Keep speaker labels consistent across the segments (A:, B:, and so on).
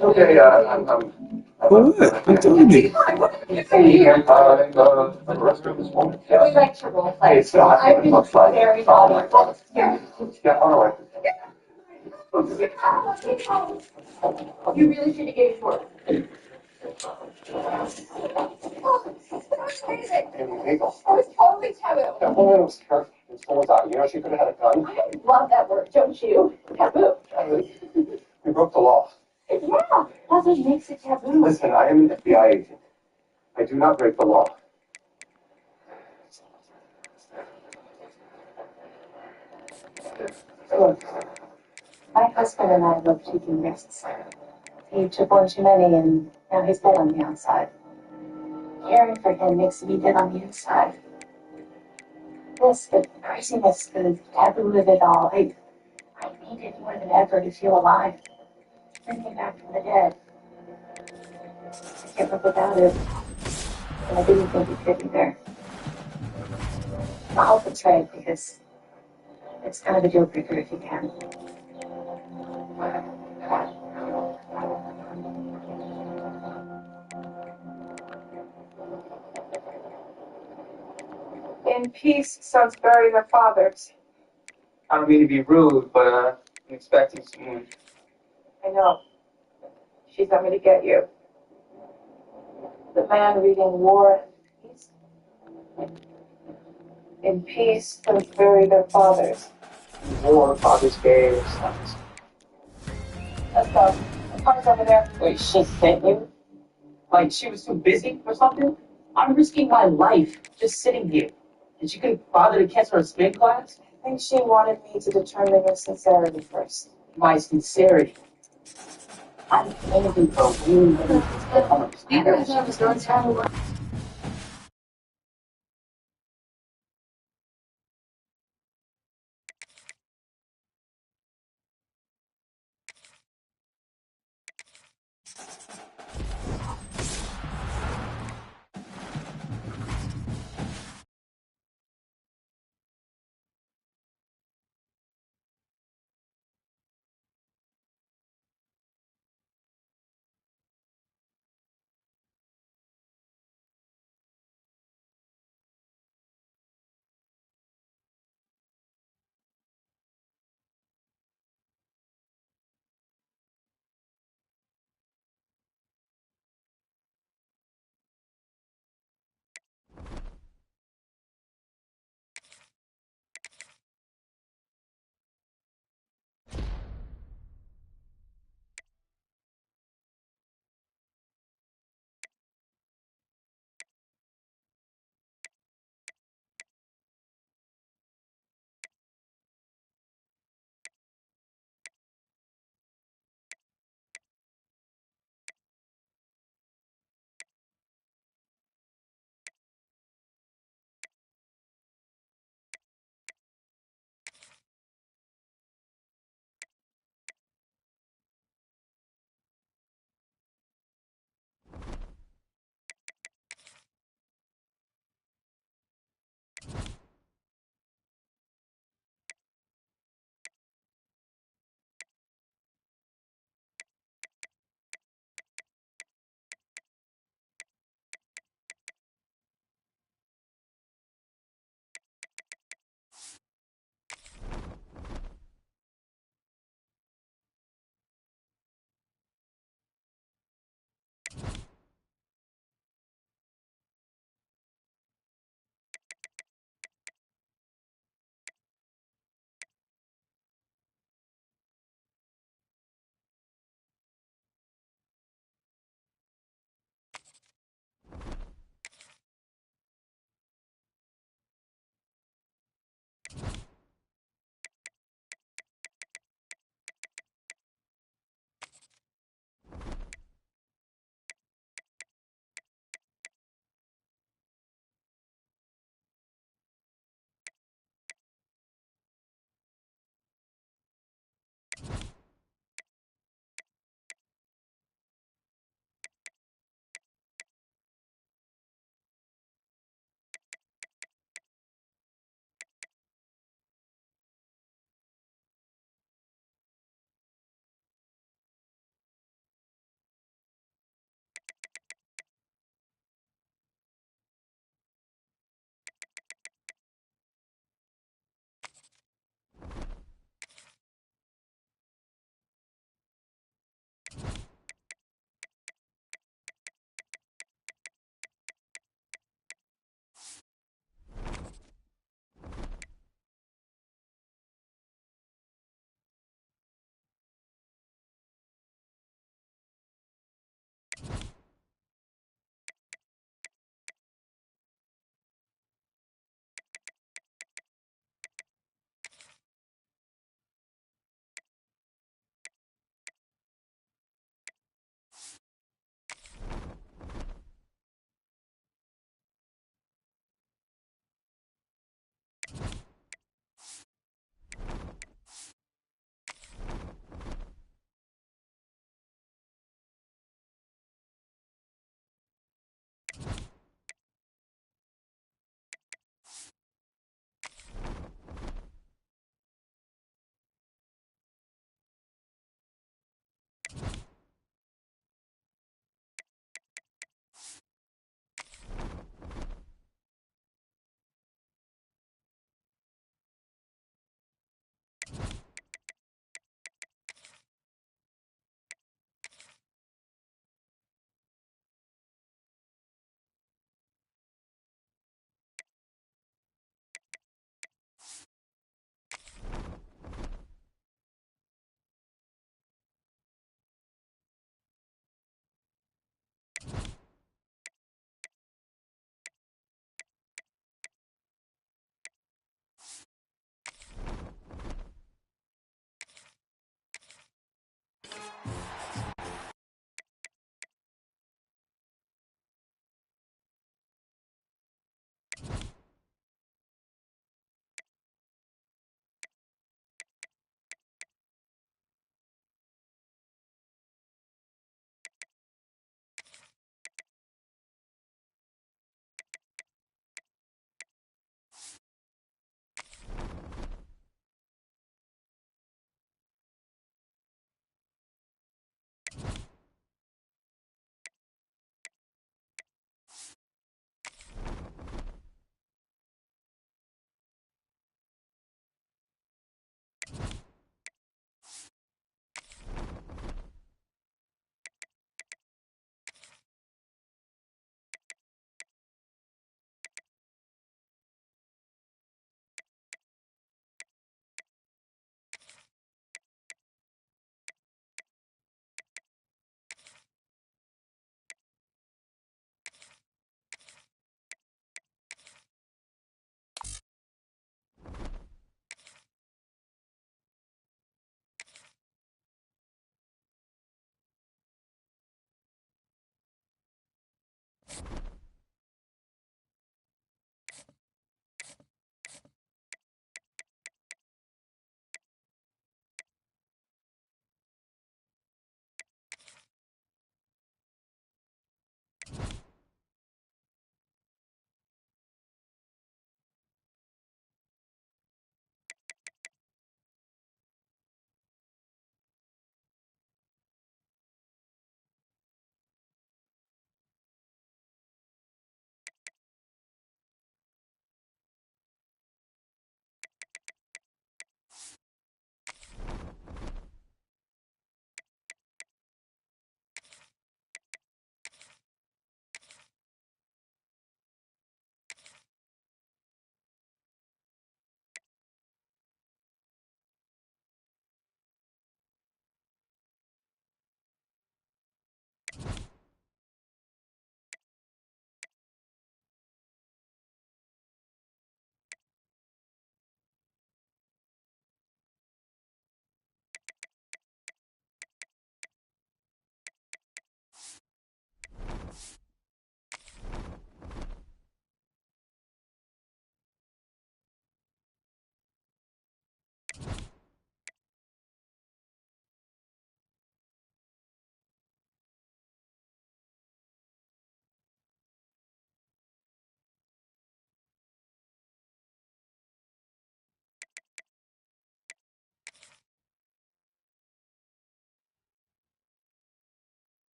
A: Okay, I'm
B: What? I'm telling you.
A: the restroom this morning.
C: We like to role play.
A: It's not.
C: I've been very naughty. Here.
A: Yeah, all right.
C: You really should have gave it to her. It was totally taboo.
A: That woman was her. Someone's out. You know, she could have had a gun.
C: I love that word, don't you? Taboo.
A: We broke the law.
C: Yeah, that's what makes it taboo.
A: Listen, I am an FBI agent. I do not break the law.
C: My husband and I love taking risks. He took one too many and now he's dead on the outside. Caring for him makes me dead on the inside. This, the craziness, the taboo of it all. I need it more than ever to feel alive. Bringing back from the dead. I can't live without it. And I didn't think it could either. I'll portray it because it's kind of a deal breaker if you can.
D: In peace, sons bury their fathers.
E: I don't mean to be rude, but I'm expecting someone.
D: I know. She's not going to get you. The man reading War and Peace. In peace, sons bury their fathers.
E: War, Father's Day, or something.
D: Let's go. The car's over there.
E: Wait, she sent you? Like she was too busy or something? I'm risking my life just sitting here. And she couldn't bother to catch her spin class?
D: I think she wanted me to determine your sincerity first.
E: My sincerity. I'm anything for a wound. I don't understand.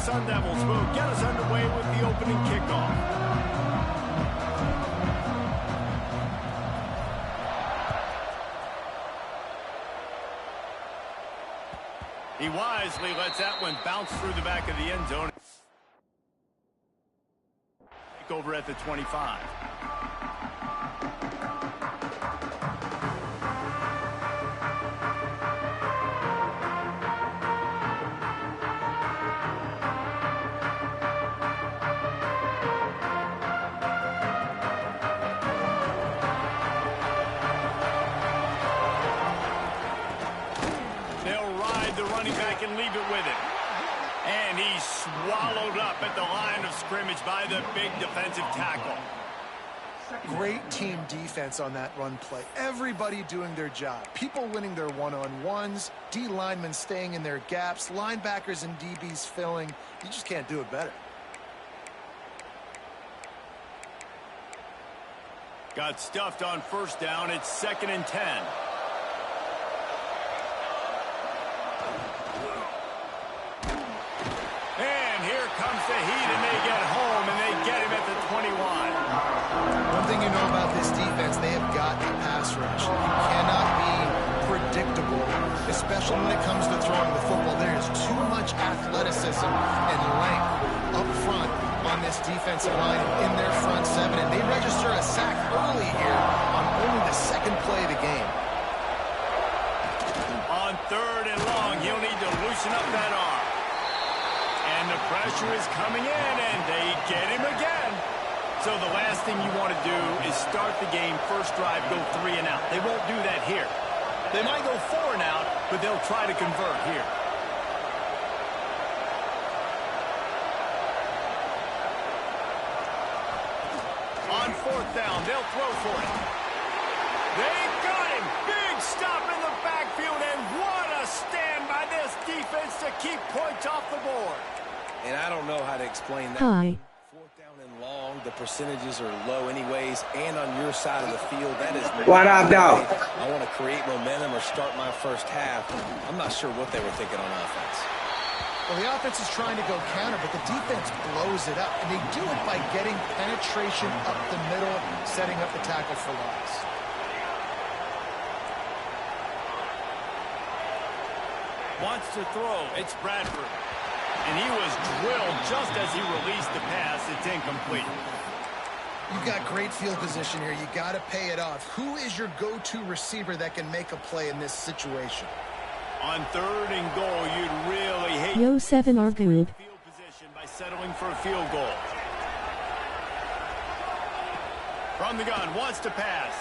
F: Sun Devils will get us underway with the opening kickoff. He wisely lets that one bounce through the back of the end zone. Over at the 25. They'll ride the running back and leave it with it. And he's swallowed up at the line of scrimmage by the big defensive tackle.
G: Great team defense on that run play. Everybody doing their job. People winning their one-on-ones, D linemen staying in their gaps, linebackers and DBs filling. You just can't do it better.
F: Got stuffed on first down. It's 2nd and 10. And here comes the heat, and they get home, and they get him at the 21.
G: One thing you know about this defense, they have got the pass rush. You cannot be predictable, especially when it comes to throwing the football. There is too much athleticism and length up front on this defensive line in their front seven, and they register a sack early here on only the 2nd play of the game.
F: On 3rd and long, he'll need to loosen up that arm. And the pressure is coming in, and they get him again. So the last thing you want to do is start the game, first drive, go 3 and out. They won't do that here. They might go 4 and out, but they'll try to convert here. On 4th down, they'll throw for it. They got him. Big stop in the backfield, and what a stand by this defense to keep points off the board.
H: And I don't know how to explain that.
B: Hi.
H: 4th down and long, the percentages are low anyways, and on your side of the field, that is
B: What up, dog?
H: I want to create momentum or start my first half. I'm not sure what they were thinking on offense.
G: Well, the offense is trying to go counter, but the defense blows it up, and they do it by getting penetration up the middle, setting up the tackle for loss.
F: Wants to throw. It's Bradford. And he was drilled just as he released the pass. It's incomplete.
G: You've got great field position here. You got to pay it off. Who is your go-to receiver that can make a play in this situation?
F: On 3rd and goal, you'd really hate
B: Yo 7 are good.
F: field position by settling for a field goal. From the gun, wants to pass.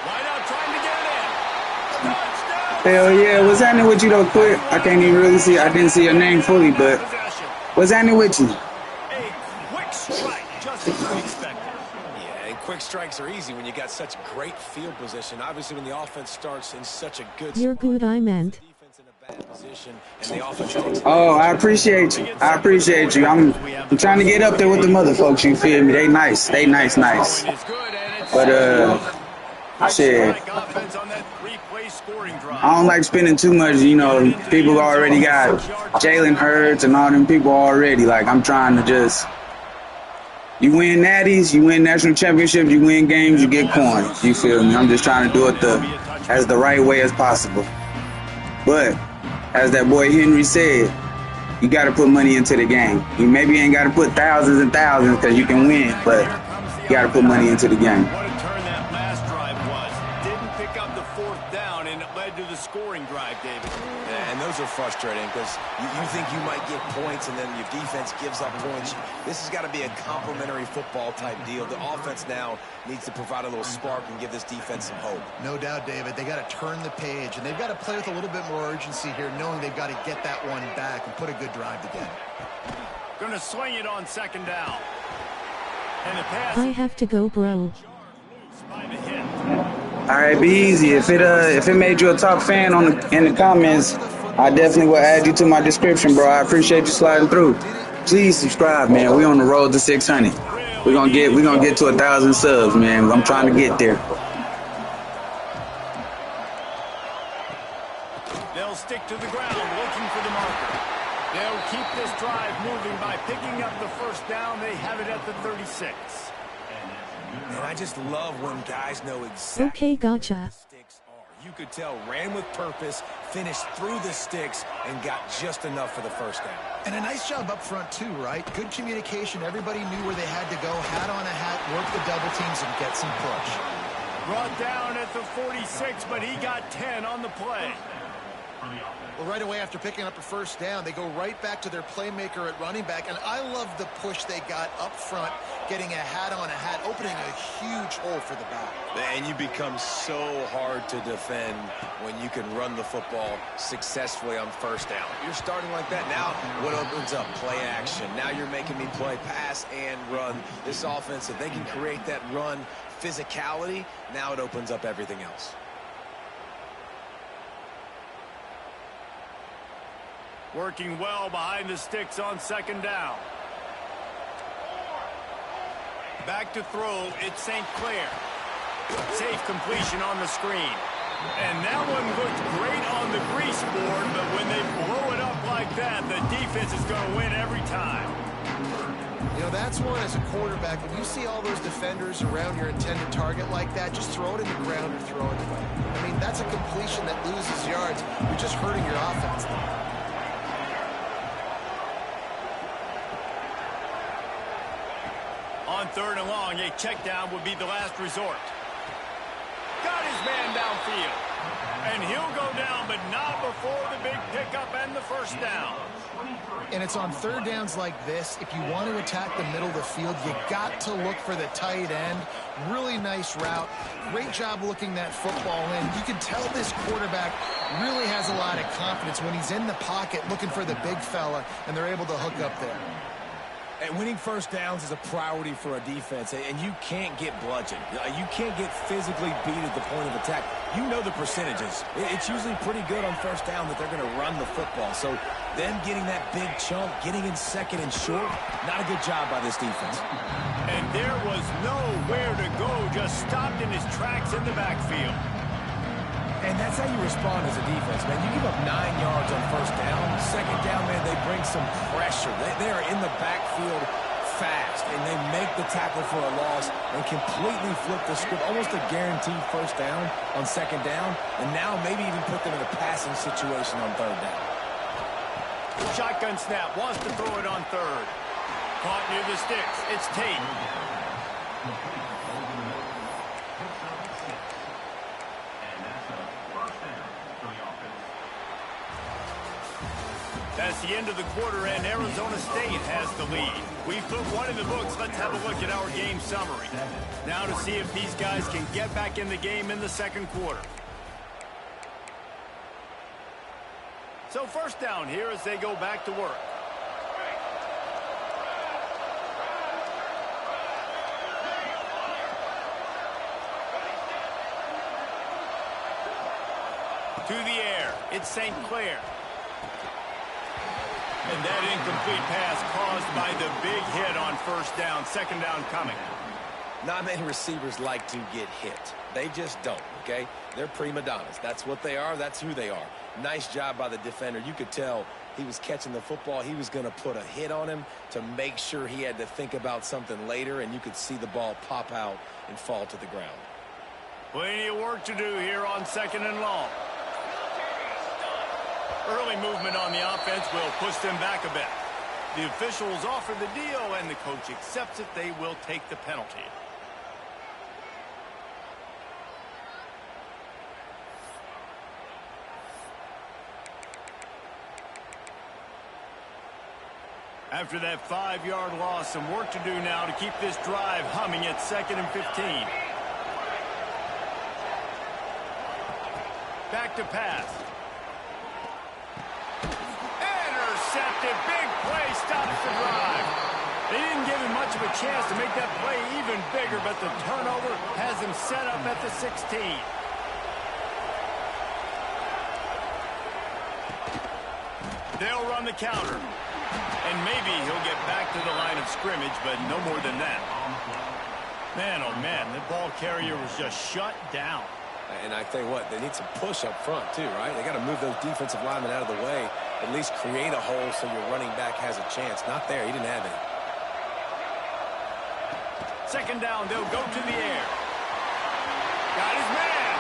F: Wide out, trying to get it in. Touchdown!
B: Hell yeah, what's happening with you though, Quick? I can't even really see. I didn't see your name fully, but what's happening with you?
F: A quick strike, just as we expected.
H: Yeah, and quick strikes are easy when you got such great field position. Obviously, when the offense starts in such a good
B: You're good, I meant.
H: defense in a bad position, and the offense takes
B: Oh, I appreciate you. I appreciate you. I'm trying to get up there with the mother folks, you feel me? They nice. They nice.
F: Is good, and it's
B: But, shit.
F: like offense on that 3-play scoring drive.
B: I don't like spending too much, you know. People already got Jalen Hurts and all them people already. Like, I'm trying to just... You win natties, you win national championships, you win games, you get coins. You feel me? I'm just trying to do it as the right way as possible. But, as that boy Henry said, you got to put money into the game. You maybe ain't got to put thousands and thousands because you can win, but you got to put money into the game.
F: What a turn that last drive was. Didn't pick up the 4th down, and it led to the scoring drive, David.
H: Yeah, and those are frustrating because you think you might get points and then your defense gives up points. This has got to be a complementary football type deal. The offense now needs to provide a little spark and give this defense some hope.
G: No doubt, David. They got to turn the page, and they've got to play with a little bit more urgency here, knowing they've got to get that one back and put a good drive together.
F: Going to swing it on 2nd down. And the pass
B: I have to go, bro.
F: loose by the hit.
B: All right, be easy. If it made you a top fan in the comments, I definitely will add you to my description, bro. I appreciate you sliding through. Please subscribe, man. We on the road to 600. We're gonna get to 1,000 subs, man. I'm trying to get there.
F: They'll stick to the ground, looking for the marker. They'll keep this drive moving by picking up the first down. They have it at the 36.
H: And I just love when guys know exactly
I: Okay, gotcha.
H: where the sticks are. You could tell ran with purpose, finished through the sticks, and got just enough for the first down.
G: And a nice job up front, too, right? Good communication. Everybody knew where they had to go. Hat on a hat, work the double teams, and get some push.
F: Brought down at the 46, but he got 10 on the play.
G: Well, right away after picking up a first down, they go right back to their playmaker at running back. And I love the push they got up front, getting a hat on a hat, opening a huge hole for the back.
H: And you become so hard to defend when you can run the football successfully on first down. You're starting like that. Now, what opens up? Play action. Now you're making me play pass and run. This offense, if they can create that run physicality, now it opens up everything else.
F: Working well behind the sticks on second down. Back to throw, it's St. Clair. Safe completion on the screen. And that one looked great on the grease board, but when they blow it up like that, the defense is going to win every time.
G: You know, that's one as a quarterback. When you see all those defenders around your intended target like that, just throw it in the ground or throw it away. I mean, that's a completion that loses yards. You're just hurting your offense.
F: On third and long, a check down would be the last resort. Got his man downfield. And he'll go down, but not before the big pickup and the first down.
G: And it's on third downs like this. If you want to attack the middle of the field, you got to look for the tight end. Really nice route. Great job looking that football in. You can tell this quarterback really has a lot of confidence when he's in the pocket looking for the big fella, and they're able to hook up there.
H: And winning first downs is a priority for a defense, and you can't get bludgeoned. You can't get physically beat at the point of attack. You know the percentages. It's usually pretty good on first down that they're going to run the football. So them getting that big chunk, getting in second and short, not a good job by this defense.
F: And there was nowhere to go, just stopped in his tracks in the backfield.
H: And that's how you respond as a defense, man. You give up 9 yards on first down. Second down, man, they bring some pressure. They are in the backfield fast, and they make the tackle for a loss and completely flip the script. Almost a guaranteed first down on second down, and now maybe even put them in a passing situation on third down.
F: Shotgun snap, wants to throw it on third. Caught near the sticks. It's Tate. That's the end of the quarter, and Arizona State has the lead. We've put one in the books. Let's have a look at our game summary. Now to see if these guys can get back in the game in the second quarter. So first down here as they go back to work. To the air, it's St. Clair. And that incomplete pass caused by the big hit on first down. Second down coming.
H: Not many receivers like to get hit. They just don't, okay? They're prima donnas. That's what they are. That's who they are. Nice job by the defender. You could tell he was catching the football. He was going to put a hit on him to make sure he had to think about something later, and you could see the ball pop out and fall to the ground.
F: Plenty of work to do here on second and long. Early movement on the offense will push them back a bit. The officials offer the deal, and the coach accepts it. They will take the penalty. After that 5-yard loss, some work to do now to keep this drive humming at 2nd and 15. Back to pass. Intercepted. Big play stops the drive. They didn't give him much of a chance to make that play even bigger, but the turnover has him set up at the 16. They'll run the counter. And maybe he'll get back to the line of scrimmage, but no more than that. Man, oh man, the ball carrier was just shut down.
H: And I tell you what, they need some push up front too, right? They got to move those defensive linemen out of the way. At least create a hole so your running back has a chance. Not there. He didn't have any.
F: Second down, they'll go to the air. Got his man.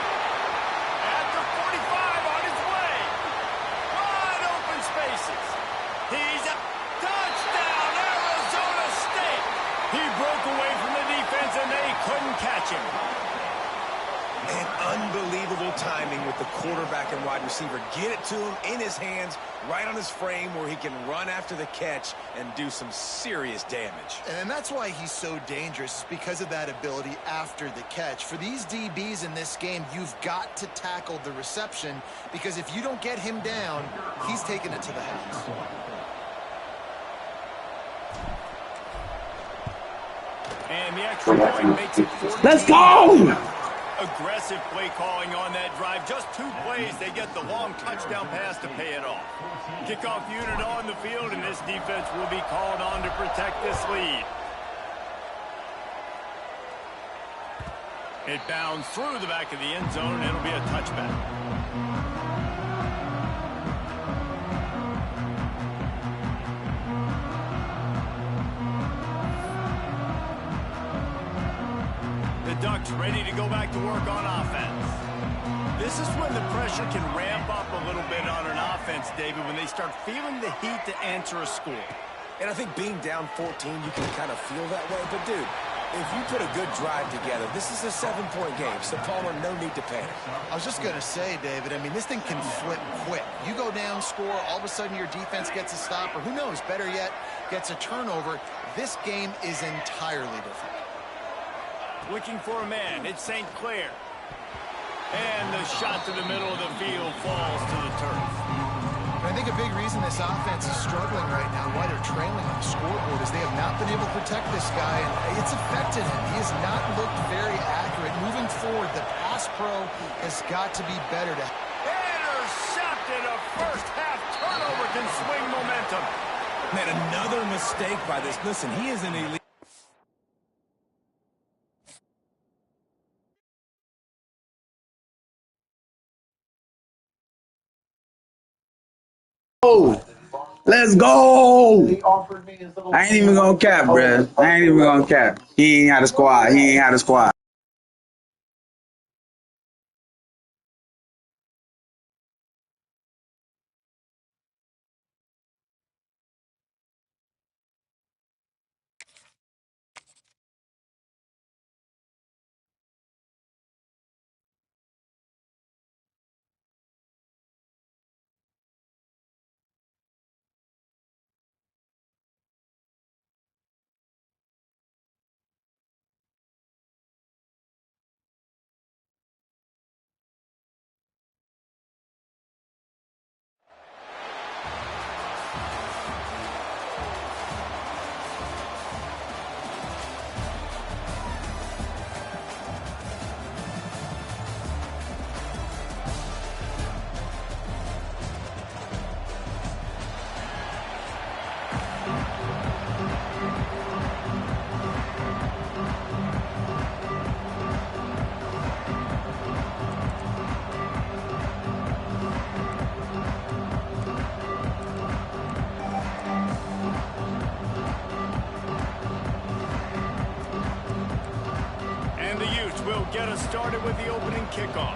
F: At the 45 on his way. Wide open spaces. He's a touchdown, Arizona State. He broke away from the defense and they couldn't catch him.
H: And unbelievable timing with the quarterback and wide receiver. Get it to him in his hands, right on his frame where he can run after the catch and do some serious damage.
G: And that's why he's so dangerous, because of that ability after the catch. For these DBs in this game, you've got to tackle the reception, because if you don't get him down, he's taking it to the house.
F: And the extra point makes it 14.
B: Let's go!
F: Aggressive play calling on that drive. Just 2 plays, they get the long touchdown pass to pay it off. Kickoff unit on the field, and this defense will be called on to protect this lead. It bounds through the back of the end zone, and it'll be a touchback. Ducks ready to go back to work on offense. This is when the pressure can ramp up a little bit on an offense, David, when they start feeling the heat to answer a score.
H: And I think being down 14, you can kind of feel that way. But, dude, if you put a good drive together, this is a 7-point game. So, Palmer, no need to panic.
G: I was just going to say, David, I mean, this thing can flip quick. You go down, score, all of a sudden your defense gets a stop, or who knows, better yet, gets a turnover. This game is entirely different.
F: Looking for a man. It's St. Clair. And the shot to the middle of the field falls to the turf.
G: I think a big reason this offense is struggling right now, why they're trailing on the scoreboard, is they have not been able to protect this guy, and it's affected him. He has not looked very accurate. Moving forward, the pass pro has got to be better.
F: Intercepted. A first-half turnover can swing momentum.
H: Man, another mistake by this. Listen, he is an elite.
B: Let's go! I ain't even gonna cap, bruh. I ain't even gonna cap. He ain't had a squad. He ain't had a squad.
F: Will get us started with the opening kickoff.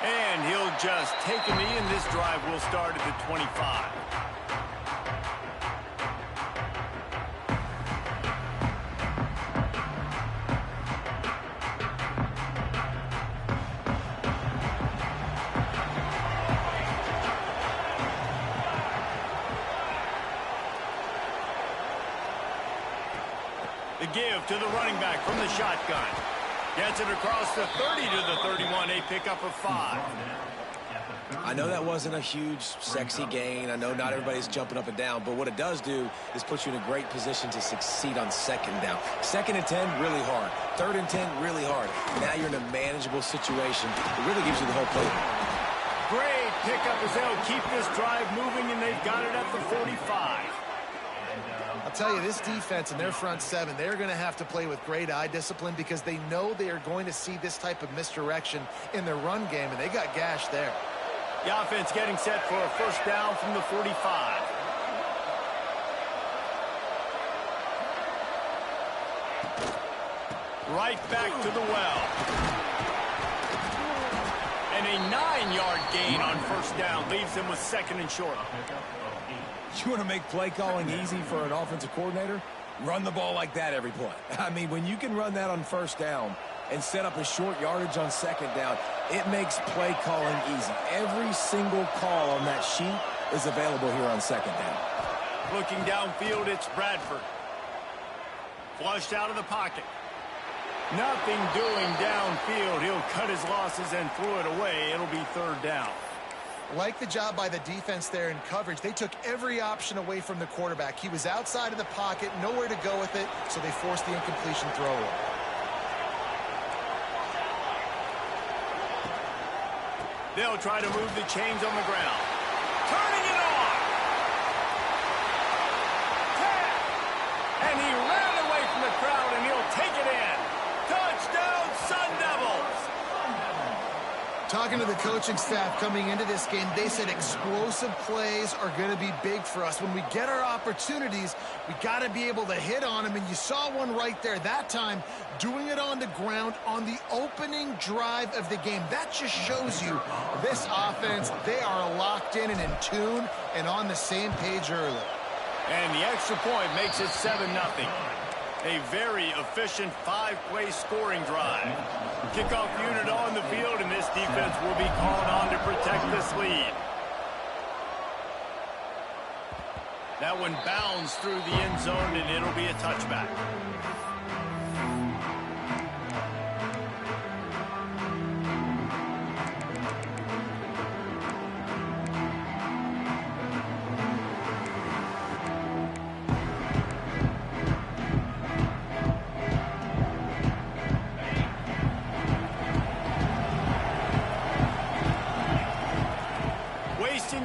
F: And he'll just take a knee, and this drive will start at the 25. The give to the running back from the shotgun. Gets it across the 30 to the 31, a pickup of 5.
H: I know that wasn't a huge, sexy gain. I know not everybody's jumping up and down, but what it does do is put you in a great position to succeed on second down. 2nd and 10, really hard. 3rd and 10, really hard. Now you're in a manageable situation. It really gives you the whole play.
F: Great pickup as they'll keep this drive moving, and they've got it at the 45.
H: I'll
G: tell you, this defense and their front seven, they're going to have to play with great eye discipline because they know they are going to see this type of misdirection in their run game, and they got gashed there.
F: The offense getting set for a first down from the 45. Right back to the well. And a 9-yard gain on first down leaves him with second and short.
H: You want to make play calling easy for an offensive coordinator? Run the ball like that every play. I mean, when you can run that on first down and set up a short yardage on second down, it makes play calling easy. Every single call on that sheet is available here on second down.
F: Looking downfield, it's Bradford. Flushed out of the pocket. Nothing doing downfield. He'll cut his losses and throw it away. It'll be third down.
G: Like the job by the defense there in coverage, they took every option away from the quarterback. He was outside of the pocket, nowhere to go with it, so they forced the incompletion throw.
F: They'll try to move the chains on the ground. Turning it on. 10. And he ran away from the crowd, and he'll take it in. Touchdown, Sun Devils.
G: Talking to the coaching staff coming into this game, they said explosive plays are going to be big for us. When we get our opportunities, we got to be able to hit on them, and you saw one right there that time, doing it on the ground on the opening drive of the game. That just shows you this offense, they are locked in and in tune and on the same page early.
F: And the extra point makes it 7-0. A very efficient 5-play scoring drive. Kickoff unit on the field, and this defense will be called on to protect this lead. That one bounds through the end zone, and it'll be a touchback.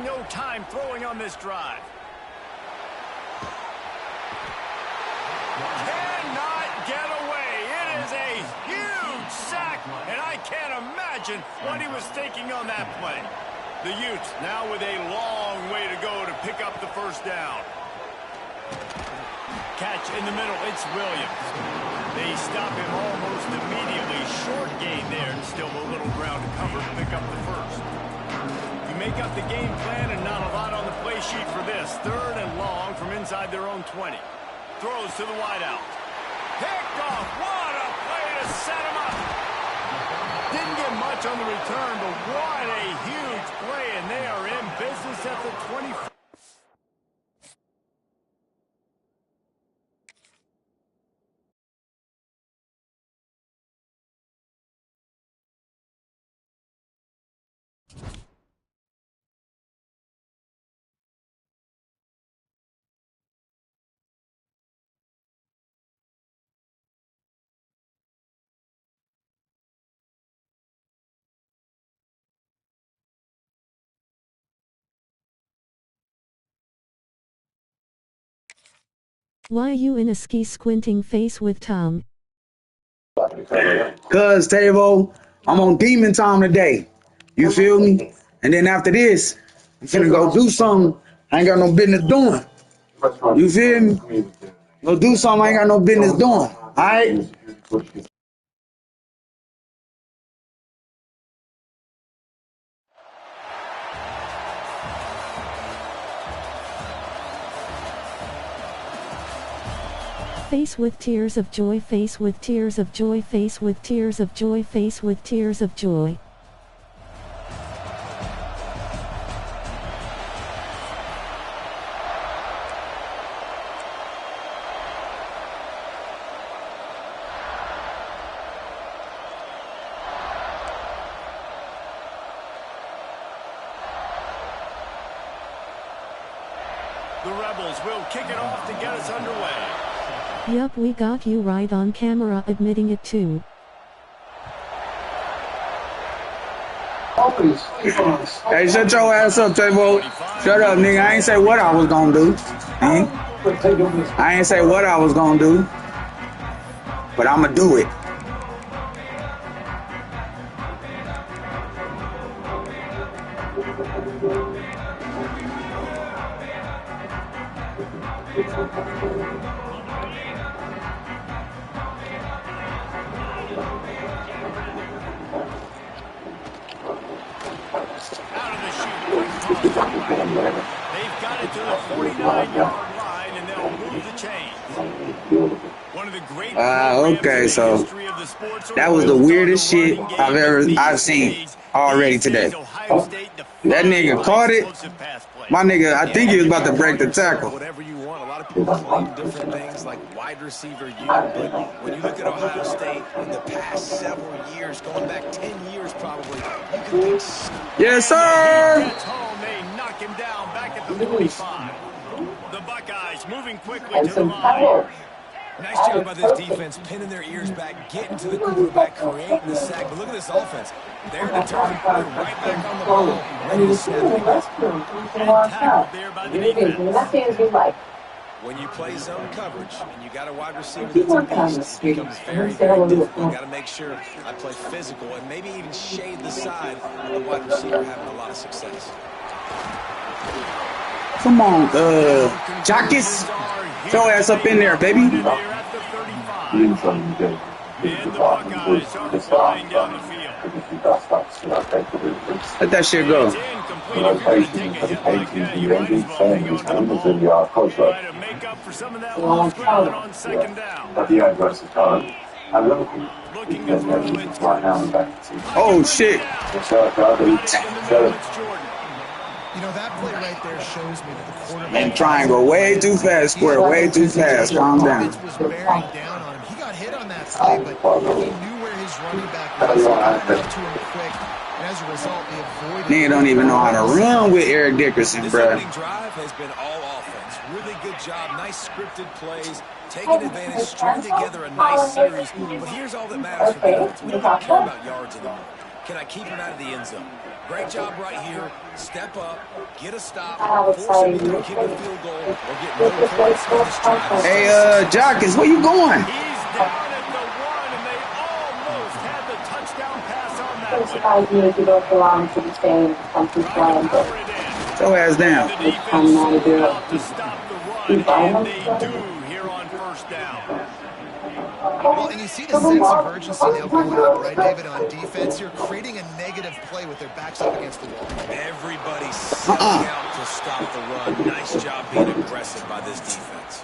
F: No time throwing on this drive. Cannot get away. It is a huge sack, and I can't imagine what he was thinking on that play. The Utes now with a long way to go to pick up the first down. Catch in the middle. It's Williams. They stop him almost immediately. Short gain there, and still a little ground to cover to pick up the first. Make up the game plan, and not a lot on the play sheet for this. Third and long from inside their own 20. Throws to the wideout. Picked off. What a play to set him up. Didn't get much on the return, but what a huge play, and they are in business at the 24.
I: Why are you in a ski squinting face with Tom?
B: Cuz, Tavo, I'm on demon time today. You feel me? And then after this, I'm finna go do something I ain't got no business doing. You feel me? Go do something I ain't got no business doing. Alright?
I: Face with tears of joy, face with tears of joy, face with tears of joy, face with tears of joy.
F: The Rebels will kick it off to get us underway.
I: Yup, we got you right on camera admitting it too.
B: Hey, shut your ass up, Tavo. Shut up, nigga. I ain't say what I was gonna do. I ain't say what I was gonna do, but I'ma do it.
F: They've got it to the 49-yard line, and they'll move the chains. One of the great
B: Okay, so that was the weirdest shit I've seen already today. That nigga caught it. My nigga, I think he was about to break the tackle.
H: Whatever you want. A lot of people claim different things like wide receiver you, but when you look at Ohio State in the past several years, going back 10 years probably, you can pick.
B: Yes, sir.
F: Gets home, they knock him down back at the 45. The Buckeyes moving quickly to the line.
H: Nice job by this defense, pinning their ears back, getting to the quarterback, creating the sack. But look at this offense. They're determined. They're right back on the ball, ready to snap it up.
F: Tackled there by the defense.
H: When you play zone coverage and you got a wide receiver that's a beast, it becomes very, very difficult. You got to make sure I play physical and maybe even shade the side of the wide receiver having a lot of success.
B: Come on, Jockets. Throw ass up in there, baby.
F: And the Buckeyes are flying down the field.
B: Let that shit go.
F: It's incomplete. If you're going to take a hit like that, you might as well hang on to the ball. Try to make up for some of that lost ground on second down. Looking to throw it.
B: Oh, shit.
G: You know, that play right there shows me that the quarterback...
B: And triangle way too fast, square way too fast. Calm down.
G: Was bearing down on him. He got hit on that play, but he knew where his running back was. He got up to him quick, and as a result, they avoided...
B: Nigga don't even know how to run with Eric Dickerson,
H: This
B: bro.
H: opening drive has been all offense. Really good job. Nice scripted plays. Taking advantage, stringing together a nice series. But here's all that matters for defense. We don't care about yards anymore. Can I keep him out of the end zone? Great job right here. Step up, get a stop, force him either to kick a field goal or get no points on this drive.
B: Hey, Jockets, where you going?
F: He's down at the 1, and they almost had the touchdown pass on that one.
C: Sometimes you don't belong to the same country club, but
B: Throw ass down.
F: The defense sold out to stop the run, and they do here on first down.
G: Well, and you see the sense of urgency now going up, right, David, on defense. You're creating a negative play with their backs up against the wall.
H: Everybody's selling out to stop the run. Nice job being aggressive by this defense.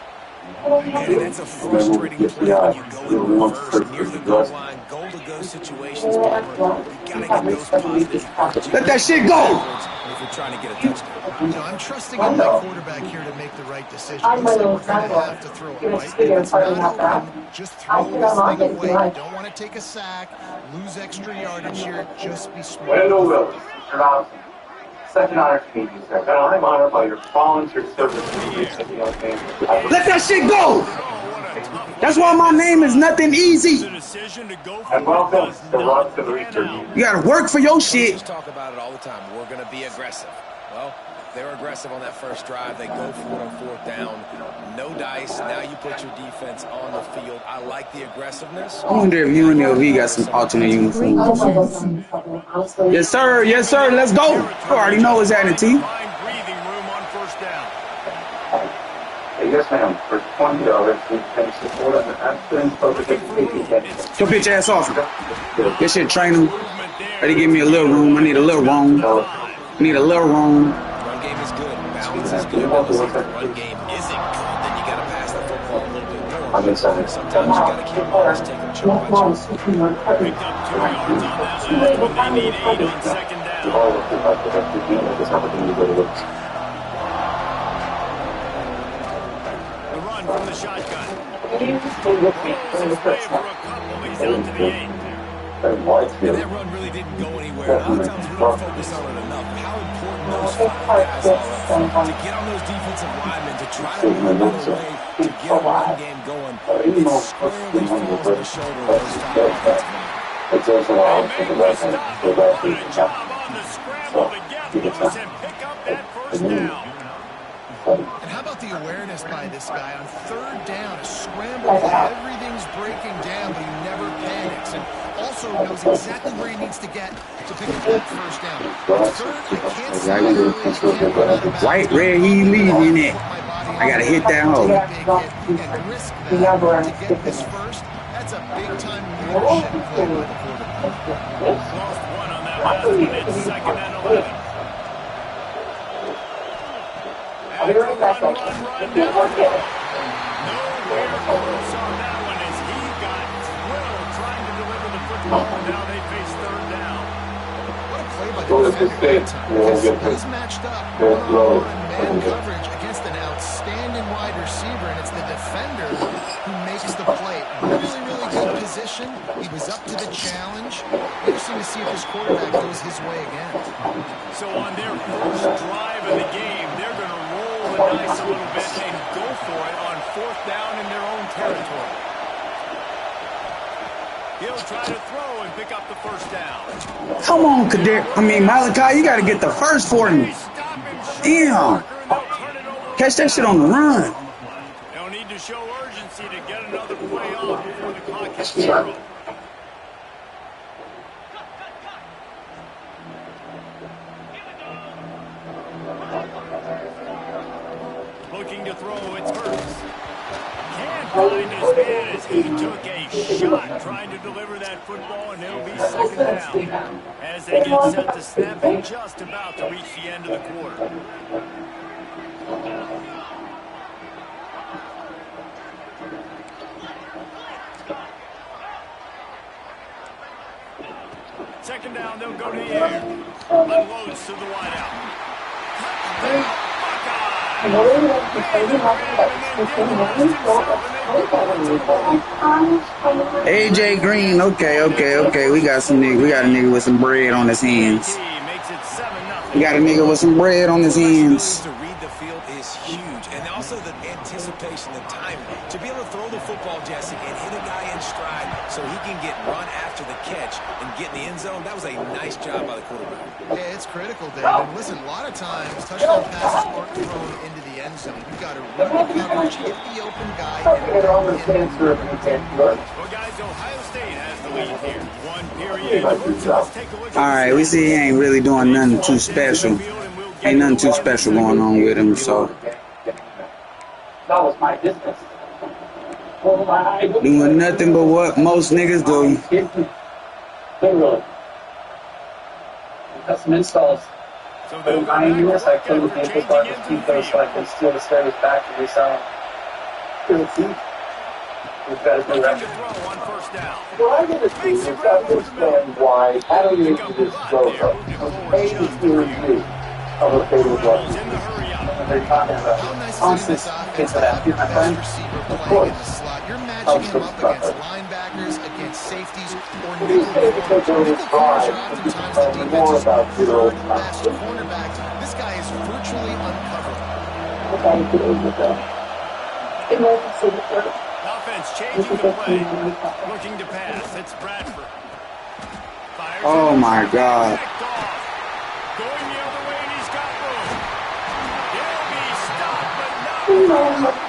H: And that's a frustrating play when you go in reverse near the goal line, goal-to-go situations, Palmer. You got to get those positive.
B: Let that shit go.
H: If you're trying to get a touchdown.
G: You know, I'm trusting in my quarterback here to make the right decision. He said we're going to have to throw it right. If it's not a run, just throw this thing away. You don't want to take a sack, lose extra yardage here. Just be smart.
A: Wendell Willis, such an honor to meet you, sir. And I'm honored by your volunteer service.
B: Let that shit go. That's why my name is Nothing Easy.
A: And welcome to Rock to the Research.
B: You gotta work for your shit.
H: Just talk about it all the time. We're going to be aggressive. Well, they were aggressive on that first drive. They go for it on fourth down. No dice. Now you put your defense on the field. I like the aggressiveness.
B: I wonder if UNLV got some alternate
I: Great
B: uniforms.
I: defense.
B: Yes, sir. Yes, sir. Let's go. You already know what's happening, T.
F: Find breathing room on first down.
A: Yes, ma'am. For $20, we can support an abstinence public education.
B: Go bitch ass off. This shit train him. Ready to give me a little room. I need a little room. Need a little room.
H: Run game is good. Balance is good. Now, listen, if the run game isn't good, then you got to pass the football a little bit more. Sometimes you got to keep balls, take them chunk by chunk.
F: Picked up 2 yards on that last when they need 8 on second down. The run from the shotgun. Throws his way for a couple. He's out to the 8.
H: And that run really didn't go anywhere. A lot of times we don't focus on it enough. How important those final passes are to get on those defensive linemen, to try to move out of the way, to get a run game going. It squarely falls on the shoulder of those final offensive linemen.
F: They made the stop. What a job on on the scramble to get loose and pick up that first down.
G: And how about the awareness by this guy on third down? A scramble, everything's breaking down, but he never panics. And also knows exactly where he needs to get to pick up that first down. Third, I can't see it early. I can't run out of bounds.
B: White, red, he leading it. I gotta hit that hole.
G: And risk that to get this first. That's a big-time leadership play by the quarterback.
F: Lost one on that last one. It's 2nd and 11.
D: I'll be right back.
F: Nowhere close on that one as he got thrilled trying to deliver the football. Now they face third down.
G: What a play by the defender that time. He's matched up one-on-one man coverage against an outstanding wide receiver, and it's the defender who makes the play. Really, really good position. He was up to the challenge. Interesting to see if his quarterback goes his way again.
F: So on their first drive of the game, they're going to roll the dice a little bit and go for it on 4th down in their own territory. He'll try to throw and pick up the first down.
B: Come on, Kadir. Malachi, you got to get the first for me. Damn. Catch that shit on the run.
F: They'll need to show urgency to get another play off before the clock hits 0. Looking to throw, it's Hurts. Can't find his man as he took a shot trying to deliver that football, and it'll be 2nd down as they get set to snap and just about to reach the end of the quarter. Second down, they'll go to the air. Unloads to the wideout.
B: AJ Green, okay. We got a nigga with some bread on his hands. We got a nigga with some bread on his hands.
H: To read the field is huge, and also the anticipation, the timing. To be able to throw the football, Jesse, and hit a guy in stride so he can get run after the catch and get in the end zone, that was a nice job by the quarterback.
G: Yeah, it's critical, David. And listen, a lot of times, touchdown passes aren't thrown into the end zone. You've got to run the coverage, hit the open guy,
F: Well, guys, Ohio State has the lead here. 1 period. So let's take a look.
B: All right, we see he ain't really doing nothing too special. Ain't nothing too special going on with him, so.
E: That was my business.
B: Doing nothing but what most niggas do.
E: Literally. Got some installs.
F: So
E: For 9 years, I played with the infrastructure team coach so I can steal the stairs back and resell them. Good team. We've got to do that.
F: On 1st down.
A: What I gotta do is understand why adding into this logo A to review of a favorite level. And they're talking about constant kids that here's my friend. Of course.
G: You're matching him up against linebackers, against safeties, or
A: These days, because they're this drive,
G: oftentimes the
A: it's more
G: defense's
A: about zero
G: third best cornerback. This guy is virtually uncovered.
F: Offense changing the play. Looking to pass. It's Bradford. Fires
B: Oh
F: it.
B: my God.
F: Backed off. Going the other way, and he's got room. He'll be stopped, but not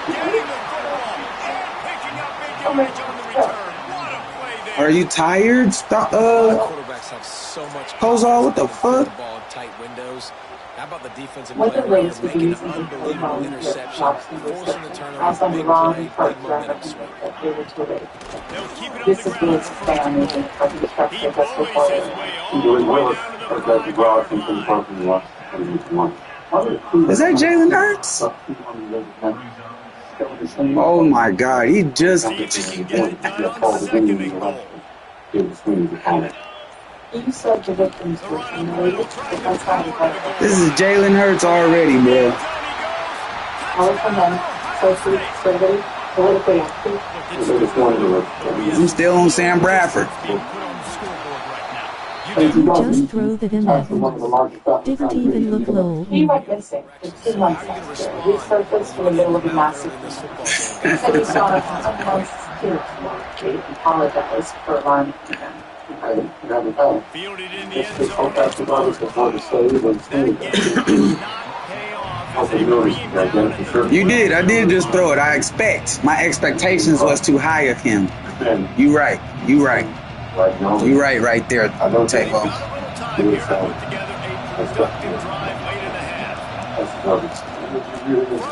F: getting the football and picking up big yardage on the return. What a play there.
B: Are you tired? Stop.
H: Quarterbacks have so much
B: Kozal, what the fuck?
H: The ball in tight windows. How about the defensive
C: What the
H: play
C: latest with the
H: making
C: reasons
H: an
C: of the
H: unbelievable
C: football
H: interception, forcing the turnover,
C: as on the
H: big
C: wrong
H: play,
C: first
H: big
C: drive
H: momentum swing.
C: that they were too late.
F: They'll keep it on
C: This
F: the
C: is
F: ground
C: the
F: for first
C: fan
F: and
C: moving
F: goal.
C: from the structure
F: He
C: of this
F: bullies
C: football.
F: his way all
A: Doing
F: the way
A: well,
F: down to the
A: because the draw from the
F: 5-yard
A: parking lot.
B: Is that Jalen Hurts? Oh my God, he just.
F: See if he can get it done on 2nd and goal.
C: You said the victims
F: The
C: were
F: run up the
C: humiliated,
F: middle,
C: but
F: trying to
C: that's
F: throw
C: how
F: it
C: you
F: to
C: got
F: the goal.
B: This is Jalen Hurts already, bro.
F: Down he goes.
C: all from them, socially, surveyed, politically active.
B: I'm still on Sam Bradford.
F: Being put on the scoreboard right now.
I: Just throw that in there. Didn't even look low.
C: He went missing for 2 months last year. He surfaced in the middle of a massive He said he saw a month's tears. He apologized for alarming him.
F: Fielded in the end zone. It's caught. That gamble did not pay off as they bring him down at the
B: You did. I did just throw it. I expect. My expectations was too high of him. You right. You right. You right there, Taco.
F: They've got a little time here to put together a productive drive late in the half. From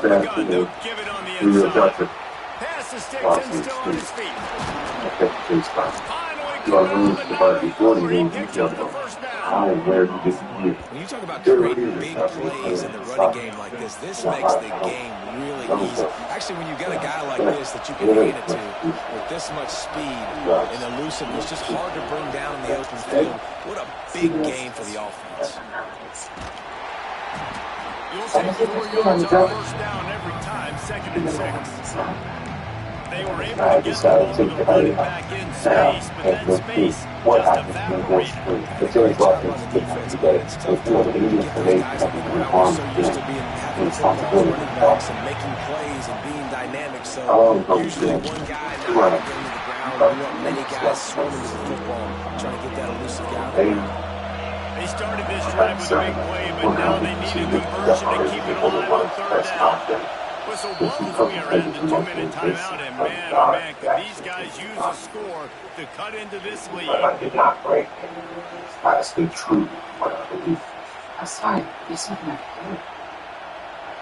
F: the gun, they'll give it on the inside. Pass to Sticks still on his feet. Finally corralled another before he picks up the first down.
H: When you talk about creating big plays in the running game like this makes the game really easy. Actually, when you've got a guy like this that you can hand it to with this much speed and elusiveness, just hard to bring down in the open field. What a big game for the offense.
F: You'll take 4 yards on first down every time, 2nd and 6. They were able to get the ball to the running back in space, but that space just evaporated.
H: It's tough to get those guys on the ground. We're so used to having football running backs and making plays and being dynamic. So usually one guy not going to the ground. We want many guys swarming to the football, trying to get that elusive guy.
F: They started this drive with a big play, but now they need a conversion to keep it alive on 3rd down. Whistle blows, we are at the 2-minute timeout, and man, oh man, could these guys use a score to cut into this lead.
C: I'm sorry, there's something I can do.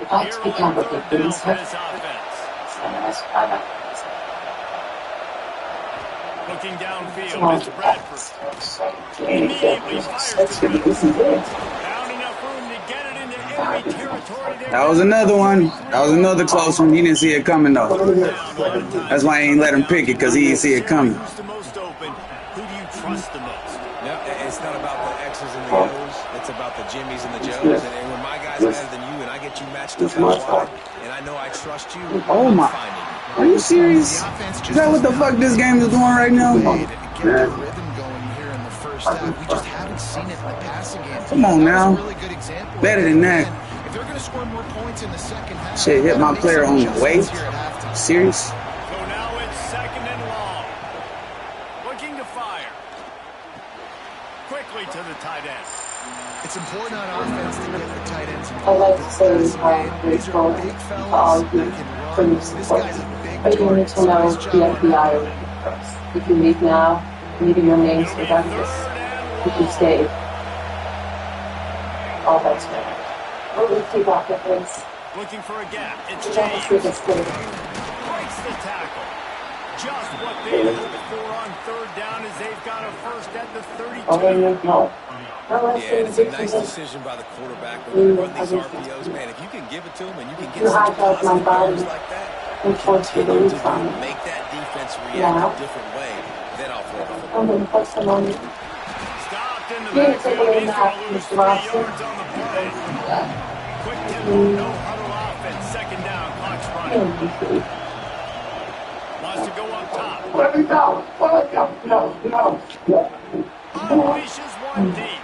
C: If I speak out what they're doing, sir,
F: looking downfield, it's Bradford. Immediately fires to found enough room to get it into enemy territory there.
B: That was another one. That was another close one. He didn't see it coming, though. That's why I ain't let him pick it, because he didn't see it coming.
F: Who's the most open? Who do you trust the most?
H: No, it's not about the X's and the O's. It's about the Jimmys and the Joes. And when my guy's better than you and I get you matched up out wide, and I know I trust you,
B: oh my. Are you serious? Is that what the fuck this game is doing right now? Come on now. Better than that. Shit, hit my player on the waist. Serious?
F: So now it's 2nd and long. Looking to fire. Quickly to the tight end.
G: It's important on offense to get the tight ends
C: I like to say how grateful to all of you for your support. But you need to know the FBI. If you leave now, neither your names regardless. If you stay, all that's good. We'll keep off the place.
F: Looking for a gap. It's
C: James.
F: James. Breaks the tackle. Just what they hoped for on 3rd down as they've got a first at the 32.
C: Oh, no.
H: Yeah, it's a nice decision by the quarterback when you run these RPOs, man. If you can give it to him and you can get some positive yards like that, continue to make that defense react a different way, then I'll throw the football.
F: Stopped in the backfield. He's going to lose 3 yards on the play. Quick tempo, no huddle offense. 2nd down, clock's running. Wants to go up top. Unleashes one deep.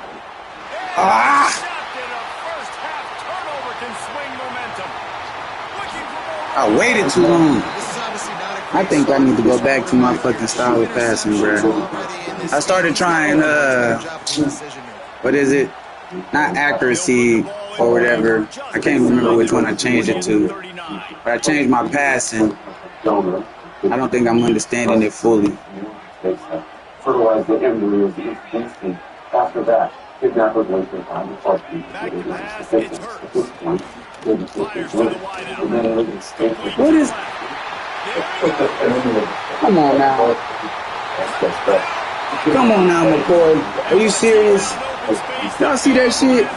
F: Intercepted. A first half turnover can swing momentum. Looking for more.
B: I waited too long. I think I need to go back to my fucking style of passing, bro. I started trying, what is it? Not accuracy or whatever. I can't remember which one I changed it to. But I changed my passing. I don't think I'm understanding it fully.
A: Fertilize the embryo of the instinct. After that, kidnappers wait their time to touch you.
B: What is... Come on now. Come on now, McCoy. Are you serious? Y'all see that shit?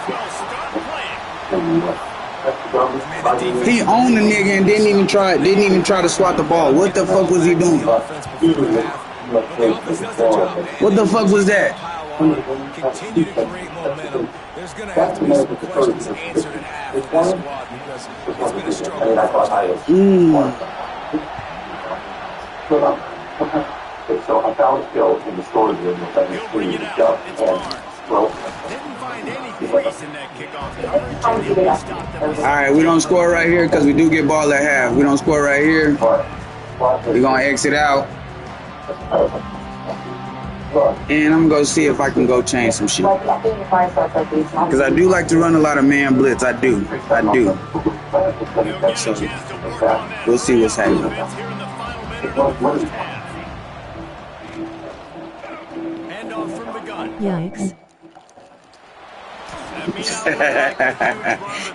B: He owned the nigga and didn't even try to swat the ball. What the fuck was he doing? What the fuck was that?
H: Continue to create momentum. There's going to have to be some questions answered at half with this squad because it's been a struggle.
A: So I found Phil in the storage room with that
F: Bring it out. It's Barnes. Didn't find any crease in that kickoff coverage, and they stopped them.
B: All right, we don't score right here because we do get ball at half. We don't score right here. We're going to exit out. And I'm gonna go see if I can go change some shit. Cause I do like to run a lot of man blitz. I do. So we'll see what's happening.
I: Yikes.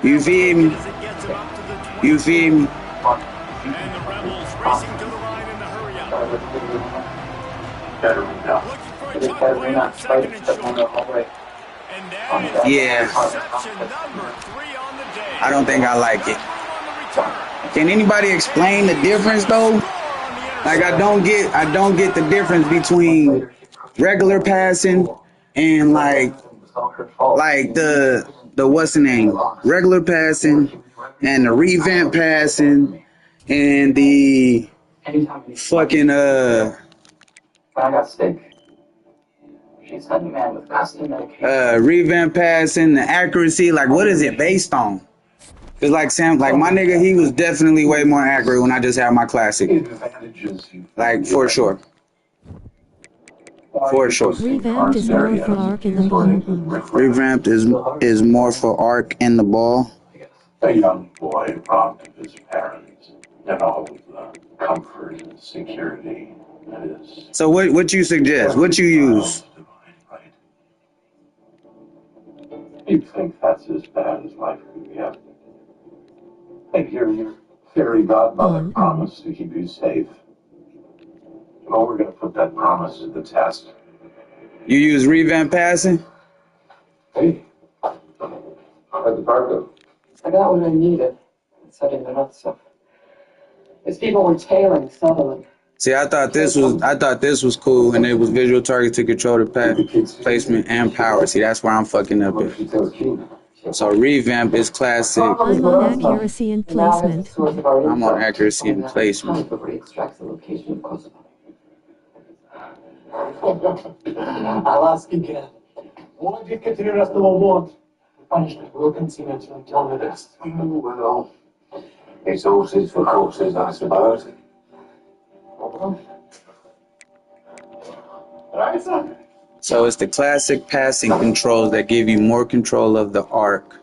B: You feel me? You feel me?
F: And the Rebels racing to the line in the hurry up. Looking for a tough play on second and short. And that is interception number 3 on the day.
B: I don't think I like it. Can anybody explain the difference though? Like I don't get the difference between regular passing and like the what's the name? Regular passing and the revamp passing and the fucking
A: I got steak. She's had a man with constant medication.
B: revamp passing, the accuracy, like what is it based on? Cause like my nigga, he was definitely way more accurate when I just had my classic. Like for sure. For sure.
I: Revamped is more for arc in the ball.
B: Revamped is more for arc in the ball.
A: A young boy robbed of his parents and all of the comfort and security that is.
B: So what you suggest? What you use?
A: You think that's as bad as life could get? And here your fairy godmother promised to keep you safe. Well, we're going to put that promise to the test.
B: You use revamp passing?
A: Hey, how'd the car go?
E: I got what I needed. Setting it up stuff. These people were tailing Sutherland.
B: See, I thought this was cool, and it was visual target to control the path, placement, and power. See, that's where I'm fucking up at. So revamp is classic.
I: I'm on accuracy and placement.
B: I'm on accuracy and placement.
A: I'll ask again. Why did you get to the rest of the world? Punishment will continue until the rest. Well, it's horses for courses, I suppose. Right, son.
B: So it's the classic passing controls that give you more control of the arc.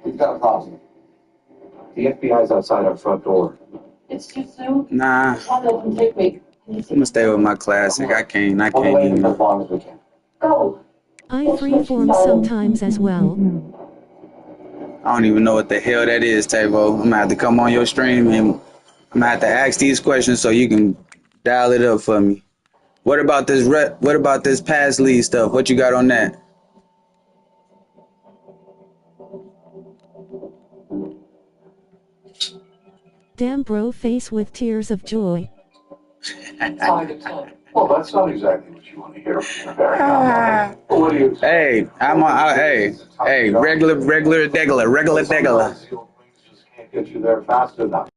A: We've got a problem. The FBI's outside our front door.
E: It's too soon.
B: Nah,
E: One of them take me.
B: I'm gonna stay with my classic. I can't even.
A: As long as we can.
E: Go.
I: I freeform sometimes as well.
B: I don't even know what the hell that is, Tavo. I'm gonna have to come on your stream and I'm gonna have to ask these questions so you can dial it up for me. What about this pass lead stuff? What you got on that?
I: Damn bro face with tears of joy.
A: Well, that's not exactly what you want to hear from your very own. What do you say?
B: Hey, regular degular.
A: Just can't get you there fast enough.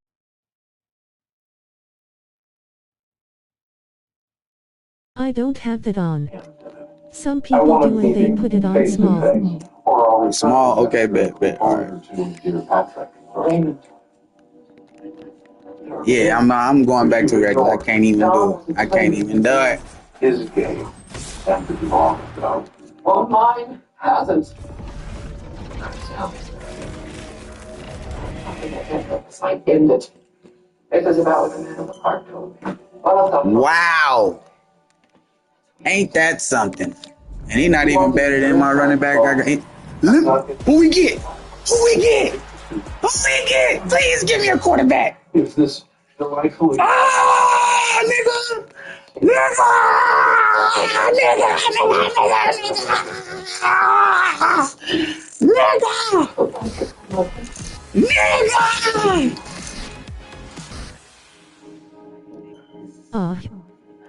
I: I don't have that on. Some people do and they put it on small.
B: Small, okay, bet. All right. Yeah, I'm going back to regular. I can't even do it.
A: His game ended long ago.
E: Well, mine hasn't. I ended. It was about what the man in the park told me.
B: Wow. Ain't that something? And he not even better than my running back. Who we get? Please give me a quarterback.
A: Is this delightfully?
B: Nigga!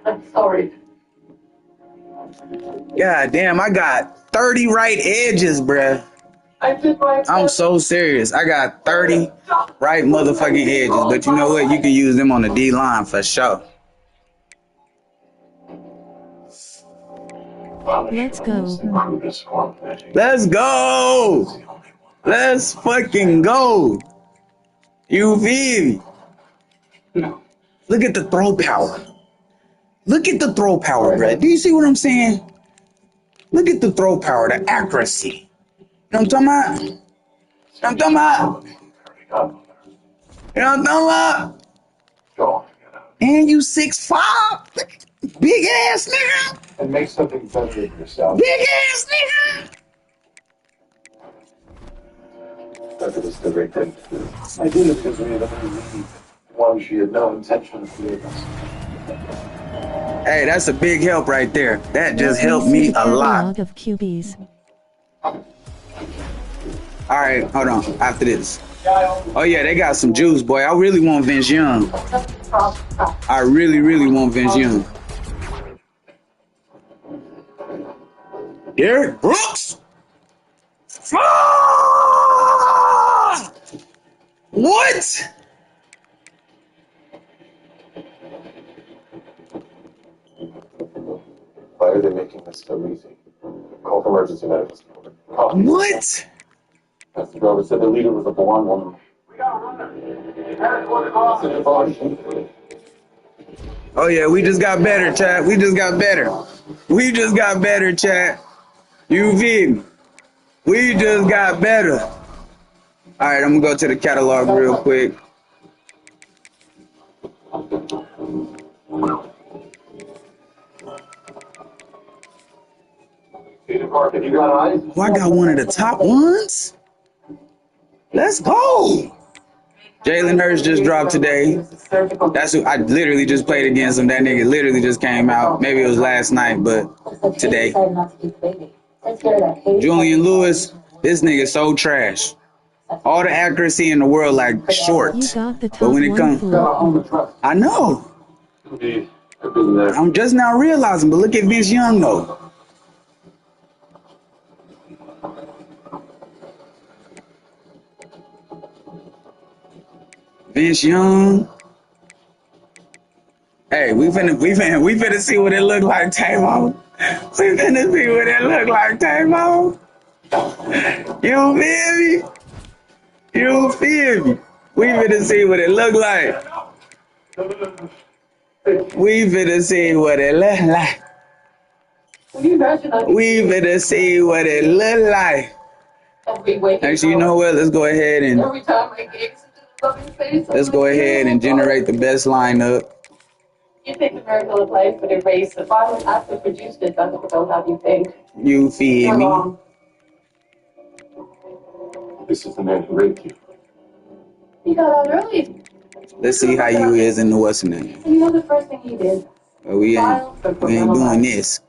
E: I'm sorry.
B: God damn, I got 30 right edges, bruh. I'm so serious. I got 30 right motherfucking edges. But you know what? You can use them on the D-line for sure.
I: Let's go.
B: Let's fucking go. You feel me?
A: No.
B: Look at the throw power. Look at the throw power, bro. Do you see what I'm saying? Look at the throw power, the accuracy. You know what I'm talking about? You know what I'm talking about? You know what I'm talking about? And you 6'5", big ass nigga.
A: And make something better of yourself.
B: Big ass nigga.
A: Look at this, the great thing. I did it because we had only need one she had no intention of doing this.
B: Hey, that's a big help right there. That just
I: Let me
B: helped
I: see
B: me
I: the
B: a lot.
I: catalog of QBs.
B: All right, hold on. After this. Oh yeah, they got some juice, boy. I really want Vince Young. I really, really want Vince Young. Derek Brooks. Ah! What?
A: Why are they making this so easy? Call for emergency medical support.
B: What?
A: Pastor Grover said the leader was a blonde woman.
B: Oh yeah, we just got better, chat. We just got better. We just got better, chat. You feel me? We just got better. All right, I'm gonna go to the catalog real quick.
A: You got eyes?
B: Oh, I got one of the top ones. Let's go. Jalen Hurts just dropped today. That's who I literally just played against him. That nigga literally just came out. Maybe it was last night, but today. Julian Lewis, this nigga so trash. All the accuracy in the world, like short.
I: You got the
B: But
I: top
B: when it
I: one,
B: comes,
I: fool.
B: I know.
A: Indeed. I've been there.
B: I'm just now realizing, but look at Vince Young though. Vince Young. Hey, we finna see what it look like, Tamo. We finna see what it look like, Tamo. You feel me? You feel me? We finna see what it look like. We finna see what it look like. We finna see what it look like. Actually, you know what? Let's go ahead and generate the best lineup.
D: You think the miracle of life would erase the violent act that produced it doesn't know how you think.
B: You feel
D: You're
B: me?
D: wrong.
A: This is the man who raped you.
D: He got out early.
B: Let's see how you is in the what's the name.
D: And you know the first thing he did?
B: But we ain't doing this.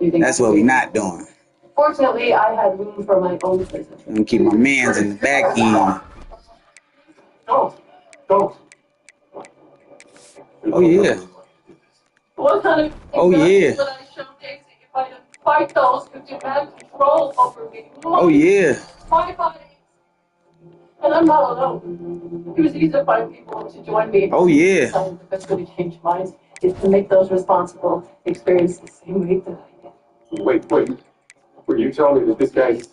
B: That's what we not doing.
D: Fortunately, I had room for my own prison.
B: I'm gonna keep my mans in the back end.
A: Don't.
B: Oh yeah.
D: What kind of
B: Oh yeah.
D: would I show Daisy if I didn't fight those who demand control over me?
B: Oh yeah.
D: My body. And I'm not alone. It was easy to find people to join me.
B: Oh yeah.
D: The best way to change minds is to make those responsible experience the same way that I did.
A: Wait. Were you telling me that this guy's...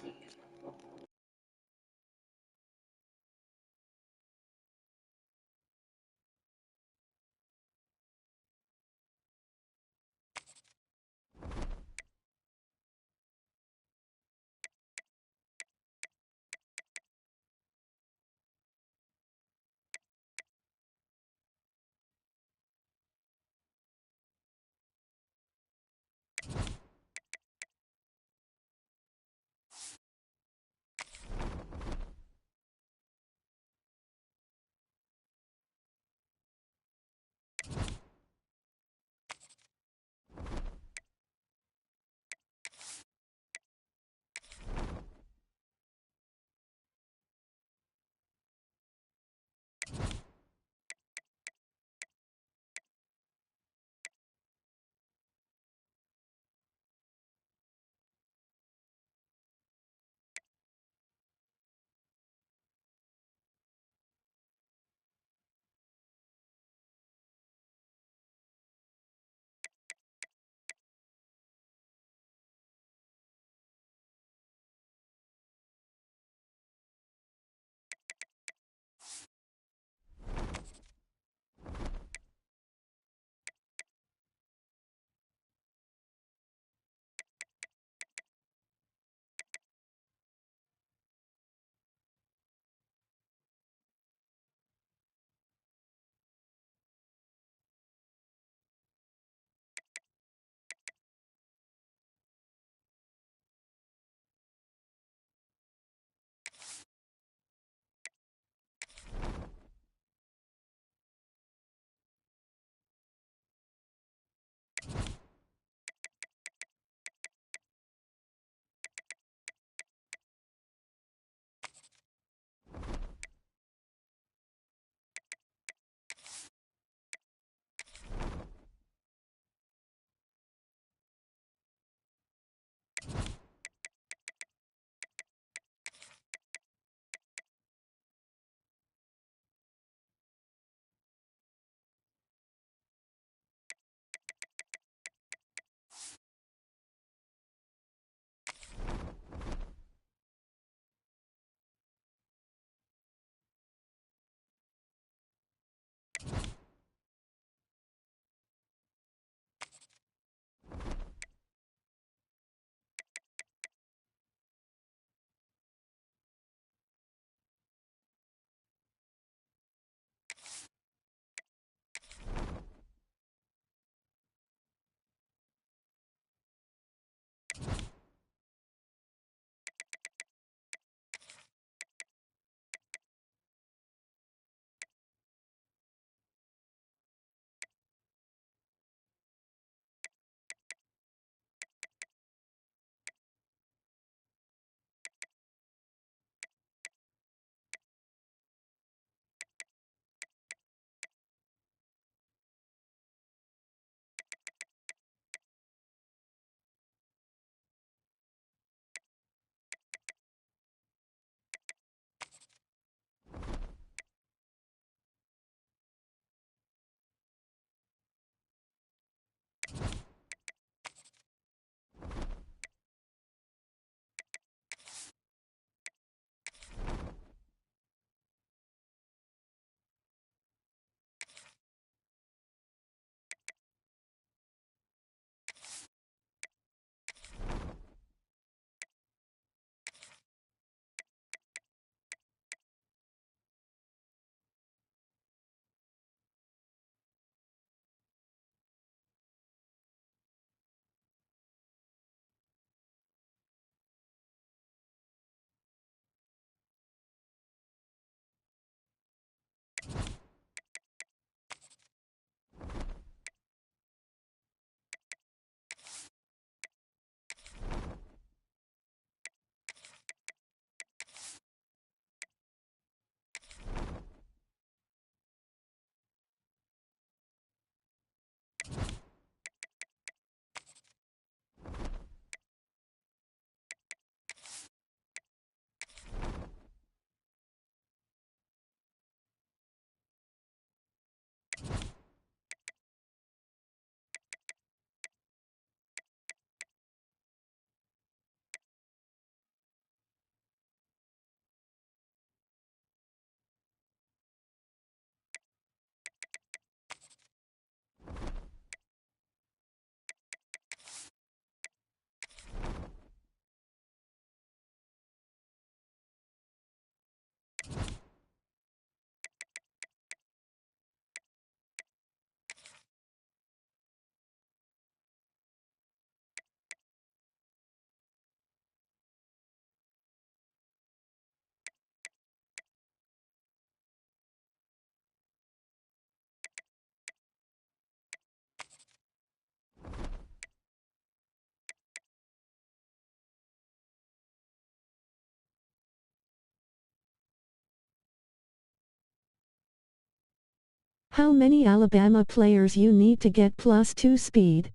I: How many Alabama players you need to get +2 speed?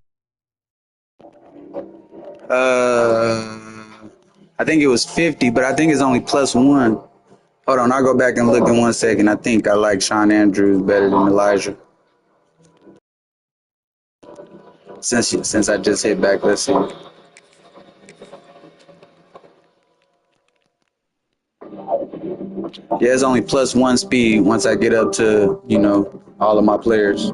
B: I think it was 50, but I think it's only +1. Hold on, I'll go back and look in 1 second. I think I like Sean Andrews better than Elijah. Since I just hit back, let's see. Yeah, it's only +1 speed once I get up to, all of my players.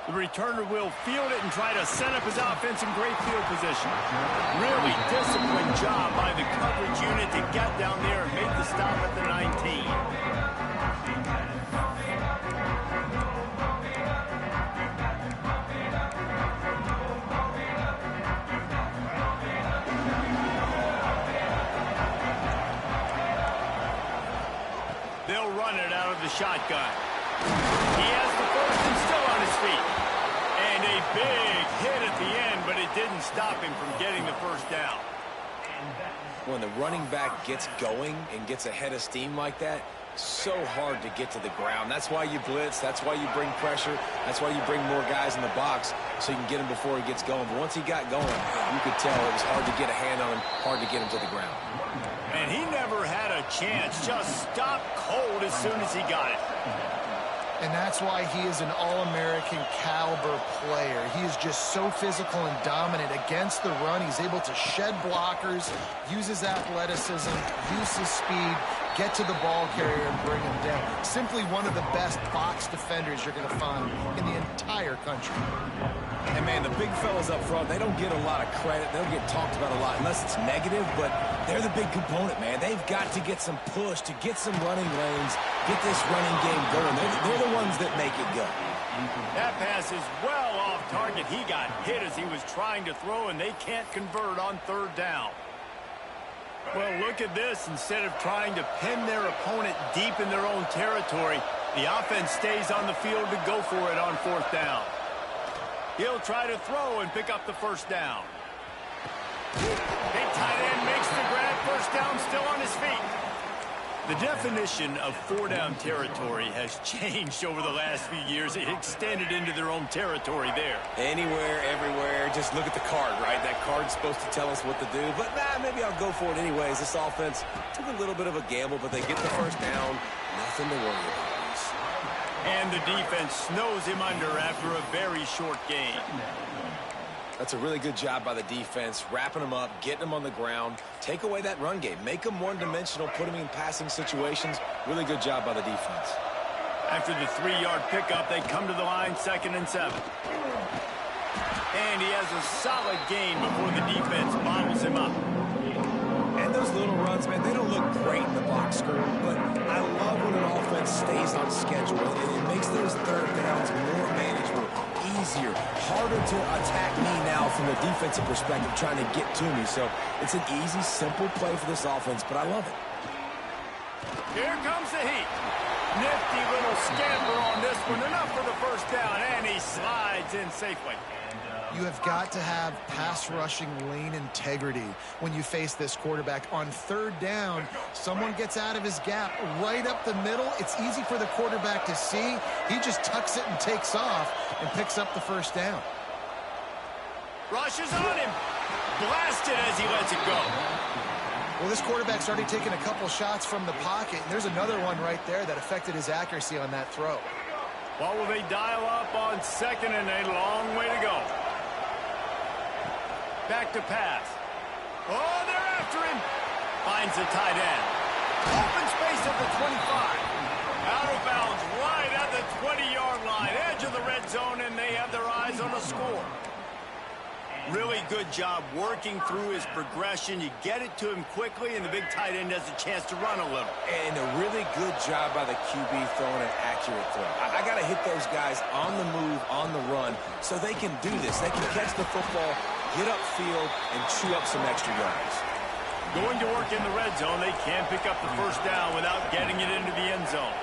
F: The returner will field it and try to set up his offense in great field position. Really disciplined job by the coverage unit to get down there and make the stop at the 19. They'll run it out of the shotgun. He has the first and still on his feet. And a big hit at the end, but it didn't stop him from getting the first down.
H: When the running back gets going and gets ahead of steam like that, so hard to get to the ground. That's why you blitz. That's why you bring pressure. That's why you bring more guys in the box so you can get him before he gets going. But once he got going, you could tell it was hard to get a hand on him, hard to get him to the ground.
F: And he never had a chance. Just stopped cold as soon as he got it.
G: And that's why he is an All-American caliber player. He is just so physical and dominant against the run. He's able to shed blockers, use his athleticism, use his speed, get to the ball carrier and bring him down. Simply one of the best box defenders you're going to find in the entire country.
H: And, man, the big fellas up front, they don't get a lot of credit. They don't get talked about a lot unless it's negative, but they're the big component, man. They've got to get some push, to get some running lanes, get this running game going. They're the ones that make it go.
F: That pass is well off target. He got hit as he was trying to throw, and they can't convert on third down. Well, look at this. Instead of trying to pin their opponent deep in their own territory, the offense stays on the field to go for it on fourth down. He'll try to throw and pick up the first down. Big tight end makes the grab. First down, still on his feet. The definition of four-down territory has changed over the last few years. It extended into their own territory there.
H: Anywhere, everywhere. Just look at the card, right? That card's supposed to tell us what to do. But, maybe I'll go for it anyways. This offense took a little bit of a gamble, but they get the first down. Nothing to worry about.
F: And the defense snows him under after a very short game.
H: That's a really good job by the defense, wrapping him up, getting him on the ground. Take away that run game. Make him one-dimensional, put him in passing situations. Really good job by the defense.
F: After the 3-yard pickup, they come to the line, 2nd and 7. And he has a solid gain before the defense bottles him up.
H: And those little runs, man, they don't look great in the box score, but I love when an offense stays on schedule. It makes those third downs more manageable, easier, harder to attack me now from the defensive perspective trying to get to me. So it's an easy, simple play for this offense, but I love it.
F: Here comes the heat. Nifty little scamper on this one. Enough for the first down, and he slides in safely.
G: You have got to have pass rushing lane integrity when you face this quarterback. On third down, someone gets out of his gap right up the middle. It's easy for the quarterback to see. He just tucks it and takes off and picks up the first down.
F: Rushes on him. Blasted as he lets it go.
G: Well, this quarterback's already taken a couple shots from the pocket, and there's another one right there that affected his accuracy on that throw.
F: What will they dial up on 2nd and a long way to go? Back to pass. Oh, they're after him. Finds the tight end. Open space at the 25. Out of bounds right at the 20-yard line. Edge of the red zone, and they have their eyes on a score. Really good job working through his progression. You get it to him quickly, and the big tight end has a chance to run a little.
H: And a really good job by the QB throwing an accurate throw. I got to hit those guys on the move, on the run, so they can do this. They can catch the football, get upfield, and chew up some extra yards.
F: Going to work in the red zone, they can't pick up the first down without getting it into the end zone.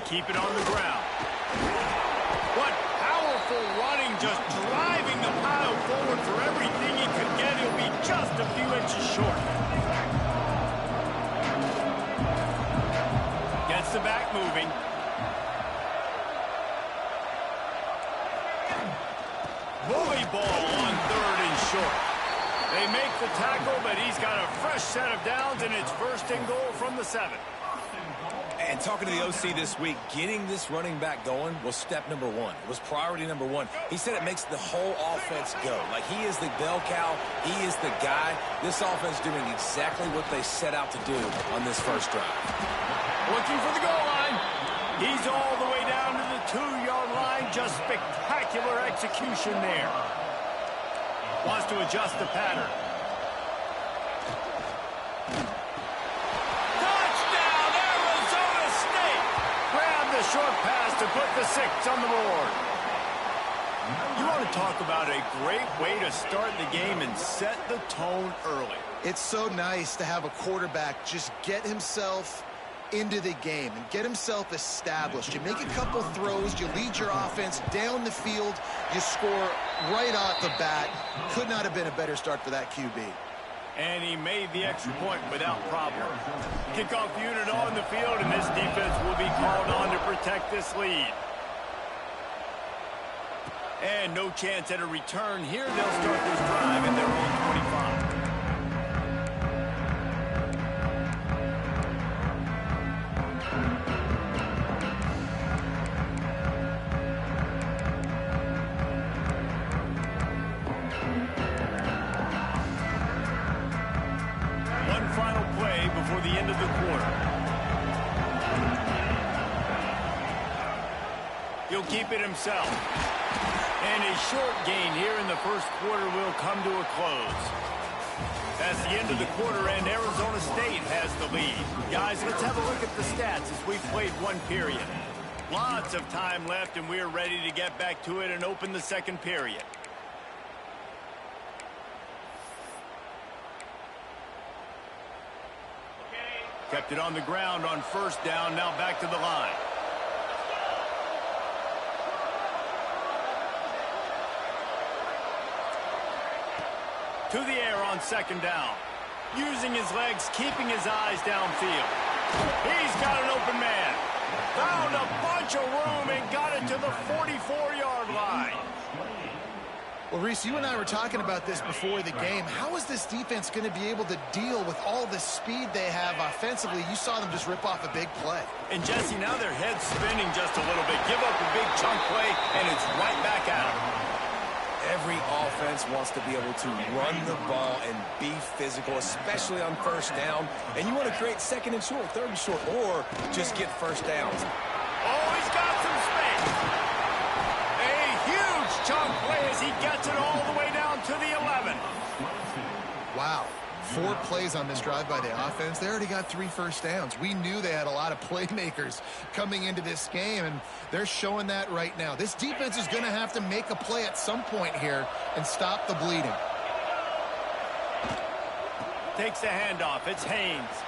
F: Keep it on the ground. What powerful running, just driving the pile forward for everything he could get. He'll be just a few inches short. Gets the back moving. Bully ball on 3rd and short. They make the tackle, but he's got a fresh set of downs, and it's 1st and goal from the 7.
H: And talking to the OC this week, getting this running back going was step number one. It was priority number one. He said it makes the whole offense go. Like, he is the bell cow. He is the guy. This offense doing exactly what they set out to do on this first drive.
F: Looking for the goal line. He's all the way down to the 2-yard line. Just spectacular execution there. Wants to adjust the pattern. The short pass to put the 6 on the board. You want to talk about a great way to start the game and set the tone early.
G: It's so nice to have a quarterback just get himself into the game and get himself established. You make a couple throws, you lead your offense down the field, you score right off the bat. Could not have been a better start for that QB.
F: And he made the extra point without problem. Kickoff unit on the field, and this defense will be called on to protect this lead. And no chance at a return here. They'll start this drive at their own 25. Before the end of the quarter. He'll keep it himself. And a short gain here in the first quarter will come to a close. That's the end of the quarter, and Arizona State has the lead. Guys, let's have a look at the stats as we've played one period. Lots of time left, and we're ready to get back to it and open the second period. Kept it on the ground on first down, now back to the line. To the air on second down. Using his legs, keeping his eyes downfield. He's got an open man. Found a bunch of room and got it to the 44-yard line.
G: Well, Reese, you and I were talking about this before the game. How is this defense going to be able to deal with all the speed they have offensively? You saw them just rip off a big play.
F: And, Jesse, now their head's spinning just a little bit. Give up a big chunk play, and it's right back at them.
H: Every offense wants to be able to run the ball and be physical, especially on first down. And you want to create second and short, third and short, or just get first downs.
F: Oh, he's got some space. A huge chunk play as he gets it all the way down to the 11.
G: Wow. 4 plays on this drive by the offense. They already got 3 first downs. We knew they had a lot of playmakers coming into this game, and they're showing that right now. This defense is going to have to make a play at some point here and stop the bleeding.
F: Takes the handoff. It's Haynes.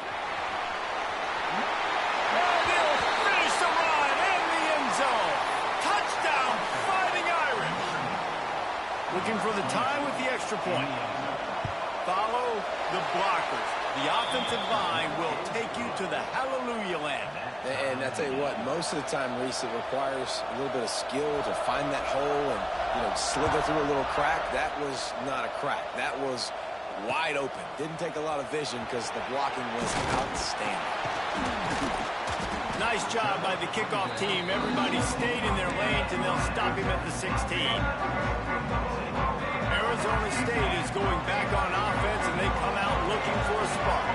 F: And he'll finish the run in the end zone. Touchdown, Fighting Irish. Looking for the tie with the extra point. Follow the blockers. The offensive line will take you to the hallelujah land.
H: And I tell you what, most of the time, Reese, it requires a little bit of skill to find that hole and, slither through a little crack. That was not a crack. That was wide open. Didn't take a lot of vision because the blocking was outstanding.
F: Nice job by the kickoff team. Everybody stayed in their lanes, and they'll stop him at the 16. Arizona State is going back on offense, and they come out looking for a spark.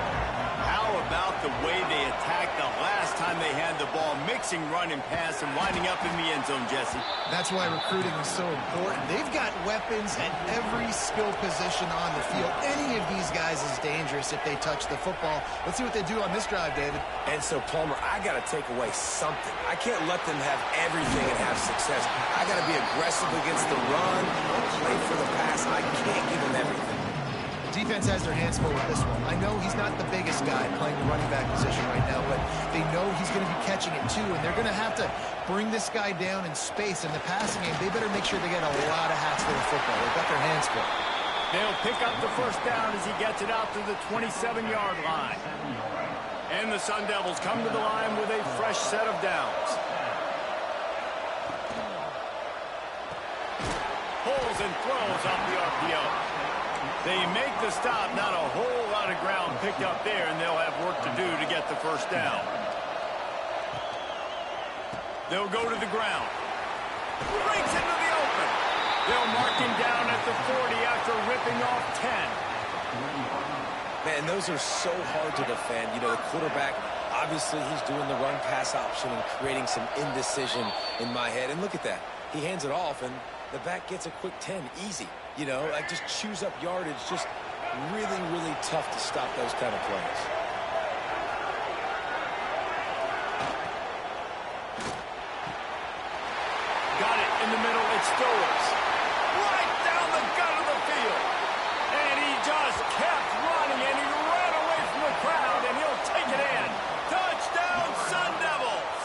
F: How about the way they attacked the last time they had the ball, mixing run and pass and winding up in the end zone, Jesse?
G: That's why recruiting is so important. They've got weapons at every skill position on the field. Any of these guys is dangerous if they touch the football. Let's see what they do on this drive, David.
H: And so, Palmer, I got to take away something. I can't let them have everything and have success. I got to be aggressive against the run, play for the pass. I can't give them everything.
G: Defense has their hands full with this one. I know he's not the biggest guy playing the running back position right now, but they know he's going to be catching it too, and they're going to have to bring this guy down in space. In the passing game, they better make sure they get a lot of hats for the football. They've got their hands full.
F: They'll pick up the first down as he gets it out to the 27-yard line. And the Sun Devils come to the line with a fresh set of downs. Pulls and throws off the RPO. They make the stop, not a whole lot of ground picked up there, and they'll have work to do to get the first down. They'll go to the ground. Breaks into the open. They'll mark him down at the 40 after ripping off 10.
H: Man, those are so hard to defend. You know, the quarterback, obviously he's doing the run-pass option and creating some indecision in my head. And look at that. He hands it off, and the back gets a quick 10. Easy. You know, like just chews up yardage. Just really, really tough to stop those kind of plays.
F: Got it in the middle. It's Stowers. Right down the gut of the field. And he just kept running, and he ran away from the crowd, and he'll take it in. Touchdown, Sun Devils!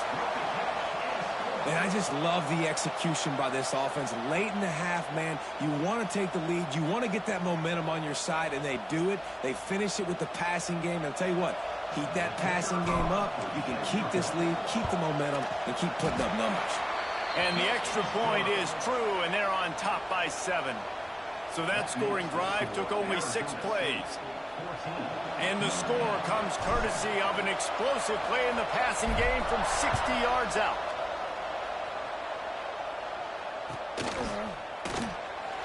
H: And I just love the execution by this offense. Late in the half, man, you want to take the lead. You want to get that momentum on your side, and they do it. They finish it with the passing game. And I'll tell you what, keep that passing game up. You can keep this lead, keep the momentum, and keep putting up numbers.
F: And the extra point is true, and they're on top by 7. So that scoring drive took only 6 plays. And the score comes courtesy of an explosive play in the passing game from 60 yards out.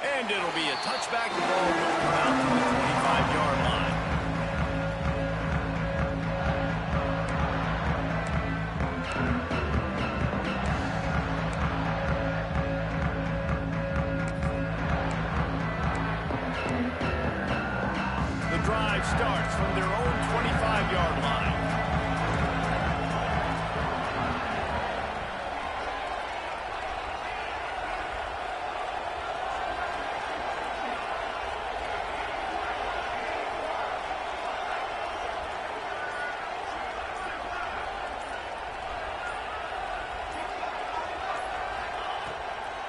F: And it'll be a touchback. The ball will come out to the 25-yard line. The drive starts from their own 25-yard line.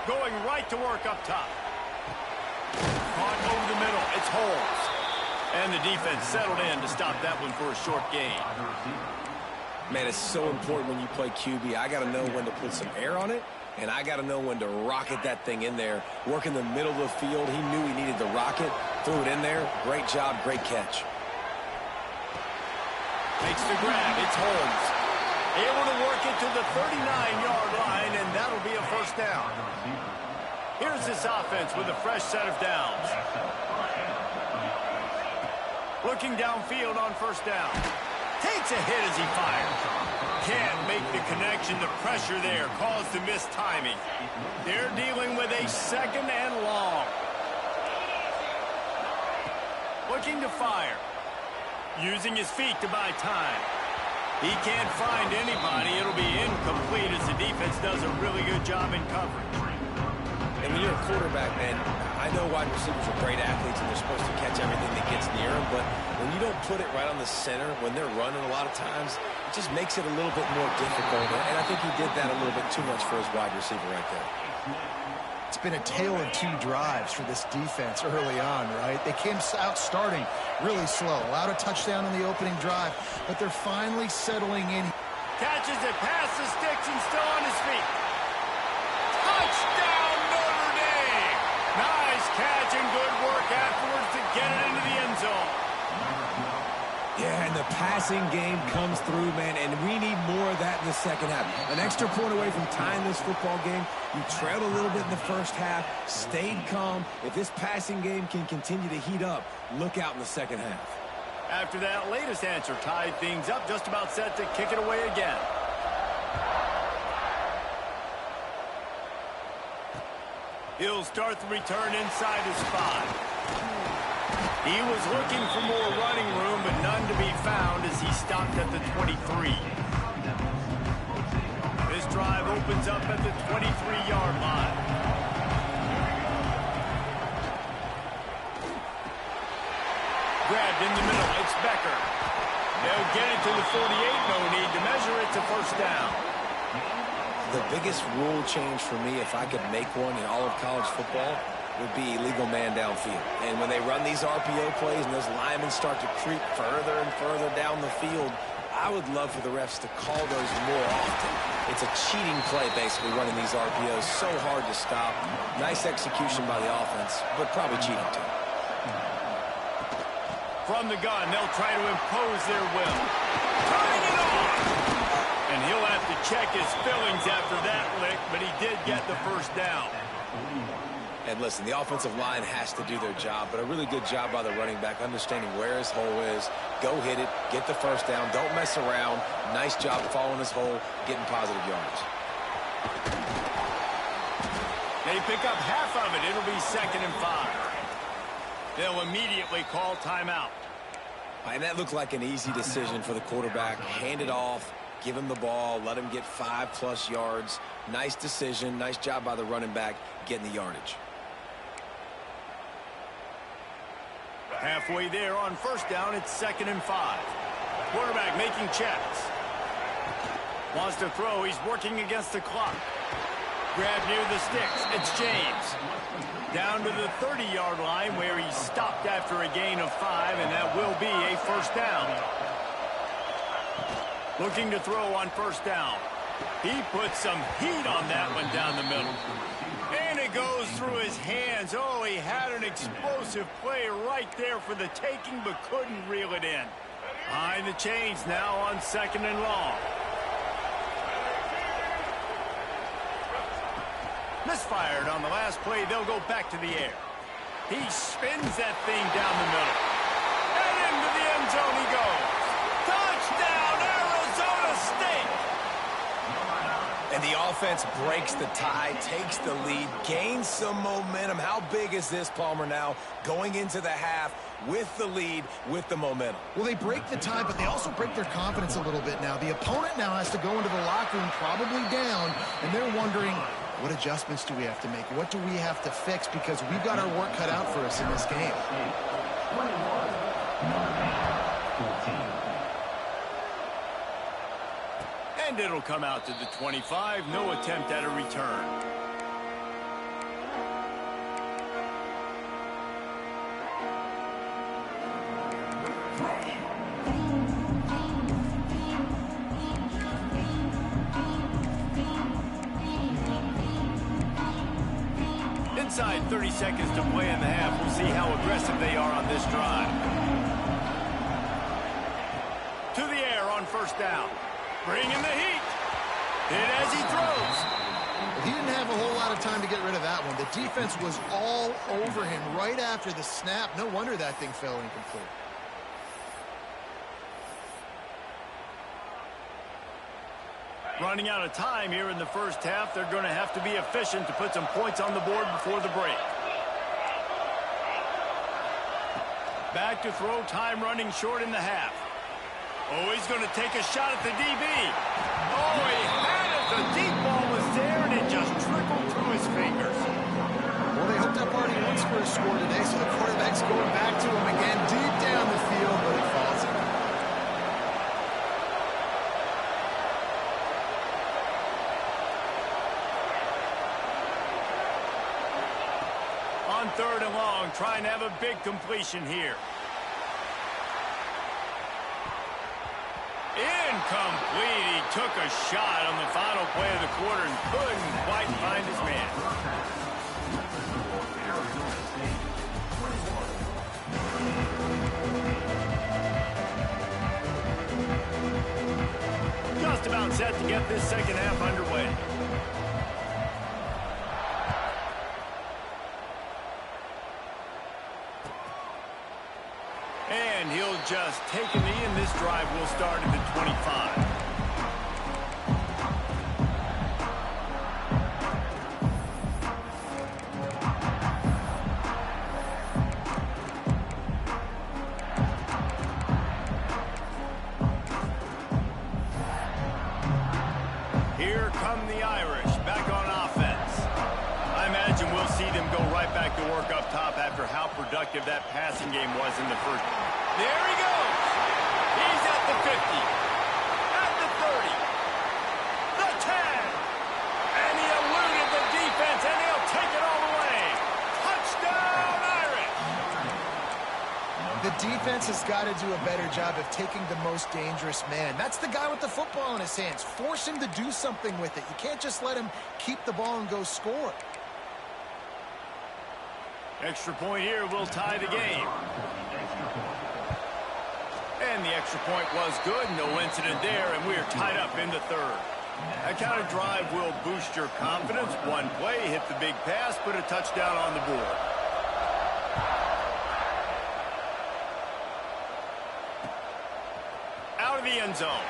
F: Going right to work up top. Caught over the middle. It's Holmes. And the defense settled in to stop that one for a short gain.
H: Man, it's so important when you play QB. I got to know when to put some air on it, and I got to know when to rocket that thing in there. Work in the middle of the field. He knew he needed the rocket. Threw it in there. Great job, great catch.
F: Makes the grab. It's Holmes. Able to work it to the 39-yard line, and that'll be a first down. Here's this offense with a fresh set of downs. Looking downfield on first down. Takes a hit as he fires. Can't make the connection. The pressure there caused the missed timing. They're dealing with a second and long. Looking to fire. Using his feet to buy time. He can't find anybody. It'll be incomplete as the defense does a really good job in coverage.
H: And when you're a quarterback, man, I know wide receivers are great athletes and they're supposed to catch everything that gets near them, but when you don't put it right on the center, when they're running a lot of times, it just makes it a little bit more difficult. And I think he did that a little bit too much for his wide receiver right there.
G: It's been a tale of 2 drives for this defense early on, right? They came out starting really slow, allowed a touchdown on the opening drive, but they're finally settling in.
F: Catches it past the sticks and still on his feet. Touchdown, Notre Dame! Nice catch and good work afterwards to get it into the end zone.
H: Yeah, and the passing game comes through, man, and we need more of that in the second half. An extra point away from tying this football game. You trailed a little bit in the first half, stayed calm. If this passing game can continue to heat up, look out in the second half.
F: After that latest answer tied things up, just about set to kick it away again. He'll start the return inside his 5. He was looking for more running room, but none to be found as he stopped at the 23. This drive opens up at the 23-yard line. Grabbed in the middle, it's Becker. They'll get it to the 48, no need to measure it to first down.
H: The biggest rule change for me, if I could make one in all of college football, would be illegal man downfield. And when they run these RPO plays and those linemen start to creep further and further down the field, I would love for the refs to call those more often. It's a cheating play, basically, running these RPOs. So hard to stop. Nice execution by the offense, but probably cheating too.
F: From the gun, they'll try to impose their will. Tying it off! And he'll have to check his fillings after that lick, but he did get the first down.
H: And listen, the offensive line has to do their job, but a really good job by the running back, understanding where his hole is. Go hit it, get the first down, don't mess around. Nice job following his hole, getting positive yardage.
F: They pick up half of it. It'll be 2nd and 5. They'll immediately call timeout.
H: And that looked like an easy decision for the quarterback. Hand it off, give him the ball, let him get 5+ yards. Nice decision, nice job by the running back getting the yardage.
F: Halfway there on first down, it's 2nd and 5. Quarterback making checks. Wants to throw, he's working against the clock. Grab near the sticks, it's James. Down to the 30-yard line where he stopped after a gain of 5, and that will be a first down. Looking to throw on first down. He put some heat on that one down the middle. And it goes through his hands. Oh, he had an explosive play right there for the taking, but couldn't reel it in. Behind the chains now on 2nd and long. Misfired on the last play. They'll go back to the air. He spins that thing down the middle. And into the end zone he goes. Touchdown, Arizona State!
H: And the offense breaks the tie, takes the lead, gains some momentum. How big is this, Palmer, now going into the half with the lead, with the momentum?
G: Well, they break the tie, but they also break their confidence a little bit now. The opponent now has to go into the locker room probably down, and they're wondering, what adjustments do we have to make? What do we have to fix? Because we've got our work cut out for us in this game.
F: And it'll come out to the 25. No attempt at a return. Inside 30 seconds to play in the half. We'll see how aggressive they are on this drive. To the air on first down. Bringing the heat. Hit as he throws.
G: He didn't have a whole lot of time to get rid of that one. The defense was all over him right after the snap. No wonder that thing fell incomplete.
F: Running out of time here in the first half. They're going to have to be efficient to put some points on the board before the break. Back to throw, time running short in the half. Oh, he's going to take a shot at the DB. Oh, he had it. The deep ball was there, and it just trickled through his fingers.
G: Well, they hooked up already once for a score today, so the quarterback's going back to him again deep down the field, but it falls in.
F: On 3rd and long, trying to have a big completion here. Incomplete. He took a shot on the final play of the quarter and couldn't quite find his man. Just about set to get this second half underway. And he'll just take a knee, and this drive will start at the 25. Here come the Irish back on offense. I imagine we'll see them go right back to work up top after how productive that passing game was in the first. There he goes. He's at the 50, at the 30, the 10, and he eluded the defense, and he'll take it all the way. Touchdown, Irish!
G: The defense has got to do a better job of taking the most dangerous man. That's the guy with the football in his hands. Force him to do something with it. You can't just let him keep the ball and go score.
F: Extra point here will tie the game. And the extra point was good. No incident there, and we're tied up in the third. That kind of drive will boost your confidence. One play, hit the big pass, put a touchdown on the board. Out of the end zone.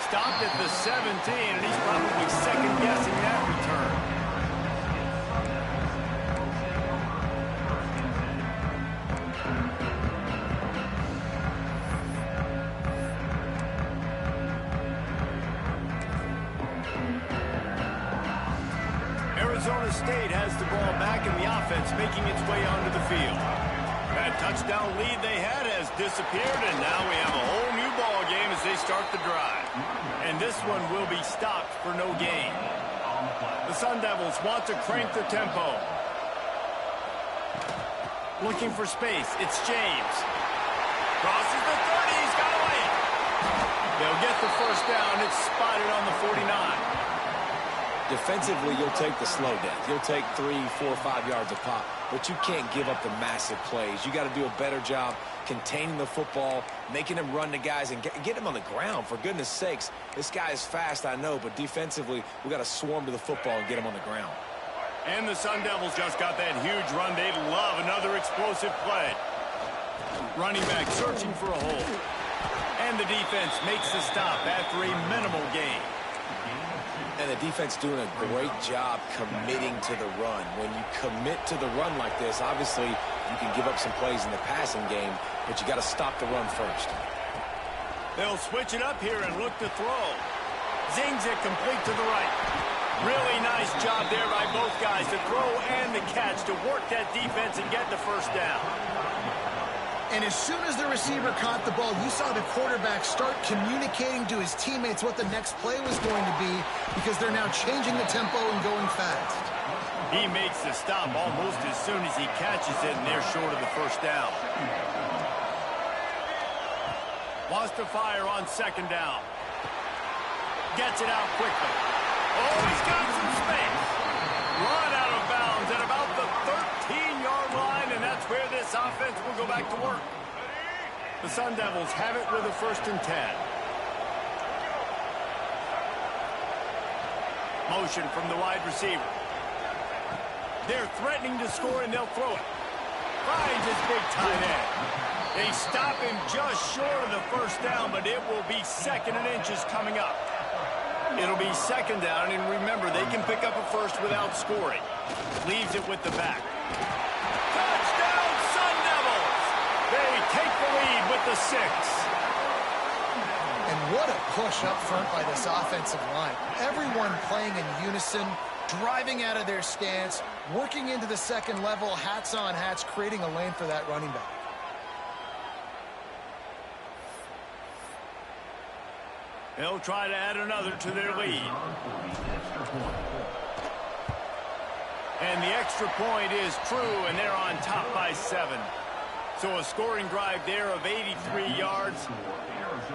F: Stopped at the 17, and he's probably second-guessing that return. Arizona State has the ball back in the offense, making its way onto the field. That touchdown lead they had has disappeared, and now we have a whole new ball game as they start the drive. And this one will be stopped for no gain. The Sun Devils want to crank the tempo. Looking for space. It's James. Crosses the 30. He's got away. They'll get the first down. It's spotted on the 49.
H: Defensively, you'll take the slow death. You'll take 3, 4, 5 yards a pop, but you can't give up the massive plays. You got to do a better job containing the football, making them run the guys, and get them on the ground. For goodness sakes, this guy is fast, I know, but defensively, we got to swarm to the football and get him on the ground.
F: And the Sun Devils just got that huge run. They love another explosive play. Running back searching for a hole. And the defense makes the stop after a minimal gain.
H: And the defense doing a great job committing to the run. When you commit to the run like this, obviously you can give up some plays in the passing game, but you got to stop the run first.
F: They'll switch it up here and look to throw. Zings it complete to the right. Really nice job there by both guys to throw and the catch to work that defense and get the first down.
G: And as soon as the receiver caught the ball, you saw the quarterback start communicating to his teammates what the next play was going to be, because they're now changing the tempo and going fast.
F: He makes the stop almost as soon as he catches it, and they're short of the first down. Wants to fire on second down. Gets it out quickly. Oh, he's got some space. Run out of bounds at about the 13-yard line, and that's where this offense will go back to work. The Sun Devils have it with a 1st and 10. Motion from the wide receiver. They're threatening to score, and they'll throw it. Finds his big tight end. They stop him just short of the first down, but it will be 2nd and inches coming up. It'll be 2nd down, and remember, they can pick up a first without scoring. Leaves it with the back. Touchdown, Sun Devils! They take the lead with the 6.
G: And what a push up front by this offensive line. Everyone playing in unison, driving out of their stance, working into the second level, hats on hats, creating a lane for that running back.
F: They'll try to add another to their lead. And the extra point is true, and they're on top by 7. So a scoring drive there of 83 yards,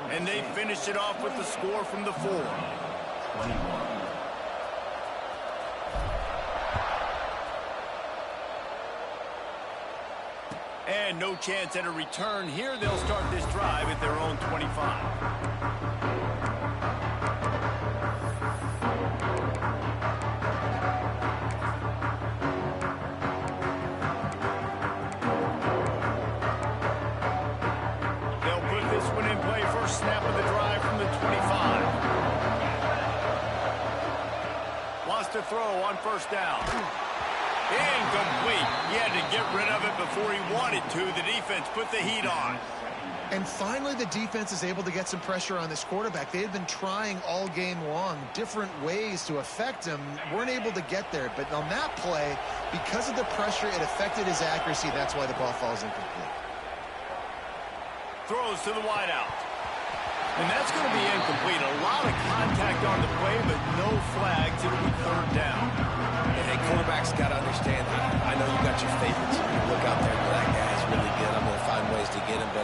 F: and they finished it off with the score from the 4. And no chance at a return here. They'll start this drive at their own 25. Snap of the drive from the 25. Wants to throw on 1st down. Incomplete. He had to get rid of it before he wanted to. The defense put the heat on.
G: And finally, the defense is able to get some pressure on this quarterback. They had been trying all game long different ways to affect him. Weren't able to get there. But on that play, because of the pressure, it affected his accuracy. That's why the ball falls incomplete.
F: Throws to the wideout. And that's going to be incomplete. A lot of contact on the play, but no flags. It'll be 3rd down.
H: Hey, quarterbacks got to understand. I know you got your favorites. You look out there, that guy's really good. I'm going to find ways to get him, but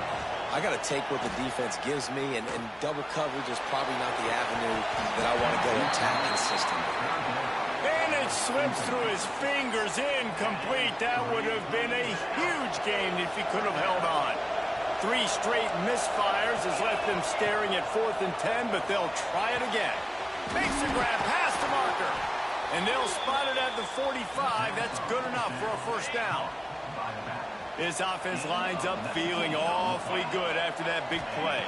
H: I got to take what the defense gives me, and double coverage is probably not the avenue that I want to go attack consistently.
F: And it slips through his fingers. Incomplete. That would have been a huge gain if he could have held on. 3 straight misfires has left them staring at 4th and 10, but they'll try it again. Makes the grab past the marker. And they'll spot it at the 45. That's good enough for a first down. This offense lines up feeling awfully good after that big play.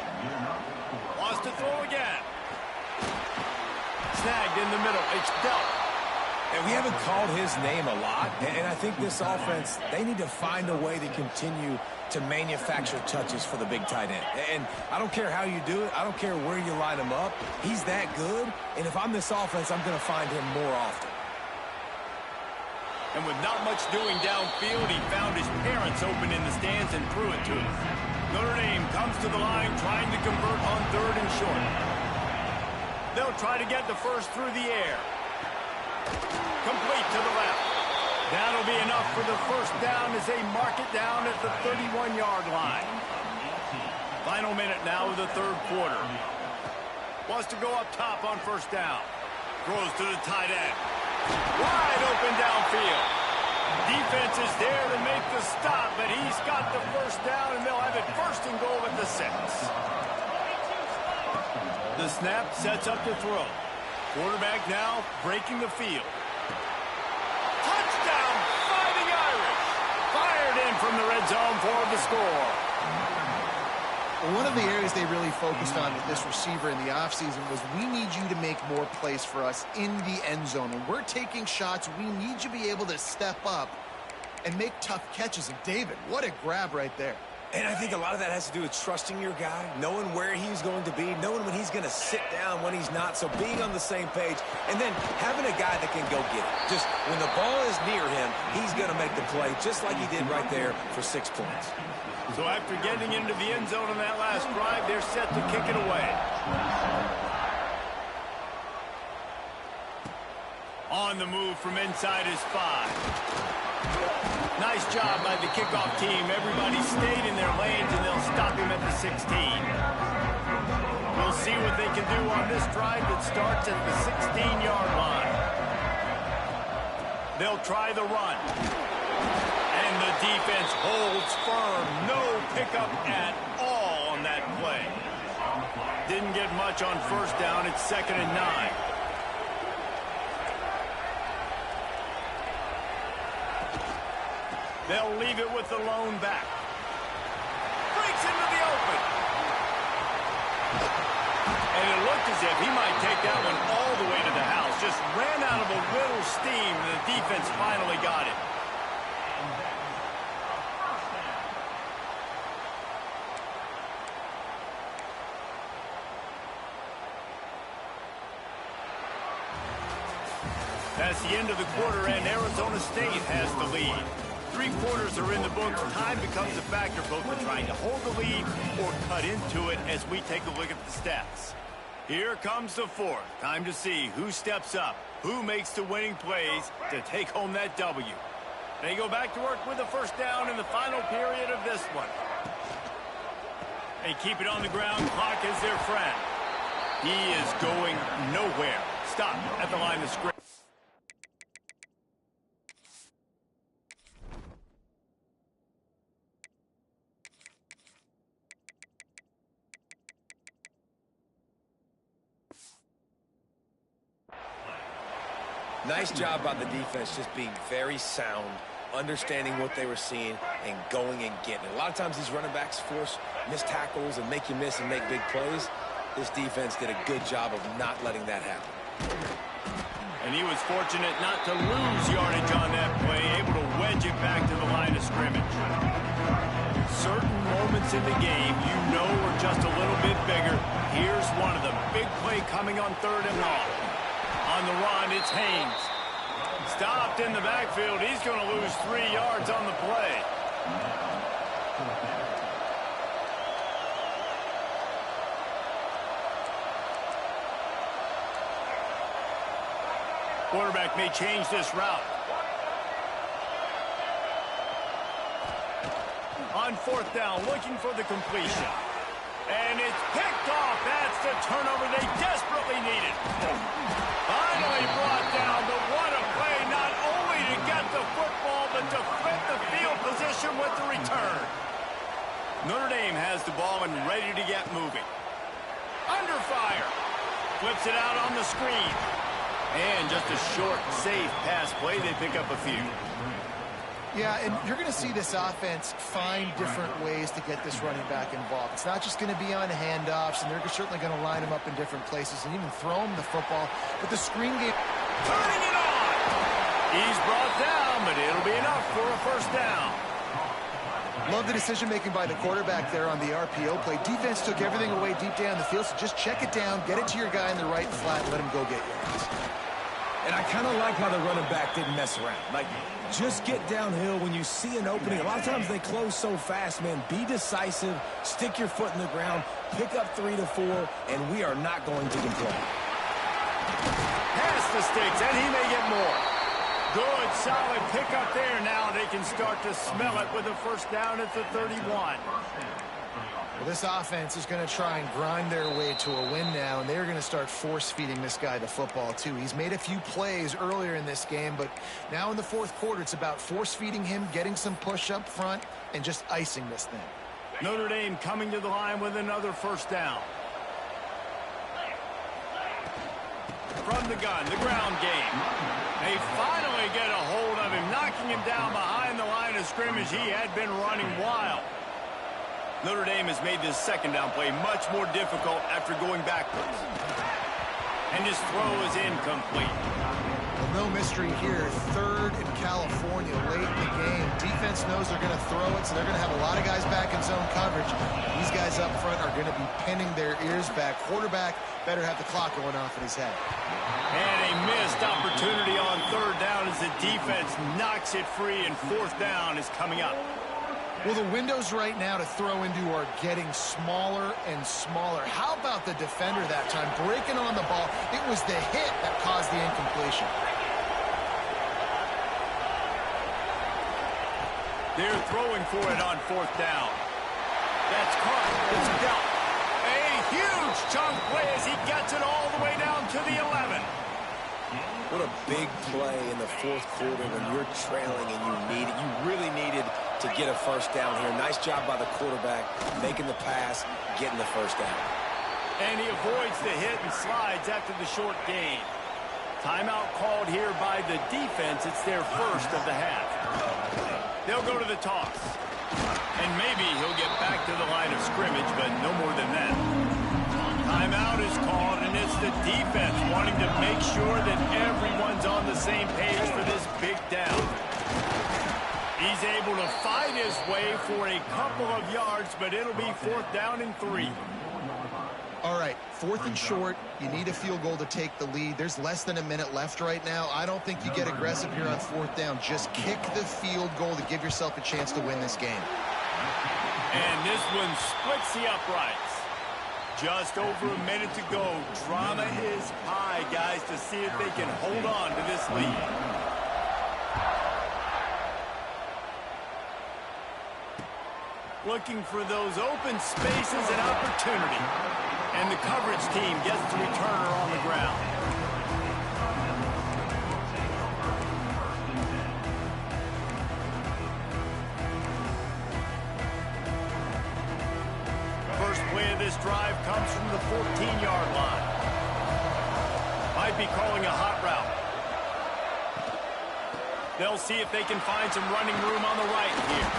F: Wants to throw again. Snagged in the middle. It's dealt.
H: And we haven't called his name a lot, and I think this offense, they need to find a way to continue to manufacture touches for the big tight end. And I don't care how you do it. I don't care where you line him up. He's that good, and if I'm this offense, I'm going to find him more often.
F: And with not much doing downfield, he found his parents open in the stands and threw it to him. Notre Dame comes to the line trying to convert on 3rd and short. They'll try to get the first through the air. Complete to the left. That'll be enough for the first down as they mark it down at the 31-yard line. Final minute now of the 3rd quarter. Wants to go up top on first down. Throws to the tight end. Wide open downfield. Defense is there to make the stop, but he's got the first down, and they'll have it 1st and goal at the 6. The snap sets up to throw. Quarterback now breaking the field. Touchdown, Fighting Irish. Fired in from the red zone for the score.
G: One of the areas they really focused on with this receiver in the offseason was we need you to make more plays for us in the end zone. When we're taking shots, we need you to be able to step up and make tough catches. And David, what a grab right there.
H: And I think a lot of that has to do with trusting your guy, knowing where he's going to be, knowing when he's going to sit down, when he's not. So being on the same page, and then having a guy that can go get it. Just when the ball is near him, he's going to make the play, just like he did right there for 6 points.
F: So after getting into the end zone on that last drive, they're set to kick it away. On the move from inside his 5. Nice job by the kickoff team. Everybody stayed in their lanes, and they'll stop him at the 16. We'll see what they can do on this drive that starts at the 16-yard line. They'll try the run. And the defense holds firm. No pickup at all on that play. Didn't get much on first down. It's 2nd and 9. They'll leave it with the lone back. Breaks into the open. And it looked as if he might take that one all the way to the house. Just ran out of a little steam, and the defense finally got it. That's the end of the quarter, and Arizona State has the lead. 3 quarters are in the books. Time becomes a factor, both for trying to hold the lead or cut into it as we take a look at the stats. Here comes the 4th. Time to see who steps up, who makes the winning plays to take home that W. They go back to work with a first down in the final period of this one. They keep it on the ground. Clock is their friend. He is going nowhere. Stop at the line of scrimmage.
H: Nice job by the defense just being very sound, understanding what they were seeing, and going and getting it. A lot of times these running backs force missed tackles and make you miss and make big plays. This defense did a good job of not letting that happen.
F: And he was fortunate not to lose yardage on that play, able to wedge it back to the line of scrimmage. Certain moments in the game you know are just a little bit bigger. Here's one of them. Big play coming on 3rd and long. On the run, it's Haynes. Stopped in the backfield. He's going to lose 3 yards on the play. Quarterback may change this route. On 4th down, looking for the completion. And it's picked off. That's the turnover they desperately needed. Finally brought down, but what a play, not only to get the football, but to flip the field position with the return. Notre Dame has the ball and ready to get moving. Under fire. Flips it out on the screen. And just a short, safe pass play. They pick up a few.
G: Yeah, and you're going to see this offense find different ways to get this running back involved. It's not just going to be on handoffs, and they're certainly going to line him up in different places and even throw him the football. But the screen game...
F: Turning it on! He's brought down, but it'll be enough for a first down.
G: Love the decision-making by the quarterback there on the RPO play. Defense took everything away deep down the field, so just check it down, get it to your guy in the right flat, and let him go get yards.
H: And I kind of like how the running back didn't mess around. Like, just get downhill when you see an opening. A lot of times they close so fast, man. Be decisive, stick your foot in the ground, pick up 3 to 4, and we are not going to complain.
F: Pass the sticks, and he may get more. Good, solid pickup there. Now they can start to smell it with a first down at the 31.
G: Well, this offense is going to try and grind their way to a win now, and they're going to start force-feeding this guy the football, too. He's made a few plays earlier in this game, but now in the fourth quarter, it's about force-feeding him, getting some push up front, and just icing this thing.
F: Notre Dame coming to the line with another first down. From the gun, the ground game. They finally get a hold of him, knocking him down behind the line of scrimmage. He had been running wild. Notre Dame has made this second down play much more difficult after going backwards. And his throw is incomplete.
G: Well, no mystery here. Third in California late in the game. Defense knows they're going to throw it, so they're going to have a lot of guys back in zone coverage. These guys up front are going to be pinning their ears back. Quarterback better have the clock going off in his head.
F: And a missed opportunity on third down as the defense knocks it free, and fourth down is coming up.
G: Well, the windows right now to throw into are getting smaller and smaller. How about the defender that time breaking on the ball? It was the hit that caused the incompletion.
F: They're throwing for it on fourth down. That's caught. It's dealt. A huge chunk play as he gets it all the way down to the 11.
H: What a big play in the fourth quarter when you're trailing and you really needed to get a first down here. Nice job by the quarterback, making the pass, getting the first down.
F: And he avoids the hit and slides after the short gain. Timeout called here by the defense. It's their first of the half. They'll go to the toss. And maybe he'll get back to the line of scrimmage, but no more than that. Timeout is called, and it's the defense wanting to make sure that everyone's on the same page for this big down. He's able to fight his way for a couple of yards, but it'll be fourth down and 3.
G: All right, fourth and short. You need a field goal to take the lead. There's less than a minute left right now. I don't think you get aggressive here on fourth down. Just kick the field goal to give yourself a chance to win this game.
F: And this one splits the uprights. Just over a minute to go. Drama is high, guys, to see if they can hold on to this lead. Looking for those open spaces and opportunity. And the coverage team gets the returner on the ground. First play of this drive comes from the 14-yard line. Might be calling a hot route. They'll see if they can find some running room on the right here.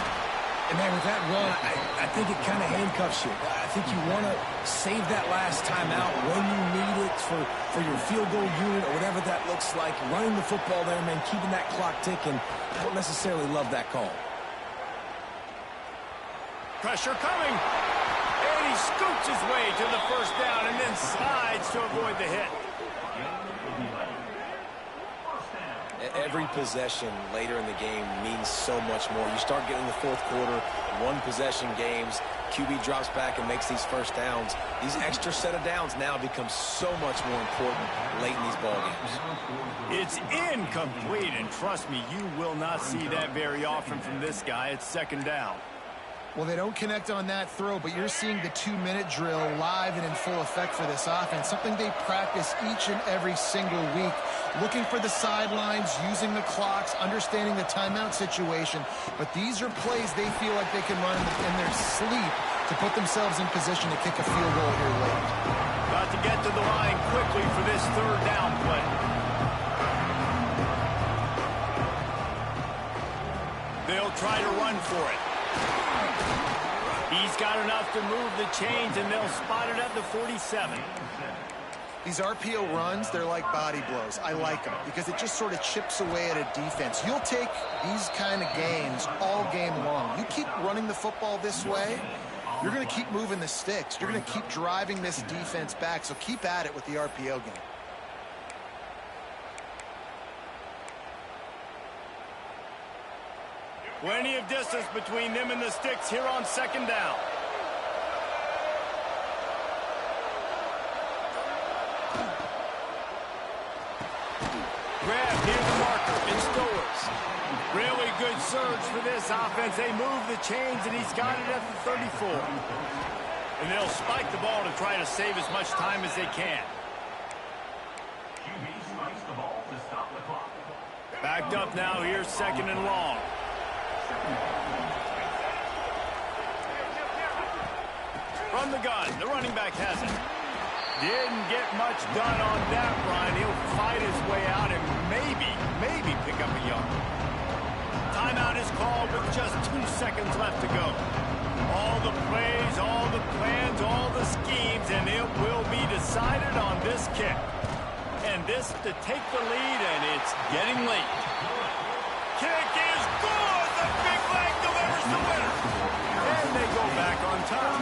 H: And, man, with that run, I think it kind of handcuffs you. I think you want to save that last time out when you need it for your field goal unit or whatever that looks like. Running the football there, man, keeping that clock ticking. I don't necessarily love that call.
F: Pressure coming. And he scoots his way to the first down and then slides to avoid the hit.
H: Every possession later in the game means so much more. You start getting the fourth quarter, one-possession games, QB drops back and makes these first downs. These extra set of downs now become so much more important late in these ball games.
F: It's incomplete, and trust me, you will not see that very often from this guy. It's second down.
G: Well, they don't connect on that throw, but you're seeing the 2-minute drill live and in full effect for this offense, something they practice each and every single week, looking for the sidelines, using the clocks, understanding the timeout situation. But these are plays they feel like they can run in their sleep to put themselves in position to kick a field goal here late.
F: Got to get to the line quickly for this third down play. They'll try to run for it. He's got enough to move the chains, and they'll spot it at the 47.
G: These RPO runs, they're like body blows. I like them because it just sort of chips away at a defense. You'll take these kind of games all game long. You keep running the football this way, you're going to keep moving the sticks. You're going to keep driving this defense back, so keep at it with the RPO game.
F: Plenty of distance between them and the sticks here on second down. Grab near the marker and Stowers. Really good surge for this offense. They move the chains, and he's got it at the 34. And they'll spike the ball to try to save as much time as they can. Backed up now here, second and long. From the gun, the running back has it. Didn't get much done on that run. He'll fight his way out and maybe pick up a yard. Timeout is called with just 2 seconds left to go. All the plays, all the plans, all the schemes, and it will be decided on this kick. And this to take the lead, and it's getting late. Kick is good! The big leg delivers the winner. And they go back on top.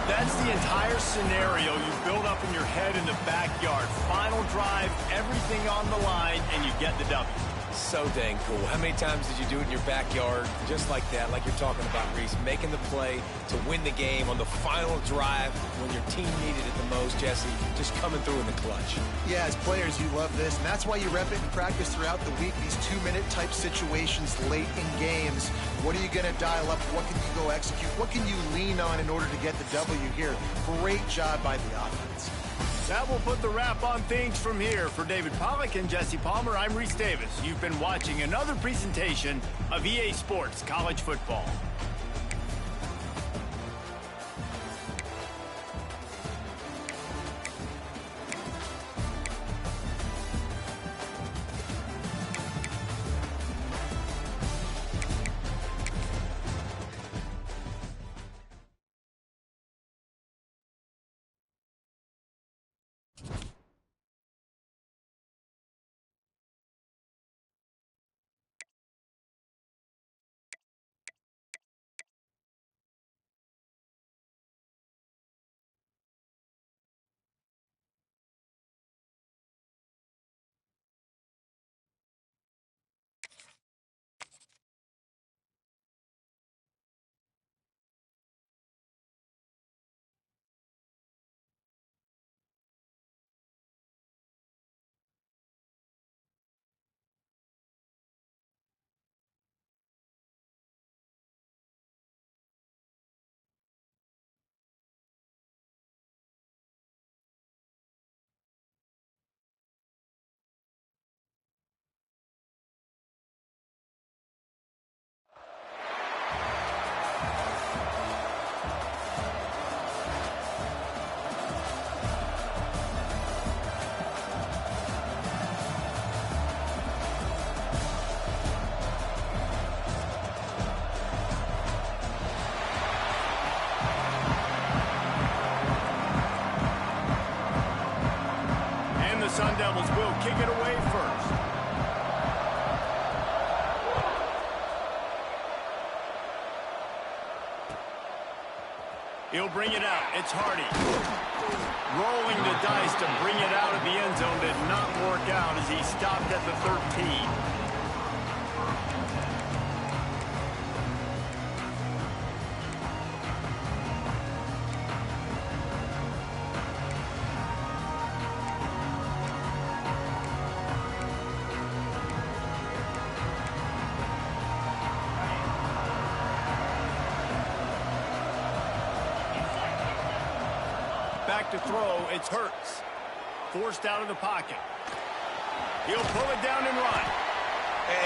F: That's the entire scenario you build up in your head in the backyard. Final drive, everything on the line, and you get the W.
H: So dang cool. How many times did you do it in your backyard just like that, like you're talking about, Reese, making the play to win the game on the final drive when your team needed it the most, Jesse, just coming through in the clutch.
G: Yeah, as players, you love this, and that's why you rep it in practice throughout the week, these 2-minute type situations late in games. What are you going to dial up? What can you go execute? What can you lean on in order to get the W here? Great job by the offense.
F: That will put the wrap on things from here. For David Pollack and Jesse Palmer, I'm Reese Davis. You've been watching another presentation of EA Sports College Football. Sun Devils will kick it away first. He'll bring it out. It's Hardy. Rolling the dice to bring it out of the end zone did not work out as he stopped at the 13. Back to throw. It's Hurts. Forced out of the pocket. He'll pull it down and run.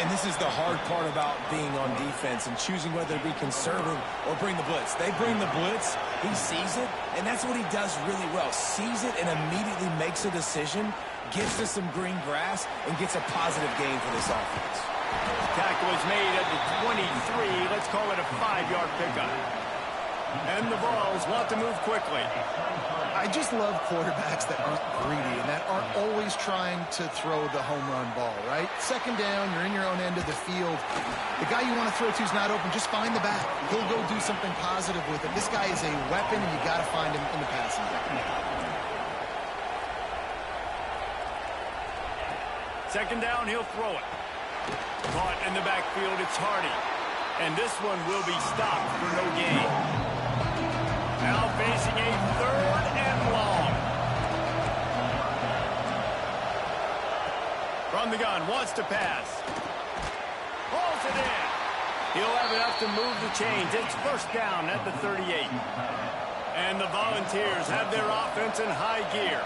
H: And this is the hard part about being on defense and choosing whether to be conservative or bring the blitz. They bring the blitz, he sees it, and that's what he does really well. Sees it and immediately makes a decision, gets to some green grass, and gets a positive gain for this offense.
F: Tackle is made at the 23. Let's call it a 5-yard pickup. And the Vols want to move quickly.
G: I just love quarterbacks that aren't greedy and that aren't always trying to throw the home run ball, right? Second down, you're in your own end of the field. The guy you want to throw to is not open. Just find the back. He'll go do something positive with it. This guy is a weapon, and you got to find him in the passing game.
F: Second down, he'll throw it. Caught in the backfield, it's Hardy. And this one will be stopped for no gain. Now facing a 3rd and long. From the gun, wants to pass. Pulls it in. He'll have enough to move the chains. It's first down at the 38. And the Volunteers have their offense in high gear.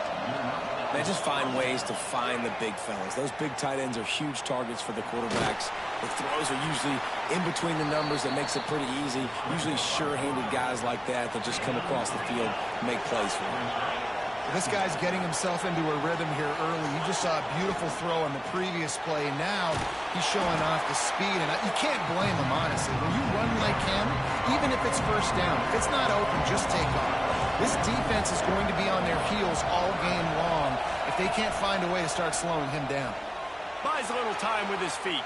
H: They just find ways to find the big fellas. Those big tight ends are huge targets for the quarterbacks. The throws are usually in between the numbers. That makes it pretty easy. Usually sure-handed guys like that just come across the field, make plays for them.
G: This guy's getting himself into a rhythm here early. You just saw a beautiful throw on the previous play. Now he's showing off the speed, and you can't blame him, honestly. When you run like him, even if it's first down, if it's not open, just take off. This defense is going to be on their heels all game long if they can't find a way to start slowing him down.
F: Buys a little time with his feet.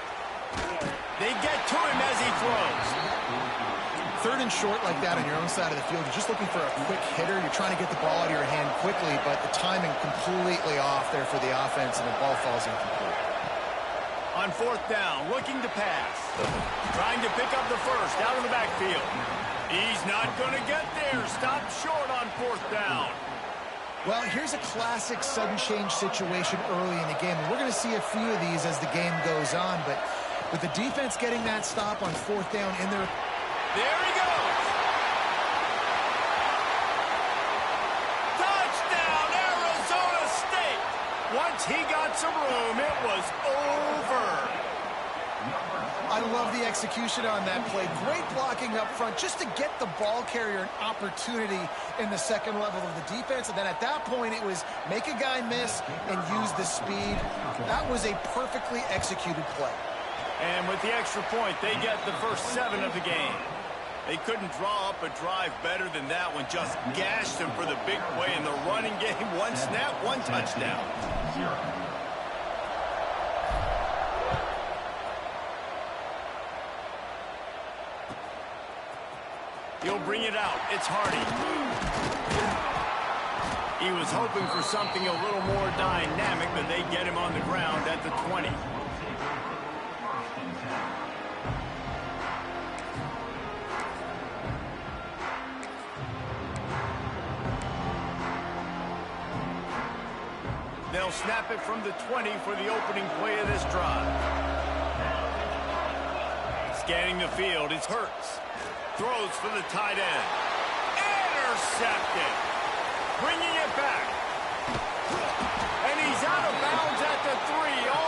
F: They get to him as he throws.
G: 3rd and short like that on your own side of the field, you're just looking for a quick hitter. You're trying to get the ball out of your hand quickly, but the timing completely off there for the offense, and the ball falls incomplete.
F: On 4th down, looking to pass. Trying to pick up the first out of the backfield. He's not going to get there. Stop short on 4th down.
G: Well, here's a classic sudden change situation early in the game. And we're going to see a few of these as the game goes on. But with the defense getting that stop on 4th down in their...
F: There he goes. Touchdown, Arizona State. Once he got some room, it was over.
G: I love the execution on that play. Great blocking up front just to get the ball carrier an opportunity in the second level of the defense. And then at that point, it was make a guy miss and use the speed. That was a perfectly executed play.
F: And with the extra point, they get the first 7 of the game. They couldn't draw up a drive better than that one. Just gashed them for the big play in the running game. 1 snap, 1 touchdown. He'll bring it out. It's Hardy. He was hoping for something a little more dynamic, but they get him on the ground at the 20. They'll snap it from the 20 for the opening play of this drive. Scanning the field, it's Hurts. Throws for the tight end. Intercepted. Bringing it back. And he's out of bounds at the 3. Oh.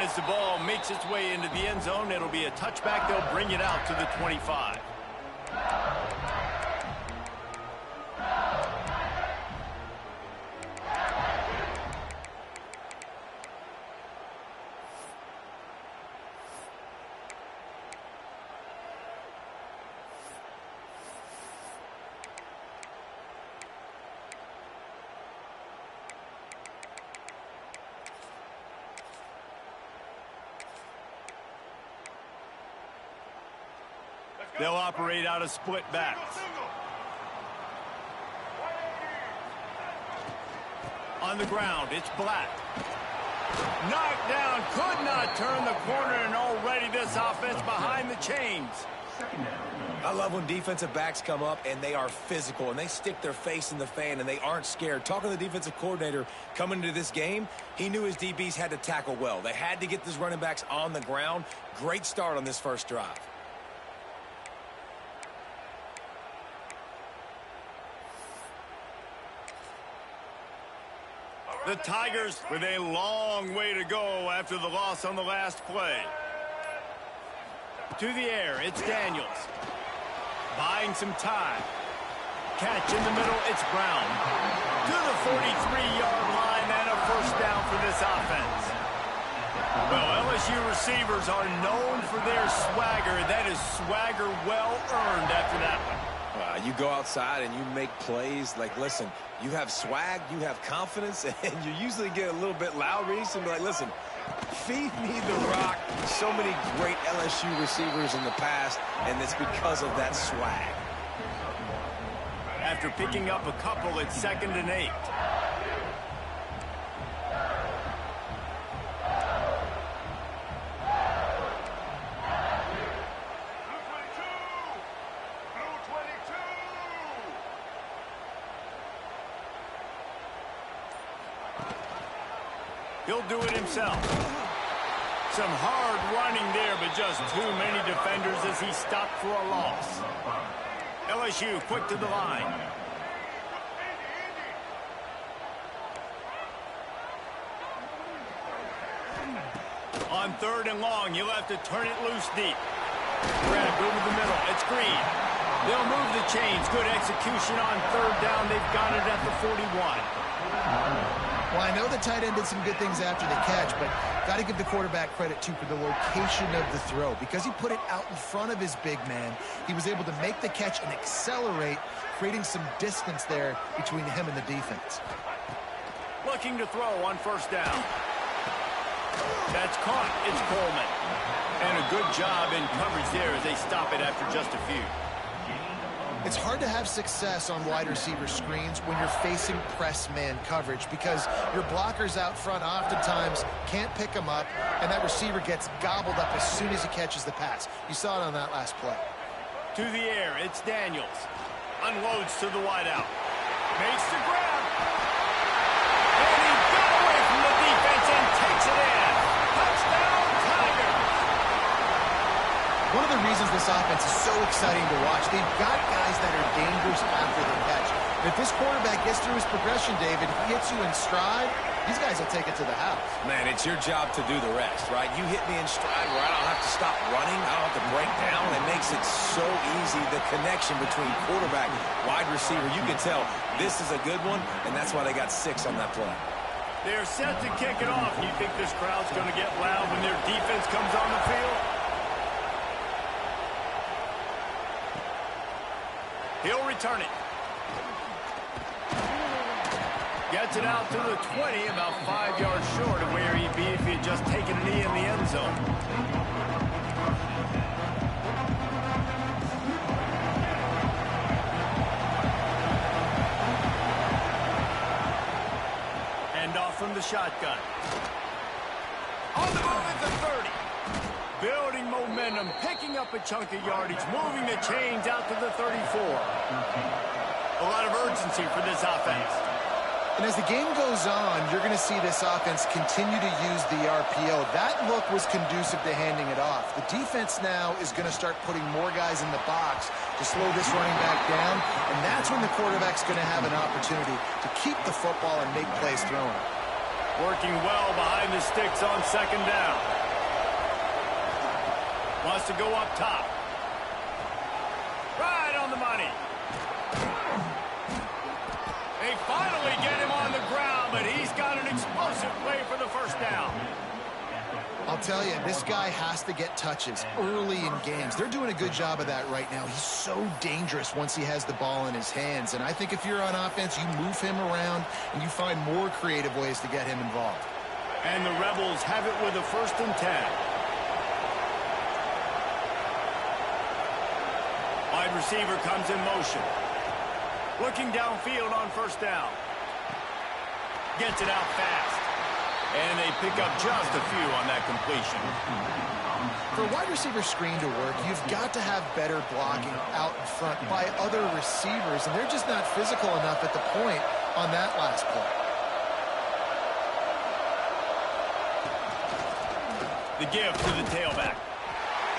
F: as the ball makes its way into the end zone, it'll be a touchback. They'll bring it out to the 25. They'll operate out of split backs. On the ground, it's Black. Knocked down, could not turn the corner, and already this offense behind the chains.
H: I love when defensive backs come up and they are physical and they stick their face in the fan and they aren't scared. Talking to the defensive coordinator coming into this game, he knew his DBs had to tackle well. They had to get these running backs on the ground. Great start on this first drive.
F: The Tigers with a long way to go after the loss on the last play. To the air, it's Daniels. Buying some time. Catch in the middle, it's Brown. To the 43-yard line and a first down for this offense. Well, LSU receivers are known for their swagger. That is swagger well earned after that one.
H: You go outside and you make plays. Like, listen, you have swag, you have confidence, and you usually get a little bit loud, Reese, and be like, listen, feed me the rock. So many great LSU receivers in the past, and it's because of that swag.
F: After picking up a couple, it's 2nd and 8. He'll do it himself. Some hard running there, but just too many defenders as he stopped for a loss. LSU quick to the line. On 3rd and long, you'll have to turn it loose deep. Grab over the middle. It's Green. They'll move the chains. Good execution on 3rd down. They've got it at the 41.
G: Well, I know the tight end did some good things after the catch, but got to give the quarterback credit, too, for the location of the throw. Because he put it out in front of his big man, he was able to make the catch and accelerate, creating some distance there between him and the defense.
F: Looking to throw on 1st down. That's caught. It's Coleman. And a good job in coverage there as they stop it after just a few.
G: It's hard to have success on wide receiver screens when you're facing press man coverage because your blockers out front oftentimes can't pick them up, and that receiver gets gobbled up as soon as he catches the pass. You saw it on that last play.
F: To the air, it's Daniels. Unloads to the wideout. Makes the grab. And he got away from the defense and takes it in. Touchdown, Tigers.
G: One of the reasons this offense is so exciting to watch, they've got guys that are dangerous after the catch. And if this quarterback gets through his progression, David, he hits you in stride, these guys will take it to the house.
H: Man, it's your job to do the rest, right? You hit me in stride where I don't have to stop running. I don't have to break down. It makes it so easy, the connection between quarterback, wide receiver. You can tell this is a good one, and that's why they got 6 on that play.
F: They're set to kick it off. You think this crowd's going to get loud when their defense comes on the field? He'll return it. Gets it out to the 20, about 5 yards short of where he'd be if he had just taken a knee in the end zone. Hand off from the shotgun. On the move at the 30. Building momentum, picking up a chunk of yardage, moving the chains out to the 34. A lot of urgency for this offense.
G: And as the game goes on, you're going to see this offense continue to use the RPO. That look was conducive to handing it off. The defense now is going to start putting more guys in the box to slow this running back down, and that's when the quarterback's going to have an opportunity to keep the football and make plays throwing.
F: Working well behind the sticks on second down. Wants to go up top. Right on the money. They finally get him on the ground, but he's got an explosive play for the first down.
G: I'll tell you, this guy has to get touches early in games. They're doing a good job of that right now. He's so dangerous once he has the ball in his hands. And I think if you're on offense, you move him around and you find more creative ways to get him involved.
F: And the Rebels have it with a 1st and 10. Wide receiver comes in motion. Looking downfield on 1st down. Gets it out fast. And they pick up just a few on that completion.
G: For a wide receiver screen to work, you've got to have better blocking out in front by other receivers, and they're just not physical enough at the point on that last play.
F: The give to the tailback.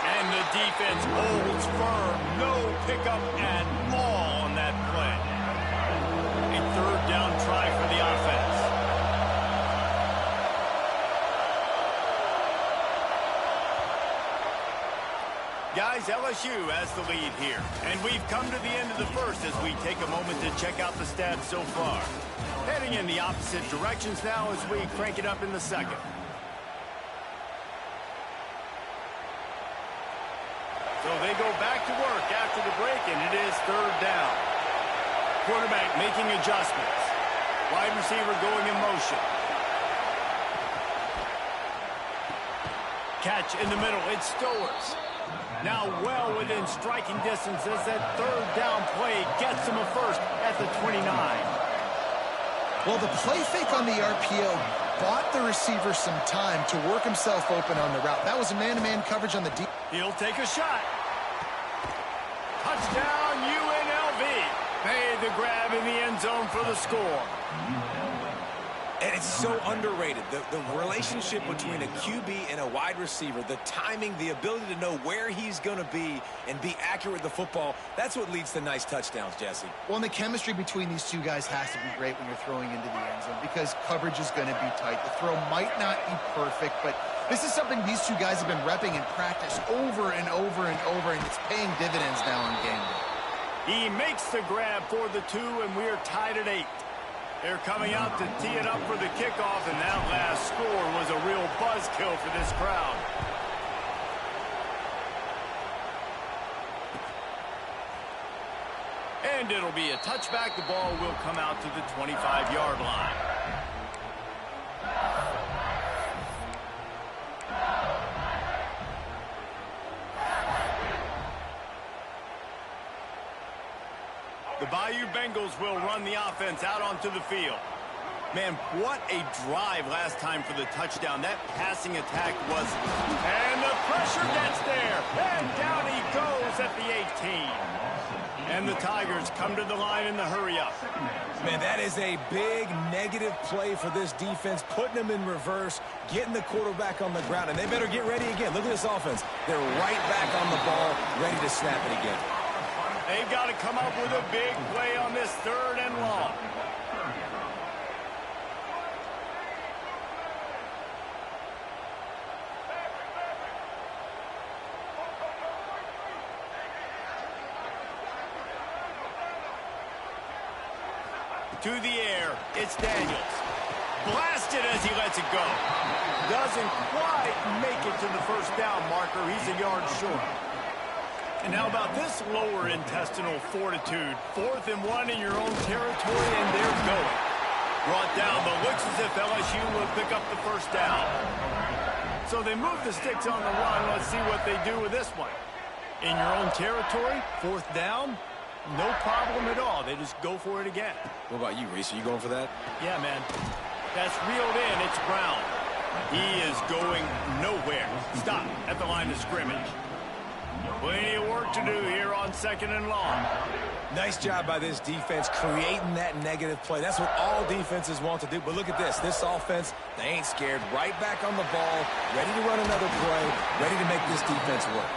F: And the defense holds firm. No pickup at all on that play. A 3rd down try for the offense. Guys, LSU has the lead here. And we've come to the end of the first as we take a moment to check out the stats so far. Heading in the opposite directions now as we crank it up in the second. So they go back to work after the break, and it is 3rd down. Quarterback making adjustments. Wide receiver going in motion. Catch in the middle. It's Stowers. Now well within striking distance as that 3rd down play gets him a 1st at the 29.
G: Well, the play fake on the RPO bought the receiver some time to work himself open on the route. That was a man-to-man coverage on the deep.
F: He'll take a shot. Touchdown, UNLV. Made the grab in the end zone for the score.
H: And it's so underrated. The relationship between a QB and a wide receiver, the timing, the ability to know where he's going to be and be accurate with the football, that's what leads to nice touchdowns, Jesse.
G: Well, and the chemistry between these two guys has to be great when you're throwing into the end zone because coverage is going to be tight. The throw might not be perfect, but this is something these two guys have been repping in practice over and over and over, and it's paying dividends now on game day.
F: He makes the grab for the 2, and we're tied at 8. They're coming out to tee it up for the kickoff, and that last score was a real buzzkill for this crowd. And it'll be a touchback. The ball will come out to the 25-yard line. The Bayou Bengals will run the offense out onto the field. Man, what a drive last time for the touchdown. That passing attack was... And the pressure gets there. And down he goes at the 18. And the Tigers come to the line in the hurry-up.
H: Man, that is a big negative play for this defense, putting them in reverse, getting the quarterback on the ground, and they better get ready again. Look at this offense. They're right back on the ball, ready to snap it again.
F: They've got to come up with a big play on this 3rd and long. To the air, it's Daniels. Blasted as he lets it go. Doesn't quite make it to the 1st down marker. He's a yard short. And how about this lower intestinal fortitude? 4th and 1 in your own territory, and they're going. Brought down, but looks as if LSU will pick up the 1st down. So they move the sticks on the run. Let's see what they do with this one. In your own territory, 4th down, no problem at all. They just go for it again.
H: What about you, Reese? Are you going for that?
F: Yeah, man. That's reeled in. It's Brown. He is going nowhere. Stop at the line of scrimmage. Plenty of work to do here on 2nd and long.
H: Nice job by this defense creating that negative play. That's what all defenses want to do. But look at this. This offense, they ain't scared. Right back on the ball, ready to run another play, ready to make this defense work.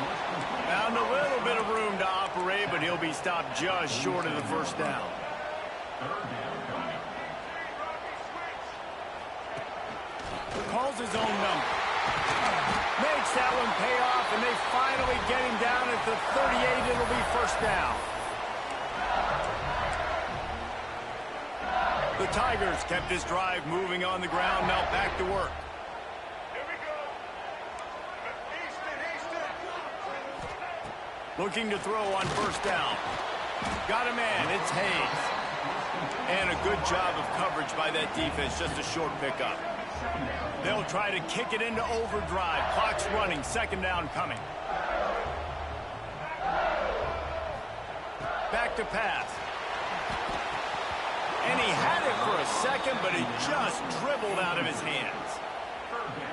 F: Found a little bit of room to operate, but he'll be stopped just short of the 1st down. calls his own number. Makes that one pay off, and they finally get him down at the 38. It'll be first down. The Tigers kept this drive moving on the ground. Now back to work. Looking to throw on first down. Got a man. It's Hayes. And a good job of coverage by that defense. Just a short pickup. They'll try to kick it into overdrive. Clock's running. Second down coming. Back to pass. And he had it for a second, but it just dribbled out of his hands.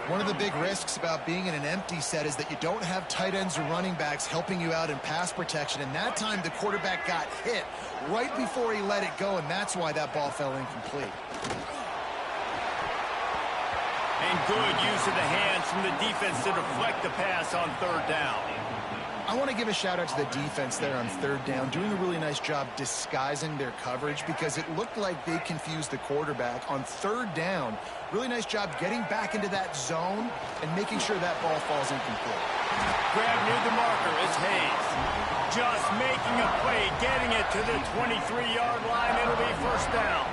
G: One of the big risks about being in an empty set is that you don't have tight ends or running backs helping you out in pass protection. And that time, the quarterback got hit right before he let it go, and that's why that ball fell incomplete.
F: And good use of the hands from the defense to deflect the pass on third down.
G: I want to give a shout out to the defense there on third down, doing a really nice job disguising their coverage because it looked like they confused the quarterback on third down. Really nice job getting back into that zone and making sure that ball falls incomplete.
F: Grab near the marker. It's Hayes. Just making a play, getting it to the 23-yard line. It'll be first down.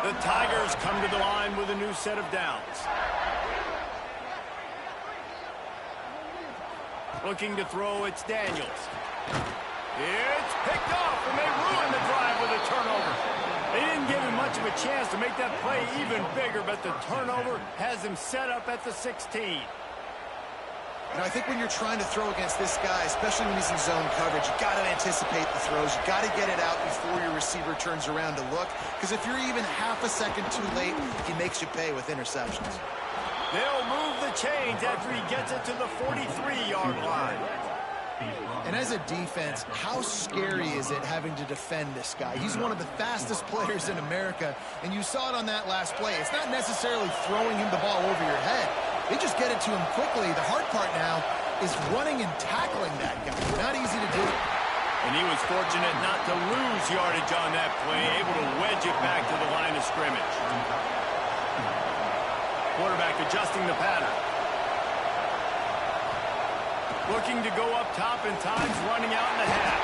F: The Tigers come to the line with a new set of downs. Looking to throw, it's Daniels. It's picked off, and they ruin the drive with a turnover. They didn't give him much of a chance to make that play even bigger, but the turnover has him set up at the 16.
G: And I think when you're trying to throw against this guy, especially when he's in zone coverage, you got to anticipate the throws. You got to get it out before your receiver turns around to look, because if you're even half a second too late, he makes you pay with interceptions.
F: They'll move the chains after he gets it to the 43-yard line.
G: And as a defense, how scary is it having to defend this guy? He's one of the fastest players in America, and you saw it on that last play. It's not necessarily throwing him the ball over your head. They just get it to him quickly. The hard part now is running and tackling that guy. Not easy to do.
F: And he was fortunate not to lose yardage on that play, able to wedge it back to the line of scrimmage. Quarterback adjusting the pattern. Looking to go up top, and time's running out in the half.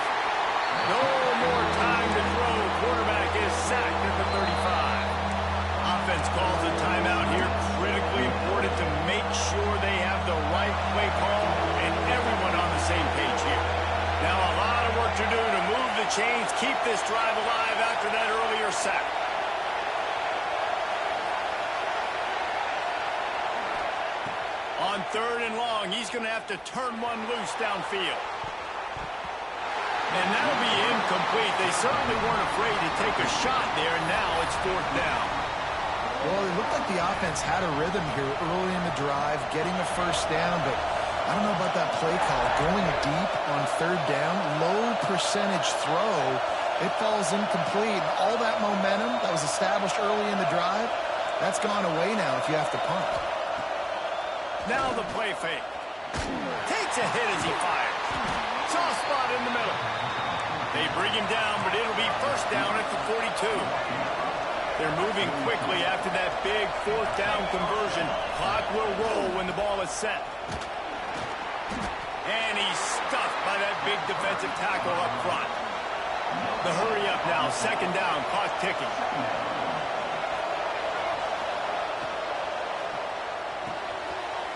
F: No more time to throw. Quarterback is sacked at the 35. Offense calls a timeout here. Critically important to make sure they have the right play call and everyone on the same page here. Now a lot of work to do to move the chains, keep this drive alive after that earlier sack. On third and long, he's going to have to turn one loose downfield. And that'll be incomplete. They certainly weren't afraid to take a shot there, and now it's fourth down.
G: Well, it looked like the offense had a rhythm here early in the drive, getting a first down, but I don't know about that play call. Going deep on third down, low percentage throw, it falls incomplete. And all that momentum that was established early in the drive, that's gone away now if you have to punt.
F: Now the play fake. Takes a hit as he fires. Soft spot in the middle. They bring him down, but it'll be first down at the 42. They're moving quickly after that big fourth down conversion. Clock will roll when the ball is set. And he's stuffed by that big defensive tackle up front. The hurry up now, second down, clock ticking.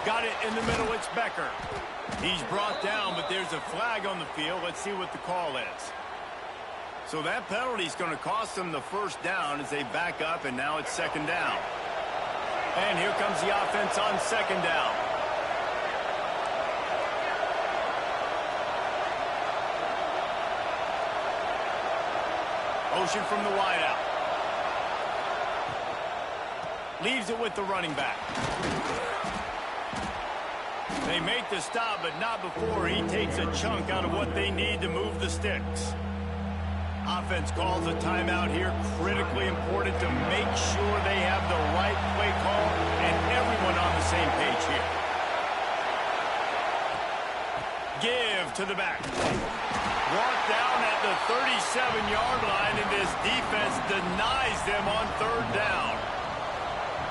F: Got it in the middle, it's Becker. He's brought down, but there's a flag on the field. Let's see what the call is. So that penalty is going to cost them the first down as they back up, and now it's second down. And here comes the offense on second down. Motion from the wideout. Leaves it with the running back. They make the stop, but not before he takes a chunk out of what they need to move the sticks. Offense calls a timeout here. Critically important to make sure they have the right play call and everyone on the same page here. Give to the back. Brought down at the 37-yard line, and this defense denies them on third down.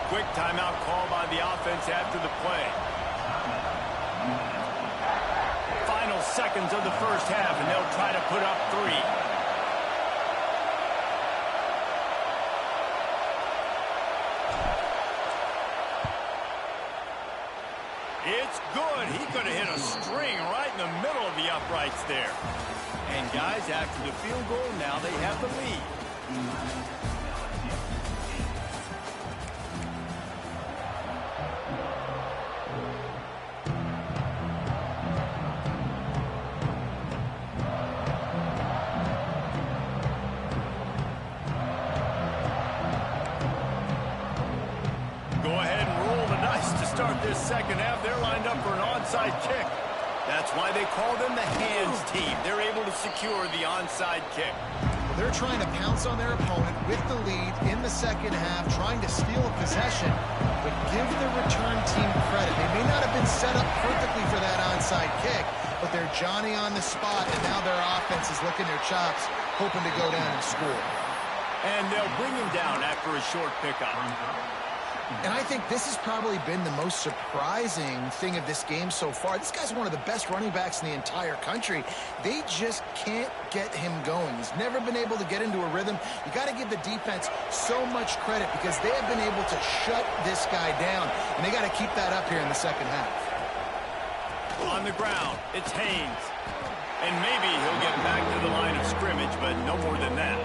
F: quick timeout call by the offense after the play. Final seconds of the first half, and they'll try to put up 3. It's good. He could have hit a string right in the middle of the uprights there. And guys, after the field goal, now they have the lead. Go ahead and roll the dice to start this second half. They're lined up for an onside kick. That's why they call them the hands team. They're able to secure the onside kick.
G: Well, they're trying to pounce on their opponent with the lead in the second half, trying to steal a possession, but give the return team credit. They may not have been set up perfectly for that onside kick, but they're Johnny on the spot, and now their offense is licking their chops, hoping to go down and score.
F: And they'll bring him down after a short pickup.
G: And I think this has probably been the most surprising thing of this game so far. This guy's one of the best running backs in the entire country. They just can't get him going. He's never been able to get into a rhythm. You got to give the defense so much credit because they have been able to shut this guy down, and they got to keep that up here in the second half.
F: On the ground, it's Haynes. And maybe he'll get back to the line of scrimmage, but no more than that.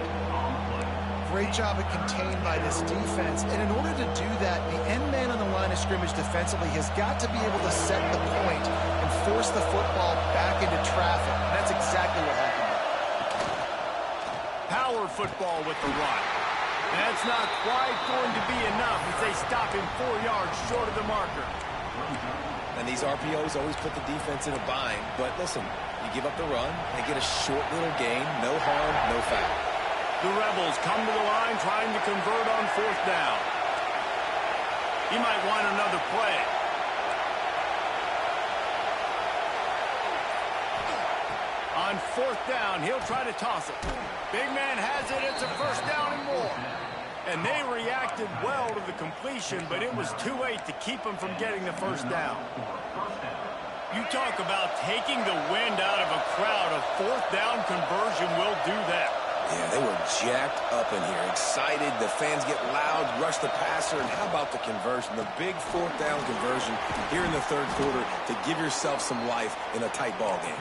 G: Great job at contained by this defense. And in order to do that, the end man on the line of scrimmage defensively has got to be able to set the point and force the football back into traffic. And that's exactly what happened.
F: Power football with the run. That's not quite going to be enough as they stop him 4 yards short of the marker.
H: And these RPOs always put the defense in a bind. But listen, you give up the run, they get a short little gain, no harm, no foul.
F: The Rebels come to the line trying to convert on 4th down. He might want another play. On 4th down, he'll try to toss it. Big man has it. It's a first down and more. And they reacted well to the completion, but it was too late to keep him from getting the first down. You talk about taking the wind out of a crowd. A 4th down conversion will do that.
H: Yeah, they were jacked up in here, excited. The fans get loud, rush the passer, and how about the conversion? The big 4th down conversion here in the 3rd quarter to give yourself some life in a tight ball game.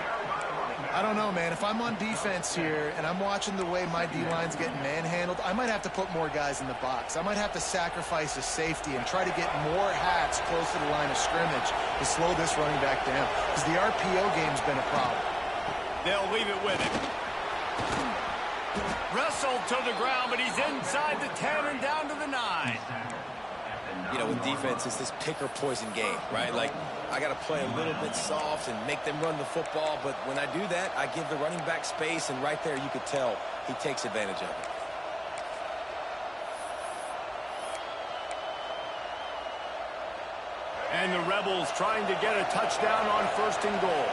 G: I don't know, man. If I'm on defense here and I'm watching the way my D-line's getting manhandled, I might have to put more guys in the box. I might have to sacrifice a safety and try to get more hats close to the line of scrimmage to slow this running back down because the RPO game's been a problem.
F: They'll leave it with him. Wrestled to the ground, but he's inside the 10 and down to the 9.
H: You know, with defense, it's this pick or poison game, right? Like, I got to play a little bit soft and make them run the football, but when I do that, I give the running back space, and right there you could tell he takes advantage of it.
F: And the Rebels trying to get a touchdown on 1st and goal.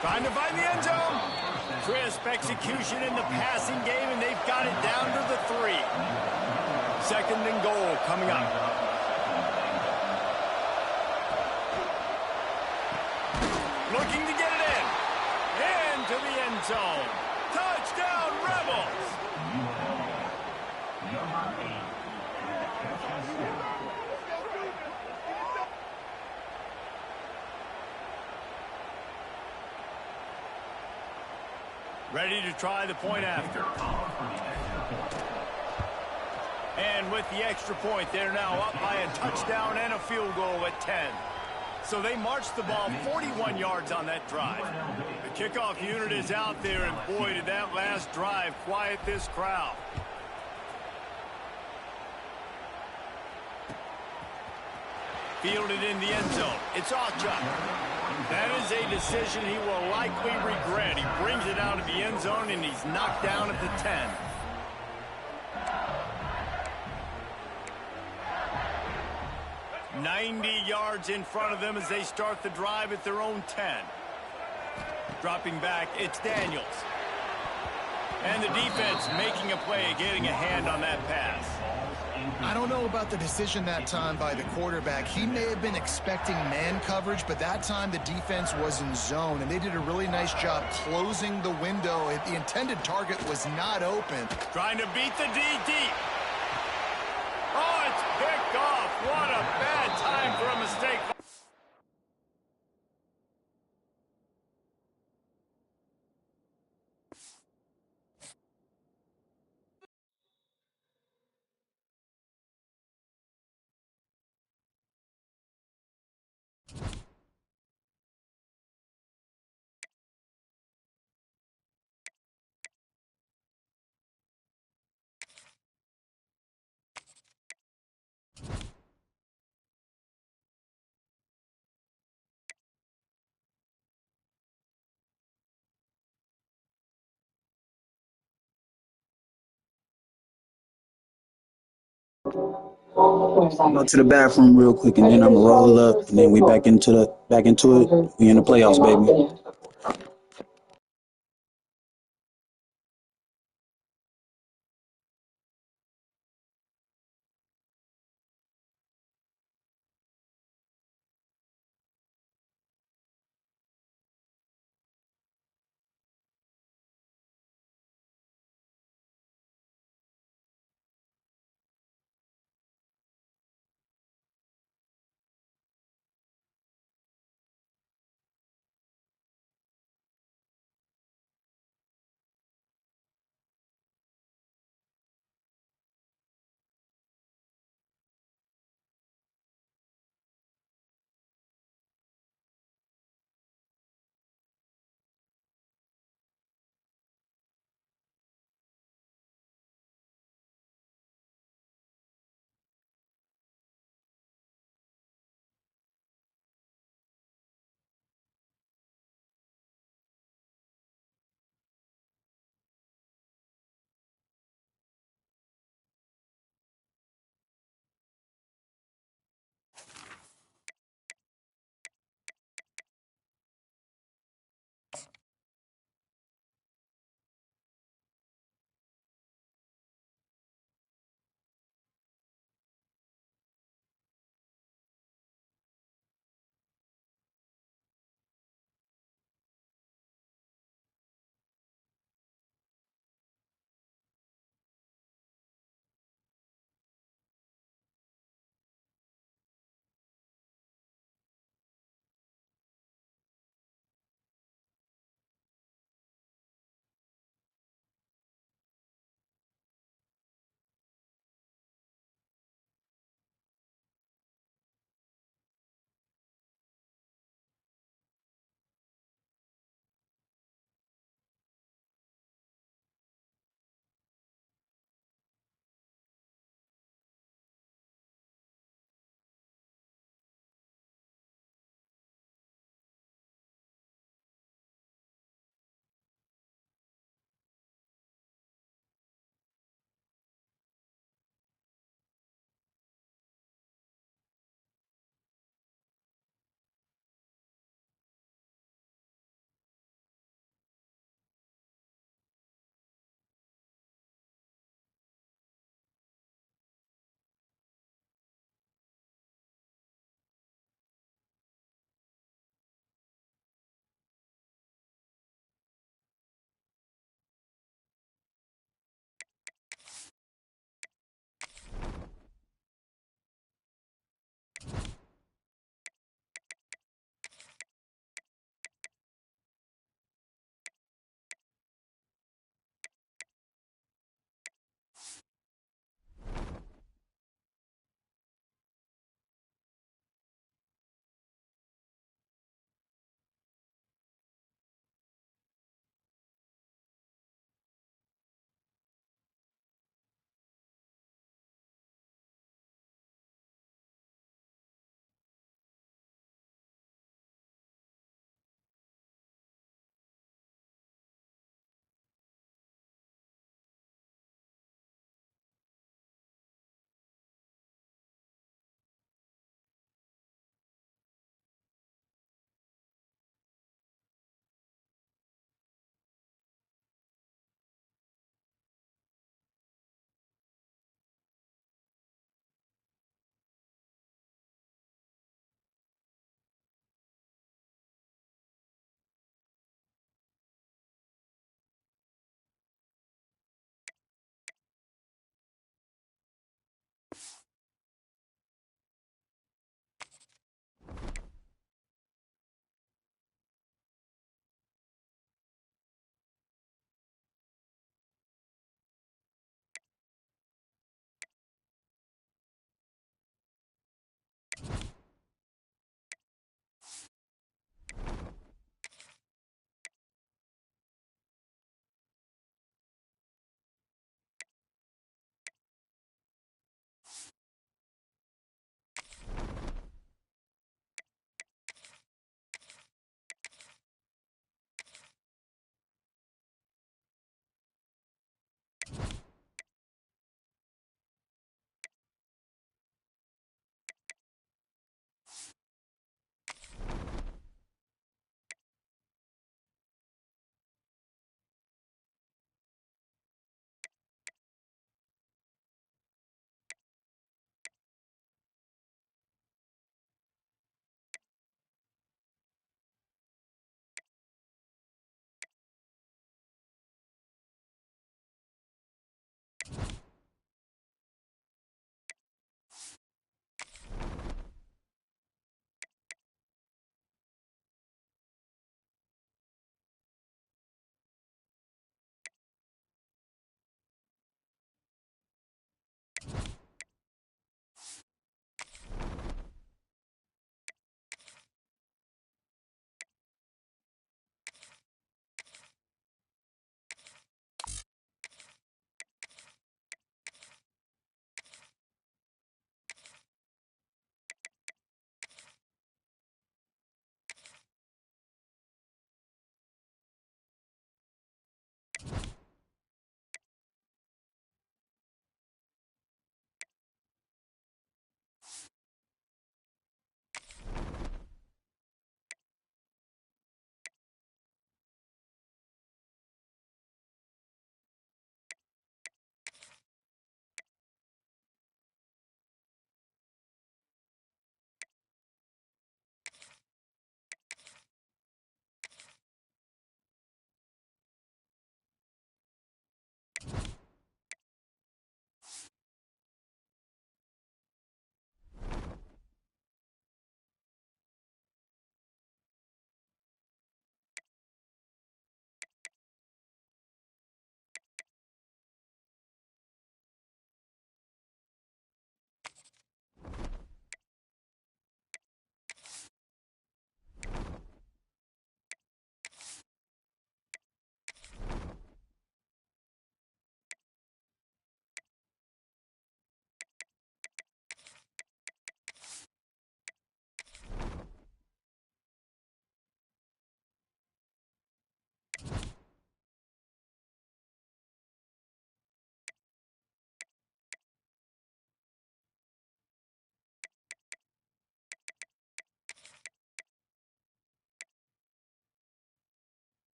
F: Trying to find the end zone. Crisp execution in the passing game, and they've got it down to the 3. 2nd and goal coming up. Looking to get it in. Into the end zone. Touchdown, Rebels. Ready to try the point after. And with the extra point, they're now up by a touchdown and a field goal at 10. So they marched the ball 41 yards on that drive. The kickoff unit is out there, and boy, did that last drive quiet this crowd. Fielded in the end zone. It's Achuk. That is a decision he will likely regret. He brings it out of the end zone, and he's knocked down at the 10. "90 yards in front of them as they start the drive at their own 10. Dropping back, it's Daniels. And the defense making a play, getting a hand on that pass.
G: I don't know about the decision that time by the quarterback. He may have been expecting man coverage, but that time the defense was in zone, and they did a really nice job closing the window. The intended target was not open.
F: Trying to beat the D deep. Oh, it's picked off. What a bad time for a mistake.
B: Go to the bathroom real quick, and then I'm gonna roll up, and then we back into it. We in the playoffs, baby.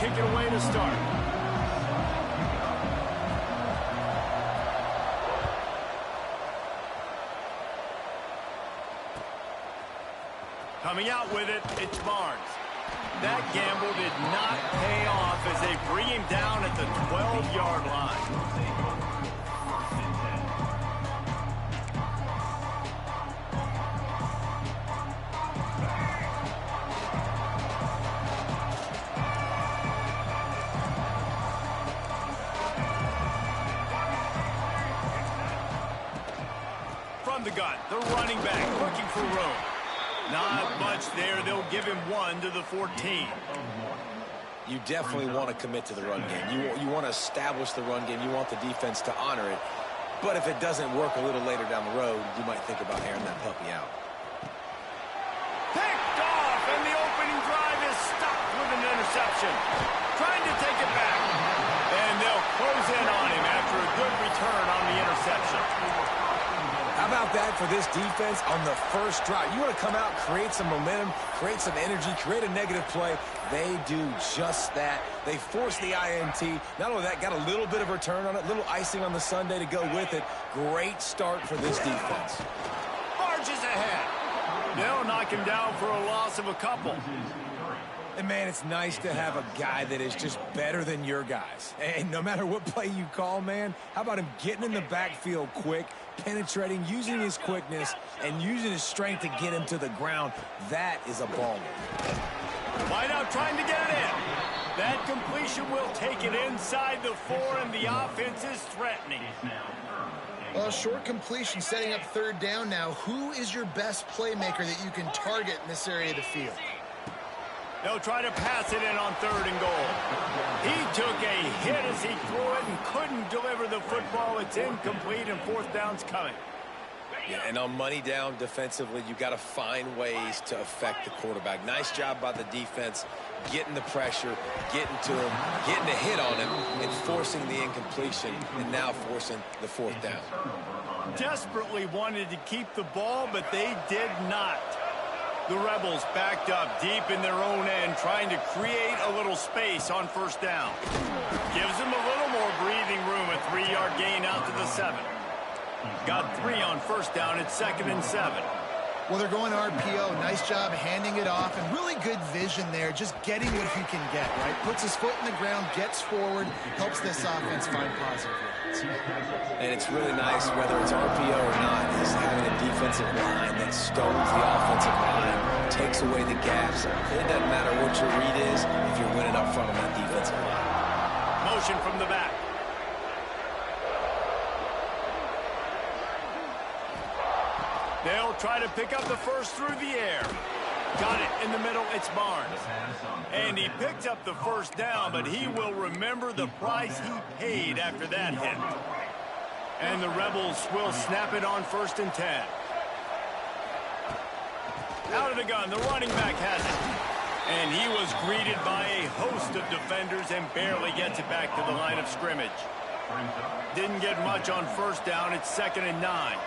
F: take it away to start. Coming out with it, it's Barnes. That gamble did not pay off as they bring him down at the 12-yard line. From the gun, the running back looking for room. Not much there. They'll give him 1 to the 14.
H: You definitely want to commit to the run game. You want to establish the run game. You want the defense to honor it. But if it doesn't work a little later down the road, you might think about airing that puppy out.
F: Picked off, and the opening drive is stopped with an interception. Trying to take it back. And they'll close in on him after a good return on the interception.
H: How about that for this defense on the first drive? You want to come out, create some momentum, create some energy, create a negative play. They do just that. They force the INT. Not only that, got a little bit of return on it, little icing on the sundae to go with it. Great start for this defense.
F: Marches ahead. They'll knock him down for a loss of a couple.
H: And, man, it's nice to have a guy that is just better than your guys. And no matter what play you call, man, how about him getting in the backfield quick, penetrating, using his quickness, and using his strength to get him to the ground? That is a baller.
F: Wide out trying to get it in. That completion will take it inside the 4, and the offense is threatening.
G: Well, short completion setting up third down now. Who is your best playmaker that you can target in this area of the field?
F: They'll try to pass it in on 3rd and goal. He took a hit as he threw it and couldn't deliver the football. It's incomplete, and 4th down's coming.
H: Yeah, and on money down defensively, you got to find ways to affect the quarterback. Nice job by the defense, getting the pressure, getting to him, getting a hit on him, and forcing the incompletion, and now forcing the 4th down.
F: Desperately wanted to keep the ball, but they did not. The Rebels backed up deep in their own end, trying to create a little space on 1st down. Gives them a little more breathing room, a 3-yard gain out to the 7. Got 3 on 1st down. It's 2nd and 7.
G: Well, they're going RPO. Nice job handing it off, and really good vision there, just getting what he can get, right? Puts his foot in the ground, gets forward, helps this offense find positive yards.
H: And it's really nice, whether it's RPO or not, is having a defensive line that stones the offensive line, takes away the gaps. It doesn't matter what your read is if you're winning up front on that defensive line.
F: Motion from the back. They'll try to pick up the first through the air. Got it in the middle. It's Barnes. And he picked up the 1st down, but he will remember the price he paid after that hit. And the Rebels will snap it on 1st and 10. Out of the gun, the running back has it. And he was greeted by a host of defenders and barely gets it back to the line of scrimmage. Didn't get much on 1st down. It's 2nd and 9.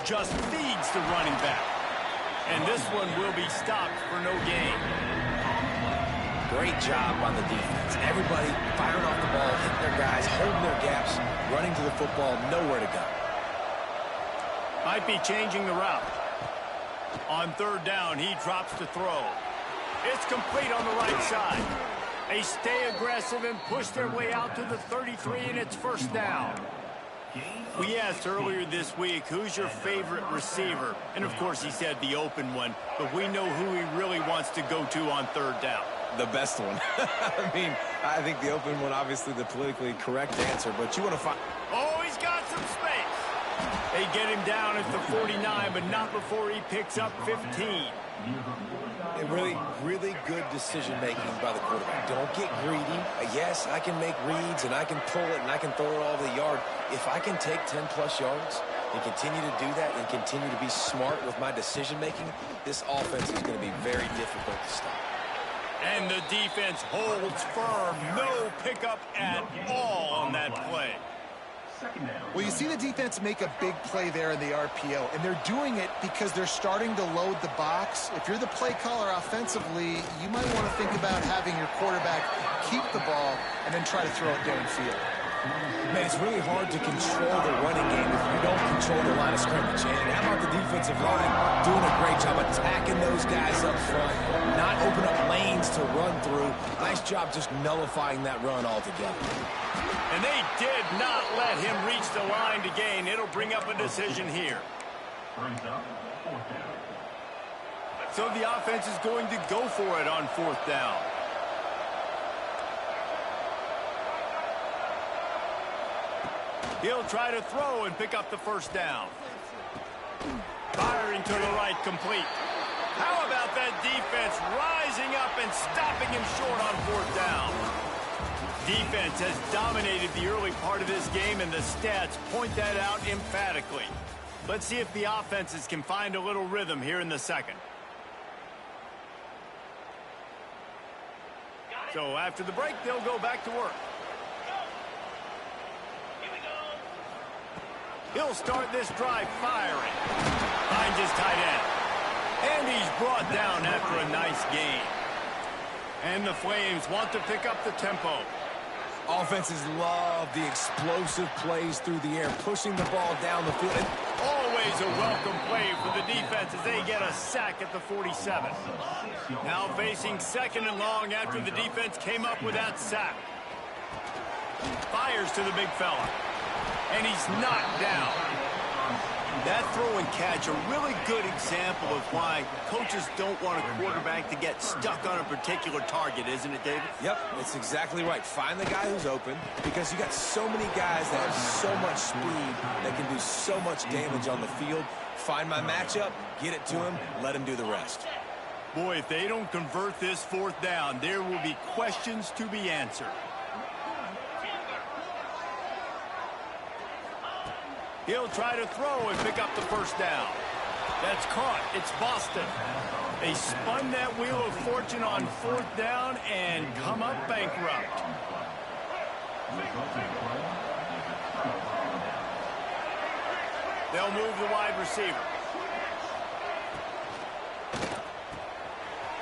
F: Just feeds the running back. And this one will be stopped for no gain.
H: Great job on the defense. Everybody firing off the ball, hitting their guys, holding their gaps, running to the football, nowhere to go.
F: Might be changing the route. On 3rd down, he drops to throw. It's complete on the right side. They stay aggressive and push their way out to the 33, and it's 1st down. We asked earlier this week, who's your favorite receiver? And, of course, he said the open one, but we know who he really wants to go to on 3rd down.
H: The best one. I mean, I think the open one, obviously the politically correct answer, but you want to find...
F: Oh, he's got some space. They get him down at the 49, but not before he picks up 15.
H: A really, really good decision-making by the quarterback. Don't get greedy. Yes, I can make reads, and I can pull it, and I can throw it all over the yard. If I can take 10-plus yards and continue to do that and continue to be smart with my decision-making, this offense is going to be very difficult to stop.
F: And the defense holds firm. No pickup at all on that play.
G: Well, you see the defense make a big play there in the RPO, and they're doing it because they're starting to load the box. If you're the play caller offensively, you might want to think about having your quarterback keep the ball and then try to throw it downfield.
H: Man, it's really hard to control the running game if you don't control the line of scrimmage. And how about the defensive line doing a great job attacking those guys up front, not open up lanes to run through. Nice job just nullifying that run altogether.
F: And they did not let him reach the line to gain. It'll bring up a decision here. So the offense is going to go for it on 4th down. He'll try to throw and pick up the 1st down. Firing to the right, complete. How about that defense rising up and stopping him short on 4th down? Defense has dominated the early part of this game, and the stats point that out emphatically. Let's see if the offenses can find a little rhythm here in the 2nd. So after the break, they'll go back to work. He'll start this drive firing. Finds his tight end. And he's brought down after a nice gain. And the Flames want to pick up the tempo.
H: Offenses love the explosive plays through the air, pushing the ball down the field. And
F: always a welcome play for the defense as they get a sack at the 47. Now facing 2nd and long after the defense came up with that sack. Fires to the big fella. And he's knocked down. That throw and catch, a really good example of why coaches don't want a quarterback to get stuck on a particular target, isn't it, David?
H: Yep, that's exactly right. Find the guy who's open, because you got so many guys that have so much speed that can do so much damage on the field. Find my matchup, get it to him, let him do the rest.
F: Boy, if they don't convert this 4th down, there will be questions to be answered. He'll try to throw and pick up the 1st down. That's caught. It's Boston. They spun that wheel of fortune on 4th down and come up bankrupt. They'll move the wide receiver.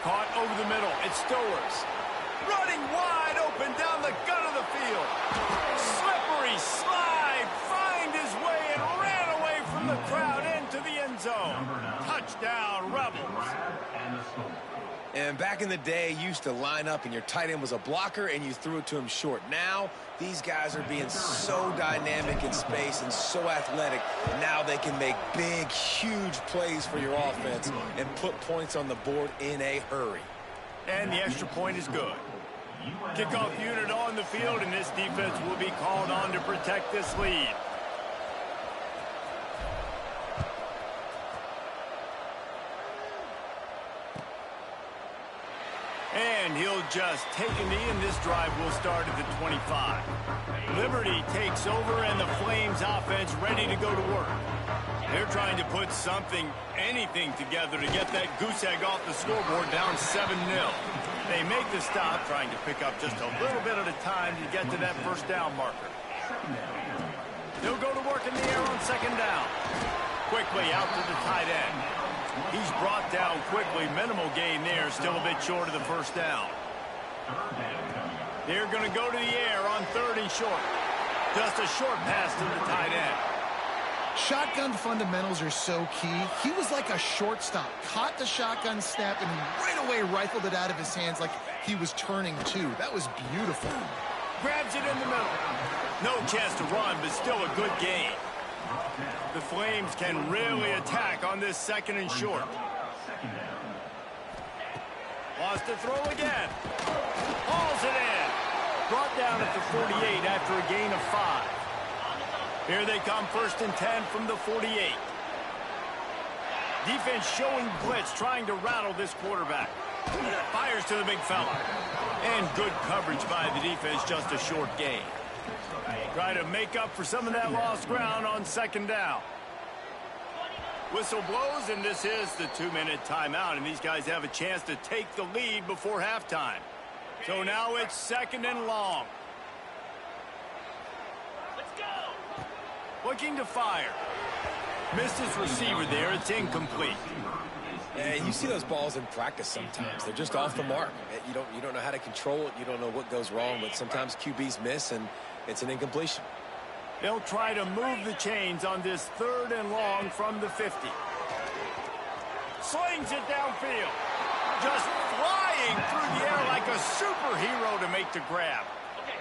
F: Caught over the middle. It's Stowers. Running wide open down the gut of the field. Slippery slide. Find his way and ran away from the crowd into the end zone. Touchdown, Rebels.
H: And back in the day, you used to line up and your tight end was a blocker and you threw it to him short. Now, these guys are being so dynamic in space and so athletic. Now they can make big, huge plays for your offense and put points on the board in a hurry.
F: And the extra point is good. Kickoff unit on the field, and this defense will be called on to protect this lead. And he'll just take a knee, and this drive will start at the 25. Liberty takes over, and the Flames offense ready to go to work. They're trying to put something, anything together to get that goose egg off the scoreboard down 7-0. They make the stop, trying to pick up just a little bit at a time to get to that 1st down marker. They'll go to work in the air on 2nd down. Quickly out to the tight end. He's brought down quickly. Minimal gain there, still a bit short of the 1st down. They're going to go to the air on 3rd and short. Just a short pass to the tight end.
G: Shotgun fundamentals are so key. He was like a shortstop. Caught the shotgun snap and right away rifled it out of his hands like he was turning two. That was beautiful.
F: Grabs it in the middle. No chance to run, but still a good gain. The Flames can really attack on this 2nd and short. Wants to throw again. Hauls it in. Brought down at the 48 after a gain of 5. Here they come, 1st and 10 from the 48. Defense showing blitz, trying to rattle this quarterback. Fires to the big fella. And good coverage by the defense, just a short gain. Try to make up for some of that lost ground on 2nd down. Whistle blows, and this is the 2-minute timeout, and these guys have a chance to take the lead before halftime. So now it's 2nd and long.
J: Let's go!
F: Looking to fire. Missed his receiver there. It's incomplete.
H: And you see those balls in practice sometimes. They're just off the mark. You don't know how to control it. You don't know what goes wrong, but sometimes QBs miss, and it's an incompletion.
F: They'll try to move the chains on this 3rd and long from the 50. Slings it downfield. Just flying through the air like a superhero to make the grab.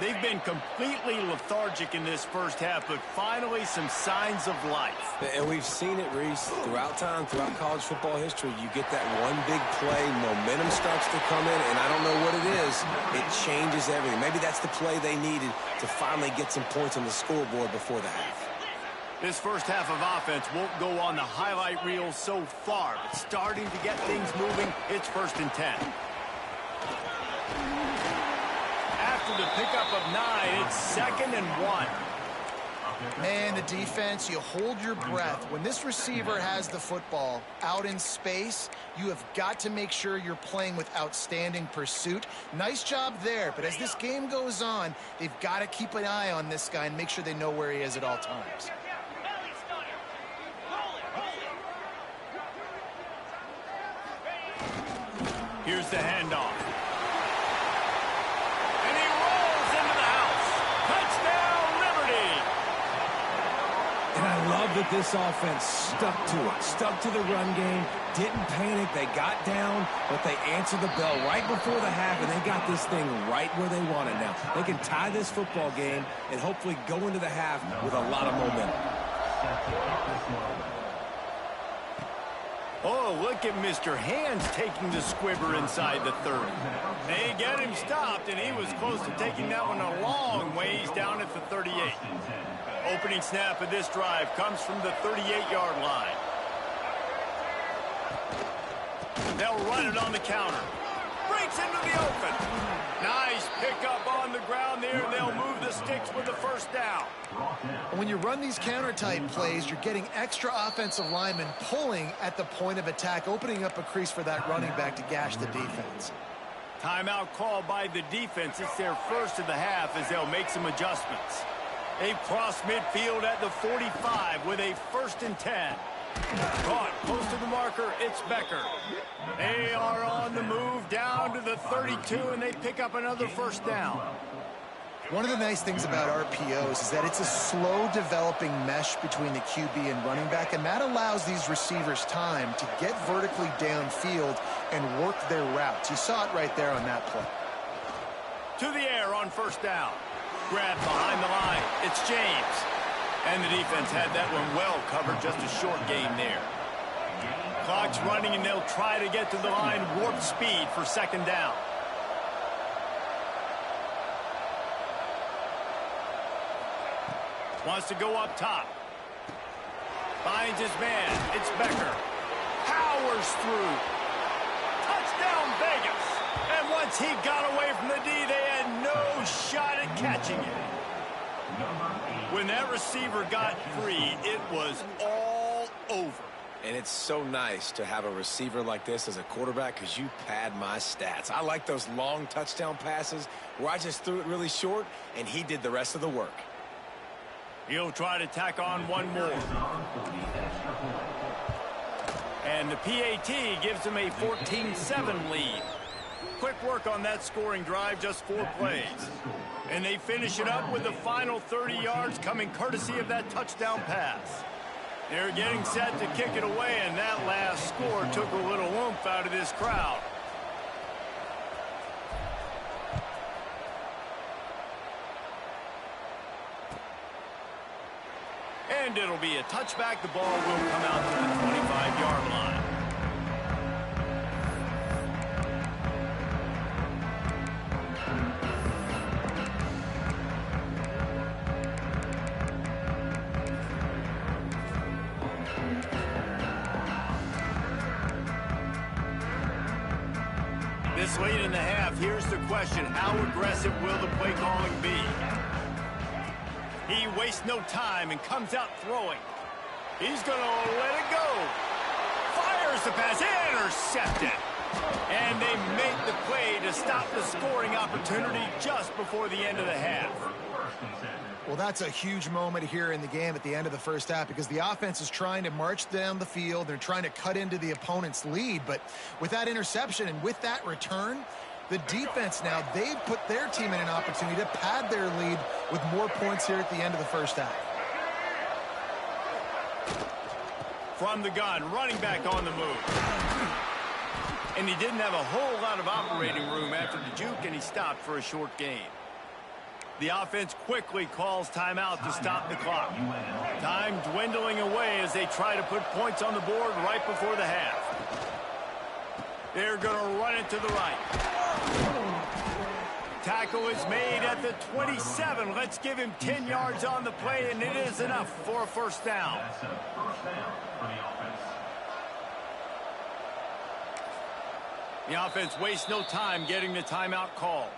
F: They've been completely lethargic in this first half, but finally some signs of life.
H: And we've seen it, Reese, throughout time, throughout college football history. You get that one big play, momentum starts to come in, and I don't know what it is. It changes everything. Maybe that's the play they needed to finally get some points on the scoreboard before the half.
F: This first half of offense won't go on the highlight reel so far, but starting to get things moving, it's 1st and 10. After the pickup of 9, it's 2nd and 1.
G: Man, the defense, you hold your breath. When this receiver has the football out in space, you have got to make sure you're playing with outstanding pursuit. Nice job there, but as this game goes on, they've got to keep an eye on this guy and make sure they know where he is at all times.
F: Here's the handoff. And he rolls into the house. Touchdown, Liberty!
H: And I love that this offense stuck to it, stuck to the run game, didn't panic. They got down, but they answered the bell right before the half, and they got this thing right where they want it now. They can tie this football game and hopefully go into the half with a lot of momentum.
F: Oh, look at Mr. Hands taking the squibber inside the 30. They get him stopped, and he was close to taking that one a long ways down at the 38. Opening snap of this drive comes from the 38-yard line. They'll run it on the counter. Breaks into the open. Nice pickup on the ground there. They'll move the sticks with the 1st down.
G: When you run these counter-type plays, you're getting extra offensive linemen pulling at the point of attack, opening up a crease for that running back to gash the defense.
F: Timeout called by the defense. It's their first of the half as they'll make some adjustments. They've crossed midfield at the 45 with a 1st and 10. Caught close to the marker, it's Becker. They are on the move down to the 32, and they pick up another 1st down.
G: One of the nice things about RPOs is that it's a slow developing mesh between the QB and running back, and that allows these receivers time to get vertically downfield and work their routes. You saw it right there on that play.
F: To the air on 1st down. Grab behind the line. It's James. And the defense had that one well covered, just a short game there. Clock's running, and they'll try to get to the line warp speed for 2nd down. Wants to go up top. Finds his man. It's Becker. Powers through. Touchdown, Vegas. And once he got away from the D, they had no shot at catching it. When that receiver got free, it was all over.
H: And it's so nice to have a receiver like this as a quarterback because you pad my stats. I like those long touchdown passes where I just threw it really short and he did the rest of the work.
F: He'll try to tack on one more. And the PAT gives him a 14-7 lead. Quick work on that scoring drive, just 4 plays. And they finish it up with the final 30 yards coming courtesy of that touchdown pass. They're getting set to kick it away, and that last score took a little oomph out of this crowd. And it'll be a touchback. The ball will come out to the 25-yard line. This late in the half, here's the question. How aggressive will the play calling be? He wastes no time and comes out throwing. He's going to let it go. Fires the pass. Intercepted. And they make the play to stop the scoring opportunity just before the end of the half.
G: Well, that's a huge moment here in the game at the end of the first half because the offense is trying to march down the field. They're trying to cut into the opponent's lead. But with that interception and with that return, the defense now, they've put their team in an opportunity to pad their lead with more points here at the end of the first half.
F: From the gun, running back on the move. And he didn't have a whole lot of operating room after the juke, and he stopped for a short gain. The offense quickly calls timeout to stop the clock. Time dwindling away as they try to put points on the board right before the half. They're going to run it to the right. Tackle is made at the 27. Let's give him 10 yards on the play, and it is enough for a first down. The offense wastes no time getting the timeout called.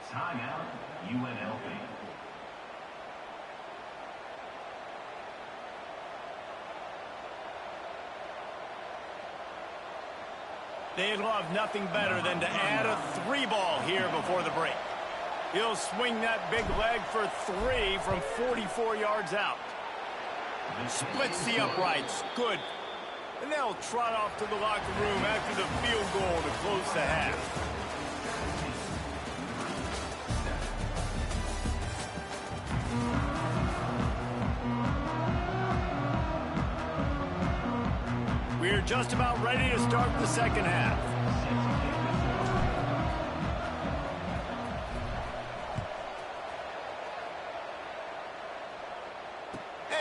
J: Timeout, UNLV.
F: They'd love nothing better than to add a 3-ball here before the break. He'll swing that big leg for 3 from 44 yards out. Splits the uprights. Good. And they'll trot off to the locker room after the field goal to close the half. We're just about ready to start the second half.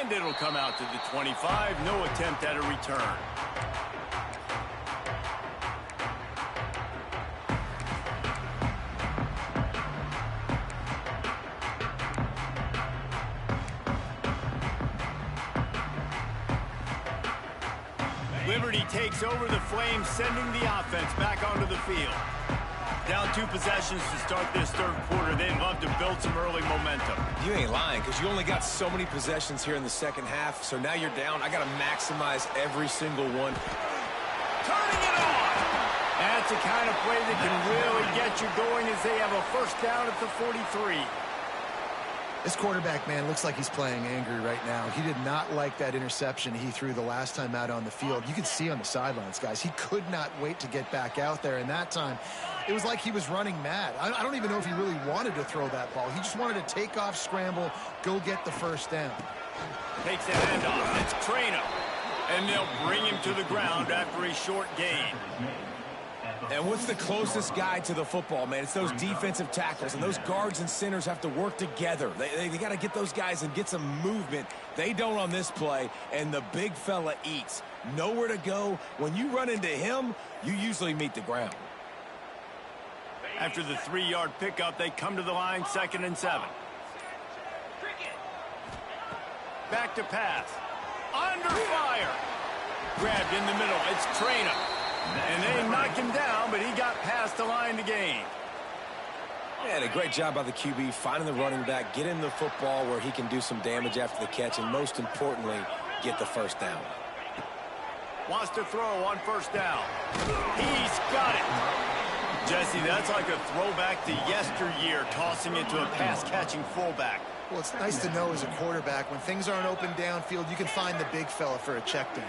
F: And it'll come out to the 25. No attempt at a return. Liberty takes over the Flames, sending the offense back onto the field. Down 2 possessions to start this third quarter. They'd love to build some early momentum.
H: You ain't lying, because you only got so many possessions here in the second half, so now you're down. I got to maximize every single one.
F: Turning it on! That's the kind of play that can really get you going as they have a first down at the 43.
G: This quarterback, man, looks like he's playing angry right now. He did not like that interception he threw the last time out on the field. You can see on the sidelines, guys, he could not wait to get back out there. And that time, it was like he was running mad. I don't even know if he really wanted to throw that ball. He just wanted to take off, scramble, go get the first down.
F: Takes the handoff. It's Trano. And they'll bring him to the ground after a short gain.
H: And what's the closest guy to the football, man? It's those defensive tackles, and those guards and centers have to work together. They got to get those guys and get some movement. They don't on this play, and the big fella eats. Nowhere to go. When you run into him, you usually meet the ground.
F: After the 3-yard pickup, they come to the line, 2nd and 7. Back to pass. Under fire. Grabbed in the middle. It's Trano. And they knock him down, but he got past the line to gain.
H: Yeah, a great job by the QB, finding the running back, get him the football where he can do some damage after the catch, and most importantly, get the first down.
F: Wants to throw on first down. He's got it. Jesse, that's like a throwback to yesteryear, tossing it to a pass-catching fullback.
G: Well, it's nice to know as a quarterback, when things aren't open downfield, you can find the big fella for a check down.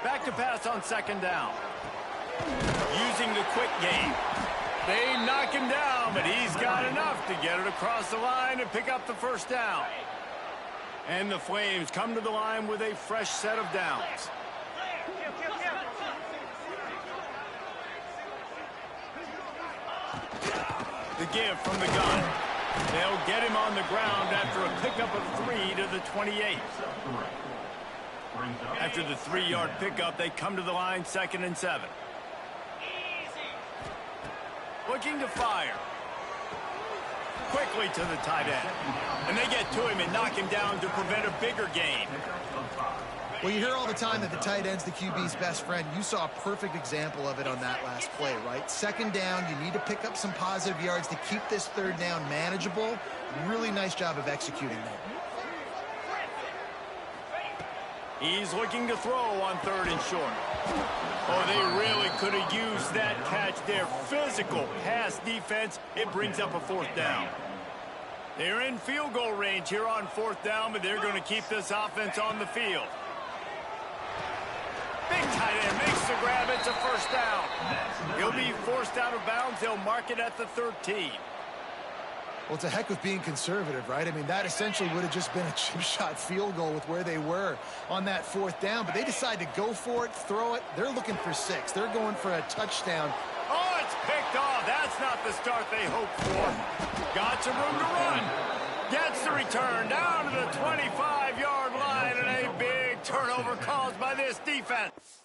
F: Back to pass on 2nd down. Using the quick game. They knock him down, but he's got enough to get it across the line and pick up the first down. And the Flames come to the line with a fresh set of downs. The give from the gun. They'll get him on the ground after a pickup of 3 to the 28. After the 3-yard pickup, they come to the line, 2nd and 7. Looking to fire. Quickly to the tight end. And they get to him and knock him down to prevent a bigger gain.
G: Well, you hear all the time that the tight end's the QB's best friend. You saw a perfect example of it on that last play, right? 2nd down, you need to pick up some positive yards to keep this 3rd down manageable. Really nice job of executing that.
F: He's looking to throw on 3rd and short. Oh, they really could have used that catch there. Physical pass defense. It brings up a 4th down. They're in field goal range here on 4th down, but they're going to keep this offense on the field. Big tight end makes the grab. It's a 1st down. He'll be forced out of bounds. They'll mark it at the 13.
G: Well, it's a heck of being conservative, right? I mean, that essentially would have just been a chip shot field goal with where they were on that 4th down, but they decide to go for it, throw it. They're looking for 6. They're going for a touchdown.
F: Oh, it's picked off. That's not the start they hoped for. Got some room to run. Gets the return down to the 25-yard line, and a big turnover caused by this defense.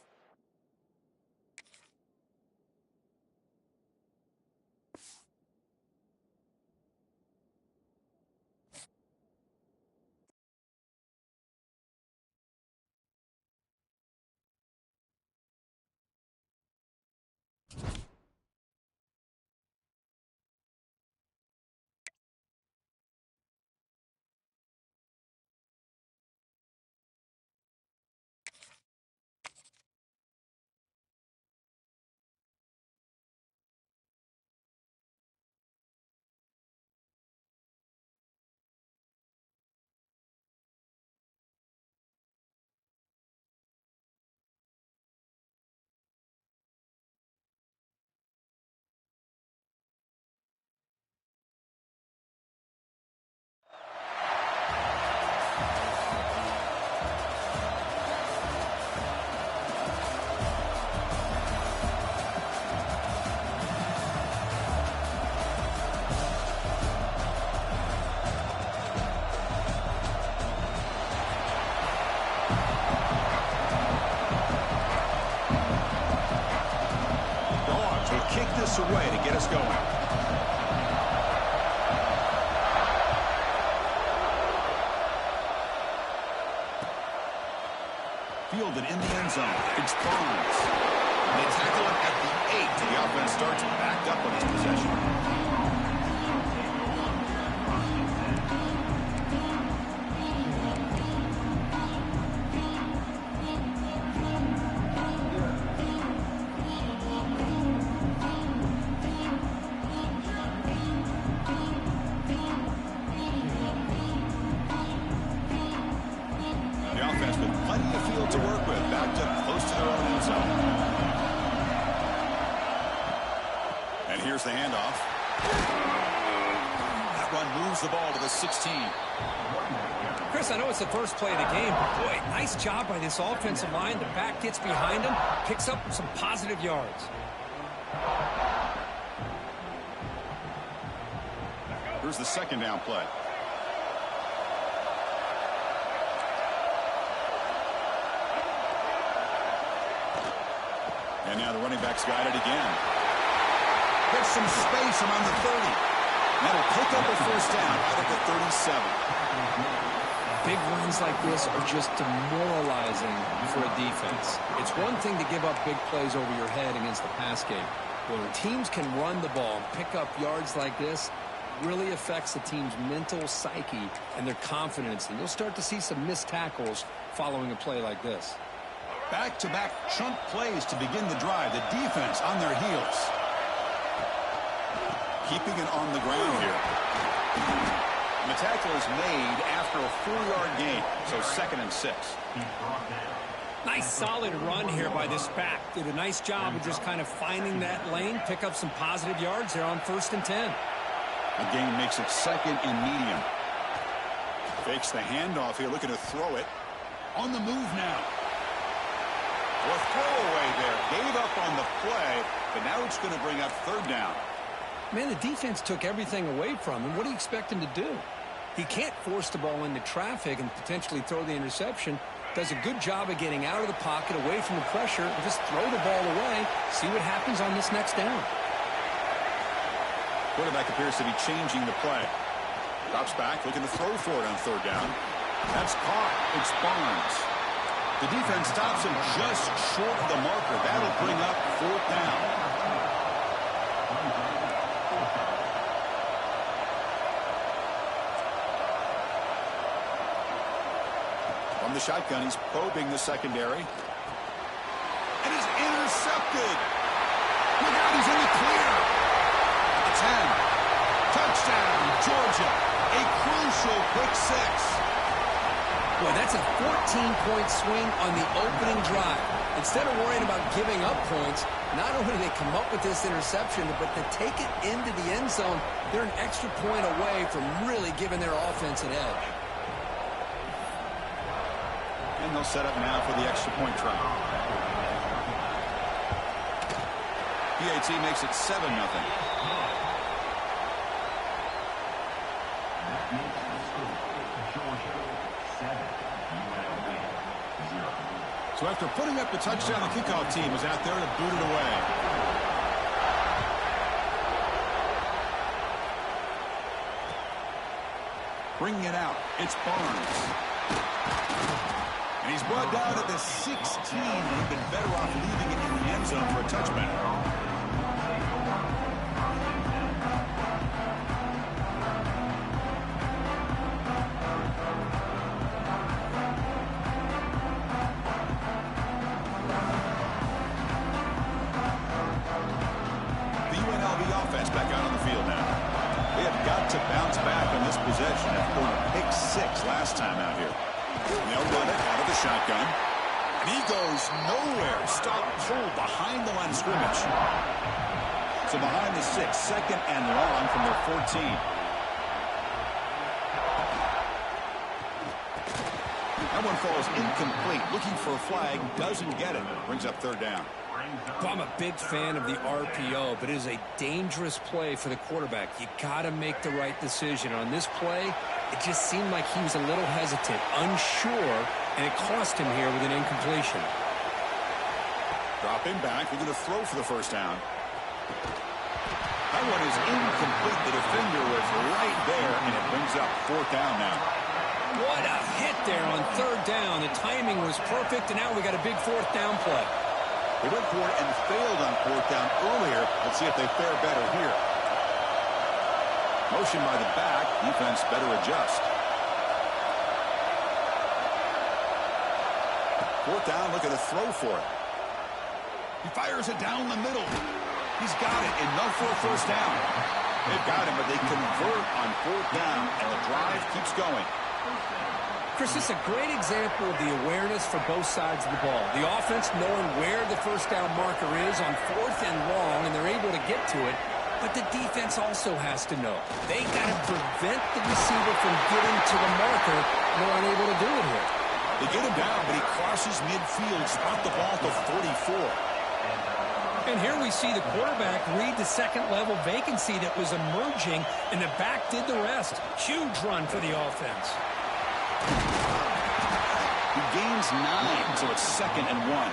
K: Away to get us going. Fielded in the end zone. It's Barnes. They tackle it at the 8. The offense starts backed up on this possession. The handoff. That run moves the ball to the 16.
L: Chris, I know it's the first play of the game, but boy, nice job by this offensive line. The back gets behind him, picks up some positive yards.
K: Here's the 2nd down play. And now the running back's got it again. Gets some space around the 30. That'll pick up a 1st down out of the 37.
L: Big runs like this are just demoralizing for a defense. It's one thing to give up big plays over your head against the pass game. When teams can run the ball and pick up yards like this, it really affects the team's mental psyche and their confidence. And you'll start to see some missed tackles following a play like this.
K: Back-to-back chunk plays to begin the drive. The defense on their heels. Keeping it on the ground here. And the tackle is made after a 4-yard gain, so 2nd and 6.
L: Nice solid run here by this back. Did a nice job of just kind of finding that lane, pick up some positive yards there on 1st and 10.
K: The game makes it 2nd and medium. Fakes the handoff here, looking to throw it. On the move now. Well, throwaway there. Gave up on the play, but now it's going to bring up 3rd down.
L: Man, the defense took everything away from him. What do you expect him to do? He can't force the ball into traffic and potentially throw the interception. Does a good job of getting out of the pocket, away from the pressure, and just throw the ball away. See what happens on this next down.
K: Quarterback appears to be changing the play. Drops back, looking to throw for it on 3rd down. That's caught. It's Barnes. The defense stops him just short of the marker. That'll bring up 4th down. From the shotgun, he's probing the secondary. And intercepted. Look out, he's in the clear. A 10. Touchdown, Georgia. A crucial pick six.
L: Boy, that's a 14-point swing on the opening drive. Instead of worrying about giving up points, not only do they come up with this interception, but to take it into the end zone, they're an extra point away from really giving their offense an edge.
K: And they'll set up now for the extra point try. PAT makes it 7-0. So after putting up the touchdown, the kickoff team is out there to boot it away. Bringing it out, it's Barnes. And he's brought down at the 16. He'd been better off leaving it in the end zone for a touchback. Back out on the field now. They have got to bounce back on this possession after going a pick six last time out here. And they'll run it out of the shotgun. And he goes nowhere. Stop pull behind the line of scrimmage. So behind the 6, second and long from their 14. That one falls incomplete. Looking for a flag. Doesn't get it. Brings up third down.
L: Well, I'm a big fan of the RPO, but it is a dangerous play for the quarterback. You got to make the right decision. On this play, it just seemed like he was a little hesitant, unsure, and it cost him here with an incompletion.
K: Dropping back. They're going to throw for the first down. That one is incomplete. The defender was right there, and it brings up fourth down now.
L: What a hit there on third down. The timing was perfect, and now we got a big fourth down play.
K: They went for it and failed on fourth down earlier. Let's see if they fare better here. Motion by the back. Defense better adjust. Fourth down, looking to throw for it. He fires it down the middle. He's got it. Enough for a first down. They've got him, but they convert on fourth down, and the drive keeps going.
L: Chris, this is a great example of the awareness for both sides of the ball. The offense knowing where the first down marker is on fourth and long, and they're able to get to it. But the defense also has to know. They got to prevent the receiver from getting to the marker, and they're unable to do it here.
K: They get him down, but he crosses midfield, spot the ball to 44.
L: And here we see the quarterback read the second-level vacancy that was emerging, and the back did the rest. Huge run for the offense.
K: He gains 9, so it's 2nd and 1.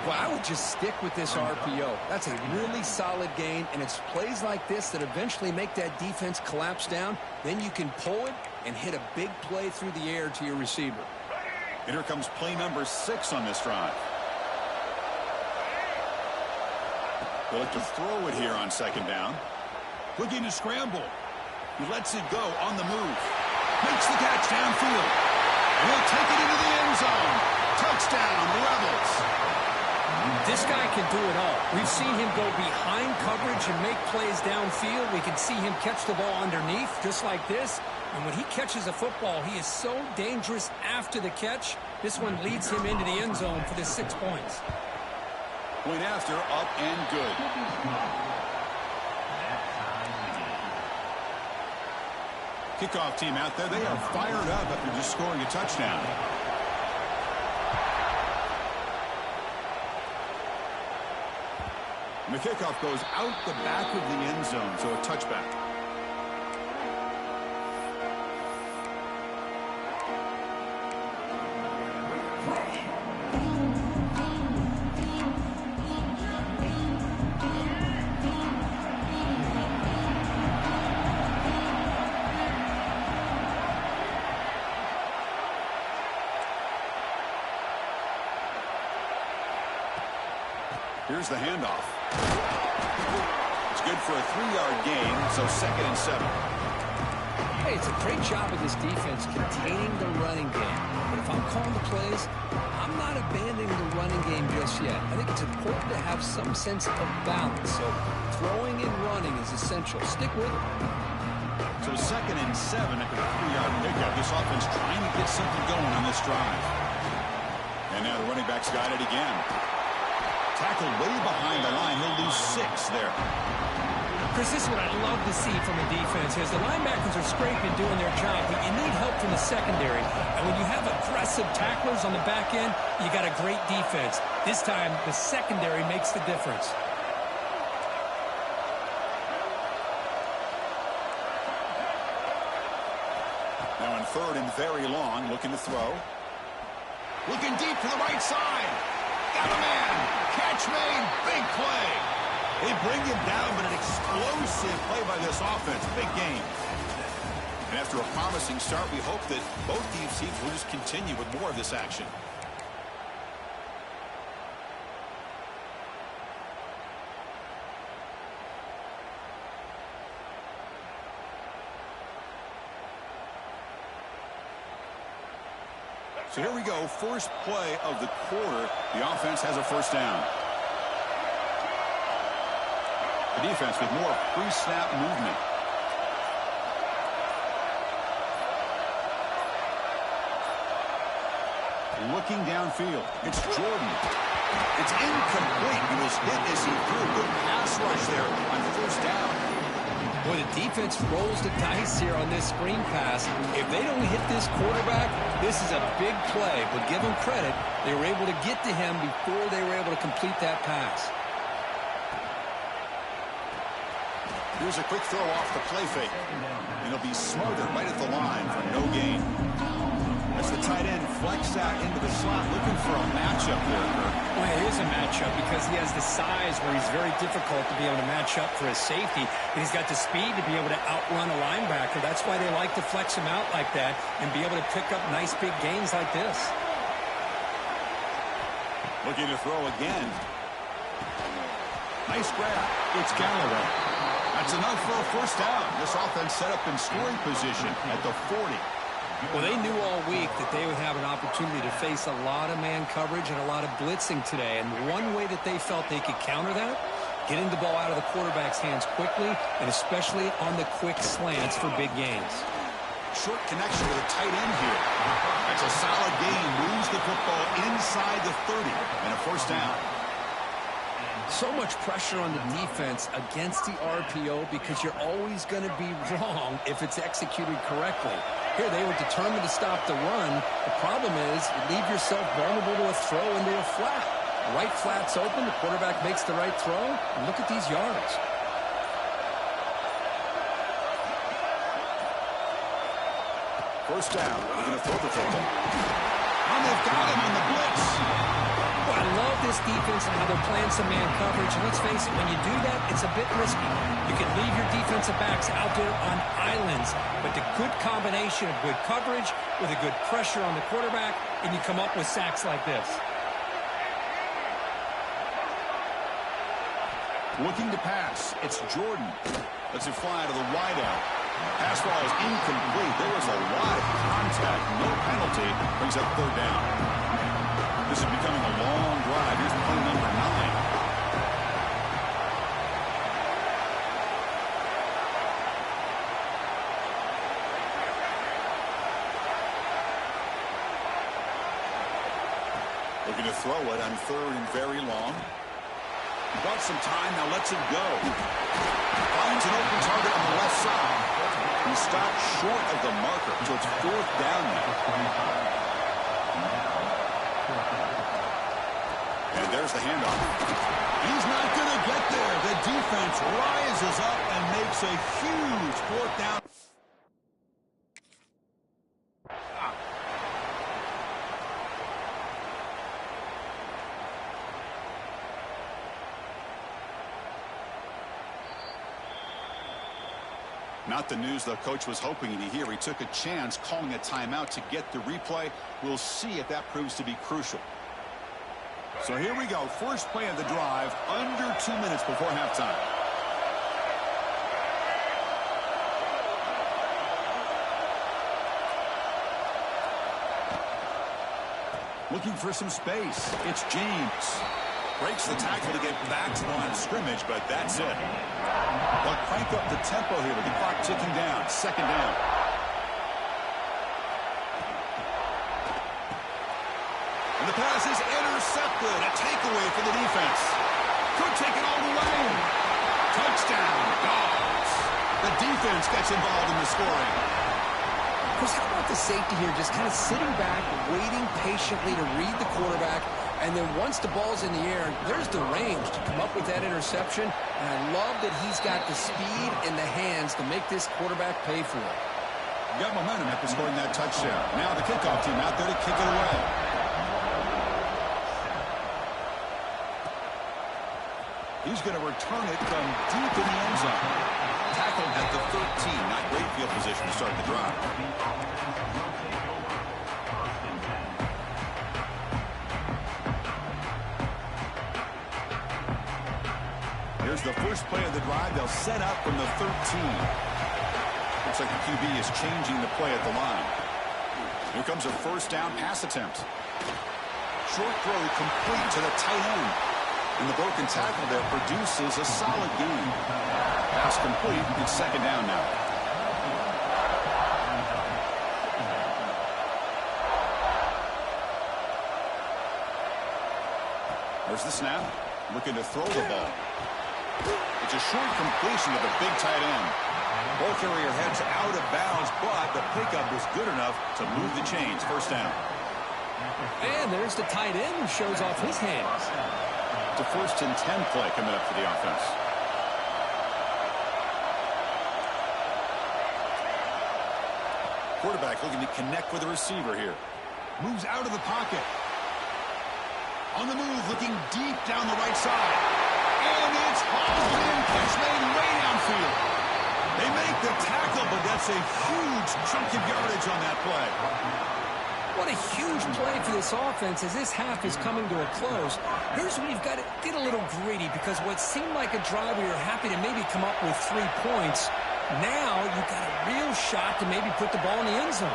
L: Well, I would just stick with this RPO. That's a really solid gain, and it's plays like this that eventually make that defense collapse down. Then you can pull it and hit a big play through the air to your receiver.
K: And here comes play number 6 on this drive. They'll look to throw it here on 2nd down. Looking to scramble. He lets it go on the move. Makes the catch downfield. And he'll take it into the end zone. Touchdown, Rebels.
L: This guy can do it all. We've seen him go behind coverage and make plays downfield. We can see him catch the ball underneath, just like this. And when he catches a football, he is so dangerous after the catch. This one leads him into the end zone for the 6 points.
K: Point after, up and good. Kickoff team out there, they are fired up after just scoring a touchdown. And the kickoff goes out the back of the end zone, so a touchback. Here's the handoff. It's good for a 3-yard gain, so 2nd and 7.
L: Hey, it's a great job of this defense containing the running game. But if I'm calling the plays, I'm not abandoning the running game just yet. I think it's important to have some sense of balance. So throwing and running is essential. Stick with it.
K: So 2nd and 7 at the 3-yard pickup. This offense trying to get something going on this drive. And now the running back's got it again. Tackled way behind the line. He'll lose 6 there.
L: Chris, this is what I'd love to see from a defense. As the linebackers are scraping, doing their job, but you need help from the secondary. And when you have aggressive tacklers on the back end, you got a great defense. This time, the secondary makes the difference.
K: Now in 3rd and very long, looking to throw. Looking deep to the right side. Got a man. Catch made. Big play. They bring him down, but an explosive play by this offense. Big game. And after a promising start, we hope that both these teams will just continue with more of this action. So here we go. First play of the quarter. The offense has a first down. The defense with more pre-snap movement. Looking downfield. It's Jordan. It's incomplete. He was hit as he threw. Good pass rush there on first down.
L: Boy, the defense rolls the dice here on this screen pass. If they don't hit this quarterback, this is a big play. But give them credit, they were able to get to him before they were able to complete that pass.
K: Here's a quick throw off the play fake. And it'll be smothered right at the line for no gain. That's the tight end flex out into the slot, looking for a matchup there.
L: Well, it is a matchup because he has the size where he's very difficult to be able to match up for his safety. And he's got the speed to be able to outrun a linebacker. That's why they like to flex him out like that and be able to pick up nice big gains like this.
K: Looking to throw again. Nice grab. It's Galloway. That's enough for a first down. This offense set up in scoring position at the 40.
L: Well, they knew all week that they would have an opportunity to face a lot of man coverage and a lot of blitzing today. And one way that they felt they could counter that, getting the ball out of the quarterback's hands quickly, and especially on the quick slants for big gains.
K: Short connection with a tight end here. That's a solid gain. Moves the football inside the 30 and a first down.
L: So much pressure on the defense against the RPO because you're always going to be wrong if it's executed correctly. Here, they were determined to stop the run. The problem is you leave yourself vulnerable to a throw into a flat. The right flat's open. The quarterback makes the right throw. And look at these yards.
K: First down. We're going to throw the football. And they've got him on the blitz.
L: Well, I love this defense and how they're playing some man coverage. And let's face it, when you do that, it's a bit risky. You can leave your defensive backs out there on islands. But the good combination of good coverage with a good pressure on the quarterback, and you come up with sacks like this.
K: Looking to pass. It's Jordan. Lets it fly to the wideout. Pass ball is incomplete. There was a lot of contact. No penalty. Brings up third down. This is becoming a long drive. Here's play number 9. Looking to throw it on third and very long. He bought some time, now lets it go. Finds an open target on the left side. He stopped short of the marker, so it's fourth down now. And there's the handoff. He's not going to get there. The defense rises up and makes a huge fourth down. Not the news the coach was hoping to hear. He took a chance calling a timeout to get the replay. We'll see if that proves to be crucial. So here we go. First play of the drive, under 2 minutes before halftime. Looking for some space. It's James. Breaks the tackle to get back to the line of scrimmage, but that's it. They'll crank up the tempo here with the clock ticking down. Second down. And the pass is intercepted. A takeaway for the defense. Could take it all the way. Touchdown, Dogs. The defense gets involved in the scoring.
L: Chris, how about the safety here just kind of sitting back, waiting patiently to read the quarterback, and then once the ball's in the air, there's the range to come up with that interception, and I love that he's got the speed in the hands to make this quarterback pay for it.
K: You got momentum after scoring that touchdown. Now the kickoff team out there to kick it away. He's going to return it from deep in the end zone. Tackled at the 13. Not great field position to start the drive. Here's the first play of the drive. They'll set up from the 13. Looks like the QB is changing the play at the line. Here comes a first down pass attempt. Short throw complete to the tight end. And the broken tackle there produces a solid gain. Pass complete. It's second down now. There's the snap. Looking to throw the ball. It's a short completion to the big tight end. Ball carrier heads out of bounds, but the pickup was good enough to move the chains. First down.
L: And there's the tight end who shows off his hands.
K: It's a 1st and 10 play coming up for the offense. Quarterback looking to connect with the receiver here. Moves out of the pocket. On the move, looking deep down the right side. And it's hauled in. Catch made way downfield. They make the tackle, but that's a huge chunk of yardage on that play.
L: What a huge play for this offense as this half is coming to a close. Here's where you've got to get a little greedy, because what seemed like a drive where you're happy to maybe come up with 3 points, now you've got a real shot to maybe put the ball in the end zone.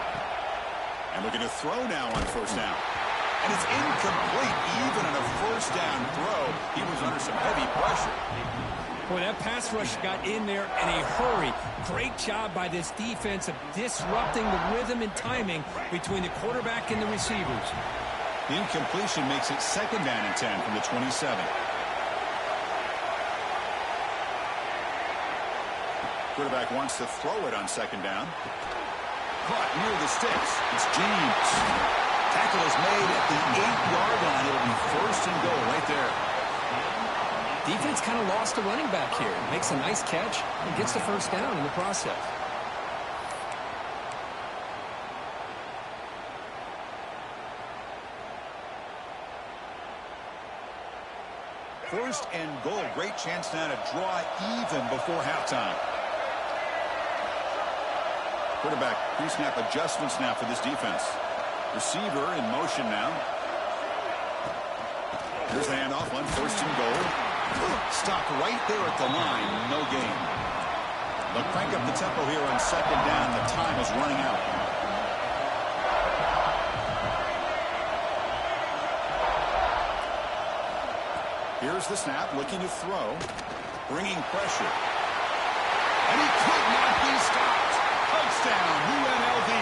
K: And looking to throw now on first down. And it's incomplete. Even on a first down throw, he was under some heavy pressure.
L: Boy, that pass rush got in there in a hurry. Great job by this defense of disrupting the rhythm and timing between the quarterback and the receivers.
K: The incompletion makes it second down and 10 from the 27. Quarterback wants to throw it on second down. Caught near the sticks. It's James. Tackle is made at the 8-yard line. It'll be first and goal right there.
L: Defense kind of lost the running back here. Makes a nice catch and gets the first down in the process.
K: First and goal. Great chance now to draw even before halftime. Quarterback pre-snap adjustments now for this defense. Receiver in motion now. Here's the handoff on first and goal. Stopped right there at the line. No gain. They'll crank up the tempo here on second down. The time is running out. Here's the snap. Looking to throw. Bringing pressure. And he could not be stopped. Touchdown, UNLV.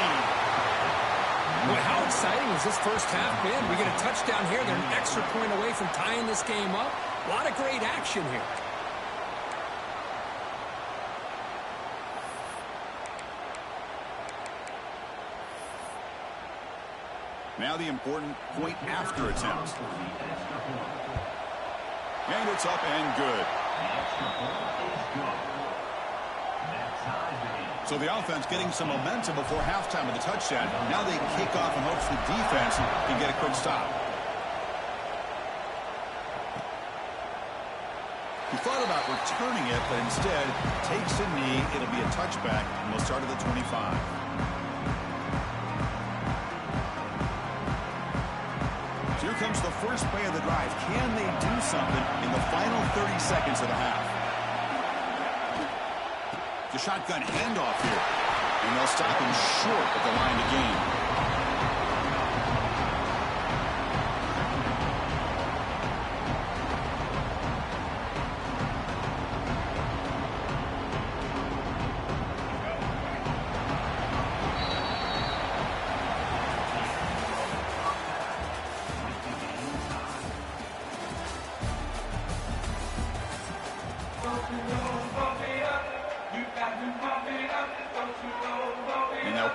L: Boy, how exciting has this first half been? We get a touchdown here. They're an extra point away from tying this game up. A lot of great action here.
K: Now the important point after attempt. And it's up and good. So the offense getting some momentum before halftime with the touchdown. Now they kick off in hopes the defense can get a quick stop. He thought about returning it, but instead takes a knee. It'll be a touchback, and we'll start at the 25. So here comes the first play of the drive. Can they do something in the final 30 seconds of the half? The shotgun handoff here. And they'll stop him short at the line to gain.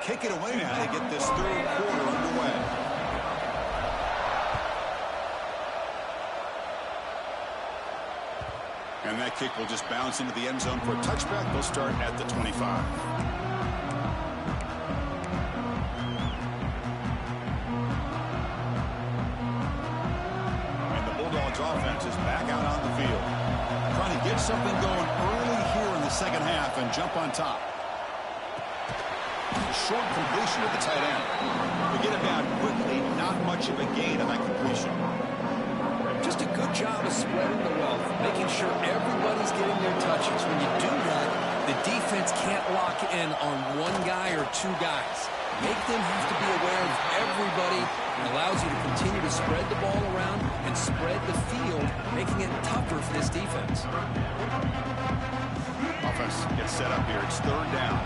K: kick it away now to get this third quarter underway. And that kick will just bounce into the end zone for a touchback. They'll start at the 25. Offense is back out on the field. Trying to get something going early here in the second half and jump on top. Short completion to the tight end. Forget about quickly, not much of a gain on that completion.
L: Just a good job of spreading the wealth, making sure everybody's getting their touches. When you do that, the defense can't lock in on one guy or two guys. Make them have to be aware of everybody. It allows you to continue to spread the ball around and spread the field, making it tougher for this defense.
K: Offense gets set up here. It's third down.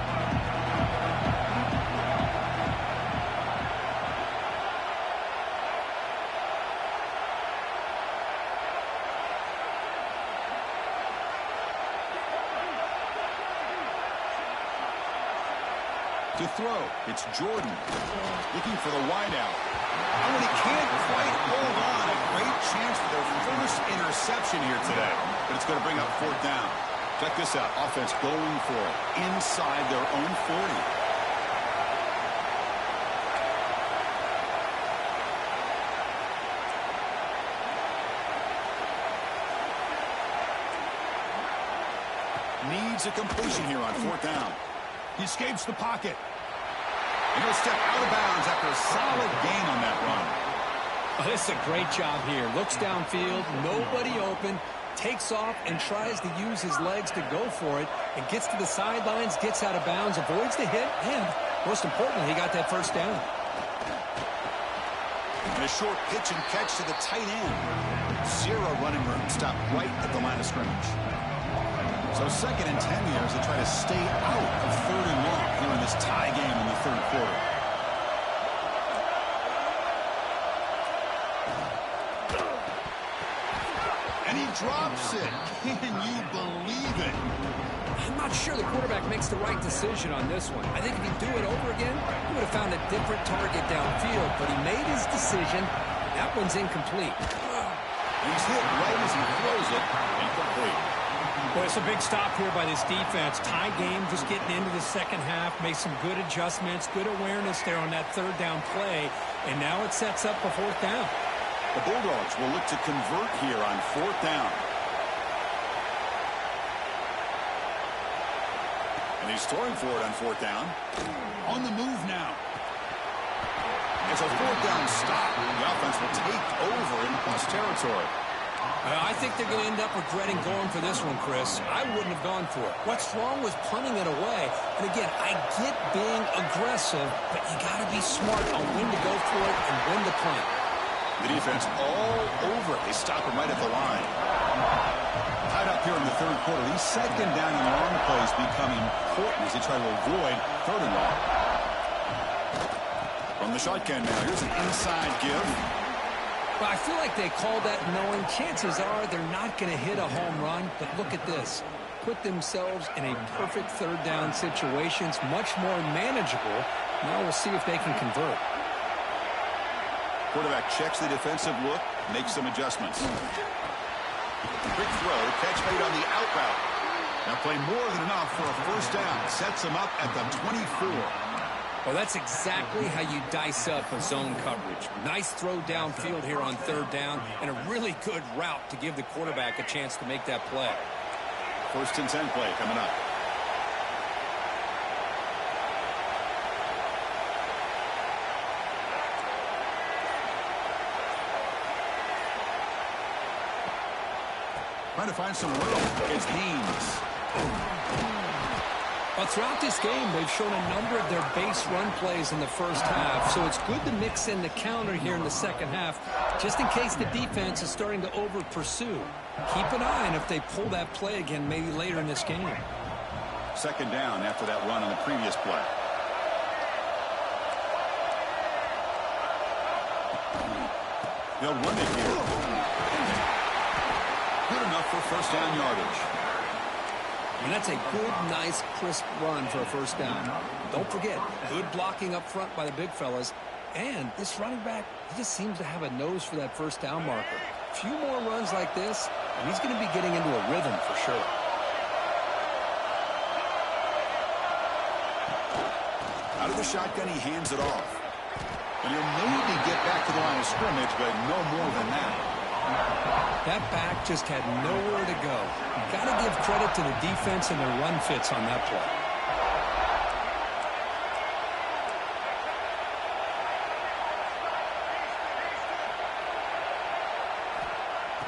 K: To throw, it's Jordan looking for the wideout. Oh, and he can't quite hold on. A great chance for their first interception here today, but it's going to bring up fourth down. Check this out. Offense going for it inside their own 40. Needs a completion here on fourth down. He escapes the pocket. And he'll step out of bounds after a solid gain on that run.
L: Oh, this is a great job here. Looks downfield, nobody open, takes off and tries to use his legs to go for it, and gets to the sidelines, gets out of bounds, avoids the hit, and most importantly, he got that first down.
K: And a short pitch and catch to the tight end. Zero running room. Stopped right at the line of scrimmage. So 2nd and 10 here as they try to stay out of 3rd and long here in this tie game in the third quarter. And he drops it. Can you believe it?
L: I'm not sure the quarterback makes the right decision on this one. I think if he'd do it over again, he would have found a different target downfield, but he made his decision. That one's incomplete.
K: He's hit right as he throws it. Incomplete.
L: Boy, it's a big stop here by this defense. Tie game, just getting into the second half. Made some good adjustments, good awareness there on that third down play. And now it sets up a fourth down.
K: The Bulldogs will look to convert here on fourth down. And he's throwing for it on fourth down. On the move now. It's a fourth down stop. The offense will take over in plus territory.
L: I think they're going to end up regretting going for this one, Chris. I wouldn't have gone for it. What's wrong with punting it away? And again, I get being aggressive, but you got to be smart on when to go for it and when to punt.
K: The defense all over it. They stop him right at the line. Tied up here in the third quarter. These second down and long plays become important as they try to avoid 3rd and long. From the shotgun now, here's an inside give.
L: Well, I feel like they called that knowing chances are they're not going to hit a home run. But look at this. Put themselves in a perfect third down situation. It's much more manageable. Now we'll see if they can convert.
K: Quarterback checks the defensive look, makes some adjustments. Quick throw, catch made on the out route. Now play more than enough for a first down. Sets him up at the 24.
L: Well, that's exactly how you dice up a zone coverage. Nice throw downfield here on third down, and a really good route to give the quarterback a chance to make that play.
K: 1st and 10 play coming up. Trying to find some room. It's Haynes.
L: But throughout this game, they've shown a number of their base run plays in the first half, so it's good to mix in the counter here in the second half, just in case the defense is starting to over-pursue. Keep an eye on if they pull that play again maybe later in this game.
K: 2nd down after that run on the previous play. They'll run it here. Good enough for first down yardage.
L: And that's a good, nice, crisp run for a first down. Don't forget, good blocking up front by the big fellas. And this running back, he just seems to have a nose for that first down marker. A few more runs like this, and he's going to be getting into a rhythm for sure.
K: Out of the shotgun, he hands it off. And he'll maybe get back to the line of scrimmage, but no more than that.
L: That back just had nowhere to go. Got to give credit to the defense and their run fits on that play.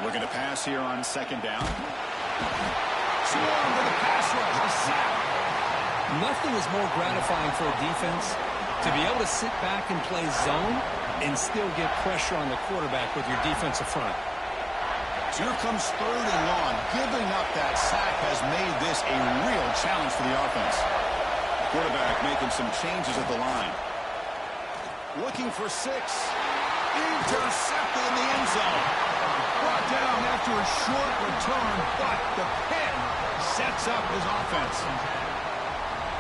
K: Looking to pass here on second down. Swarm with a pass rush. A sack.
L: Nothing is more gratifying for a defense to be able to sit back and play zone and still get pressure on the quarterback with your defensive front.
K: So here comes third and long. Giving up that sack has made this a real challenge for the offense. Quarterback making some changes at the line. Looking for 6. Intercepted in the end zone. Brought down after a short return, but the pick sets up his offense.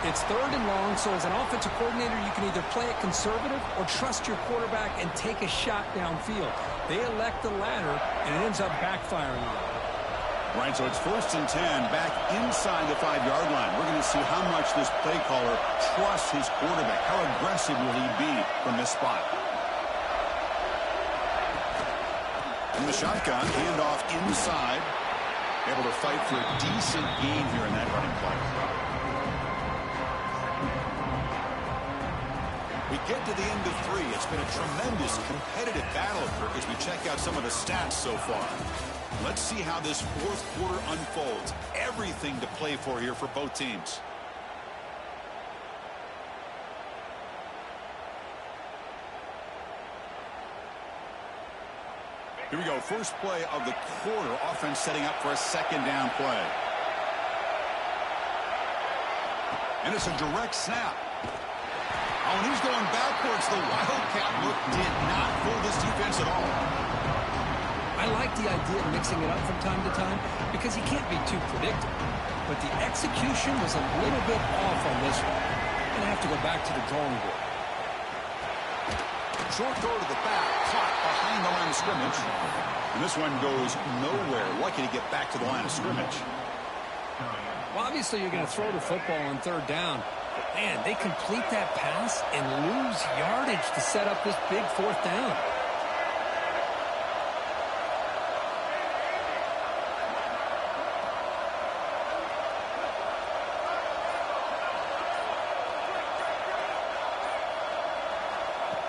L: It's third and long, so as an offensive coordinator, you can either play it conservative or trust your quarterback and take a shot downfield. They elect the latter, and it ends up backfiring.
K: Right, so it's first and 10, back inside the 5-yard line. We're going to see how much this play caller trusts his quarterback. How aggressive will he be from this spot? In the shotgun, handoff inside. Able to fight for a decent gain here in that running play. We get to the end of 3. It's been a tremendous competitive battle as we check out some of the stats so far. Let's see how this fourth quarter unfolds. Everything to play for here for both teams. Here we go. First play of the quarter. Offense setting up for a second down play. And it's a direct snap. Oh, and he's going backwards. The Wildcat look did not fool this defense at all.
L: I like the idea of mixing it up from time to time because you can't be too predictable. But the execution was a little bit off on this one. Going to have to go back to the drawing board.
K: Short throw to the back, caught behind the line of scrimmage. And this one goes nowhere. Lucky to get back to the line of scrimmage.
L: Well, obviously you're going to throw the football on third down. But, man, they complete that pass and lose yardage to set up this big fourth down.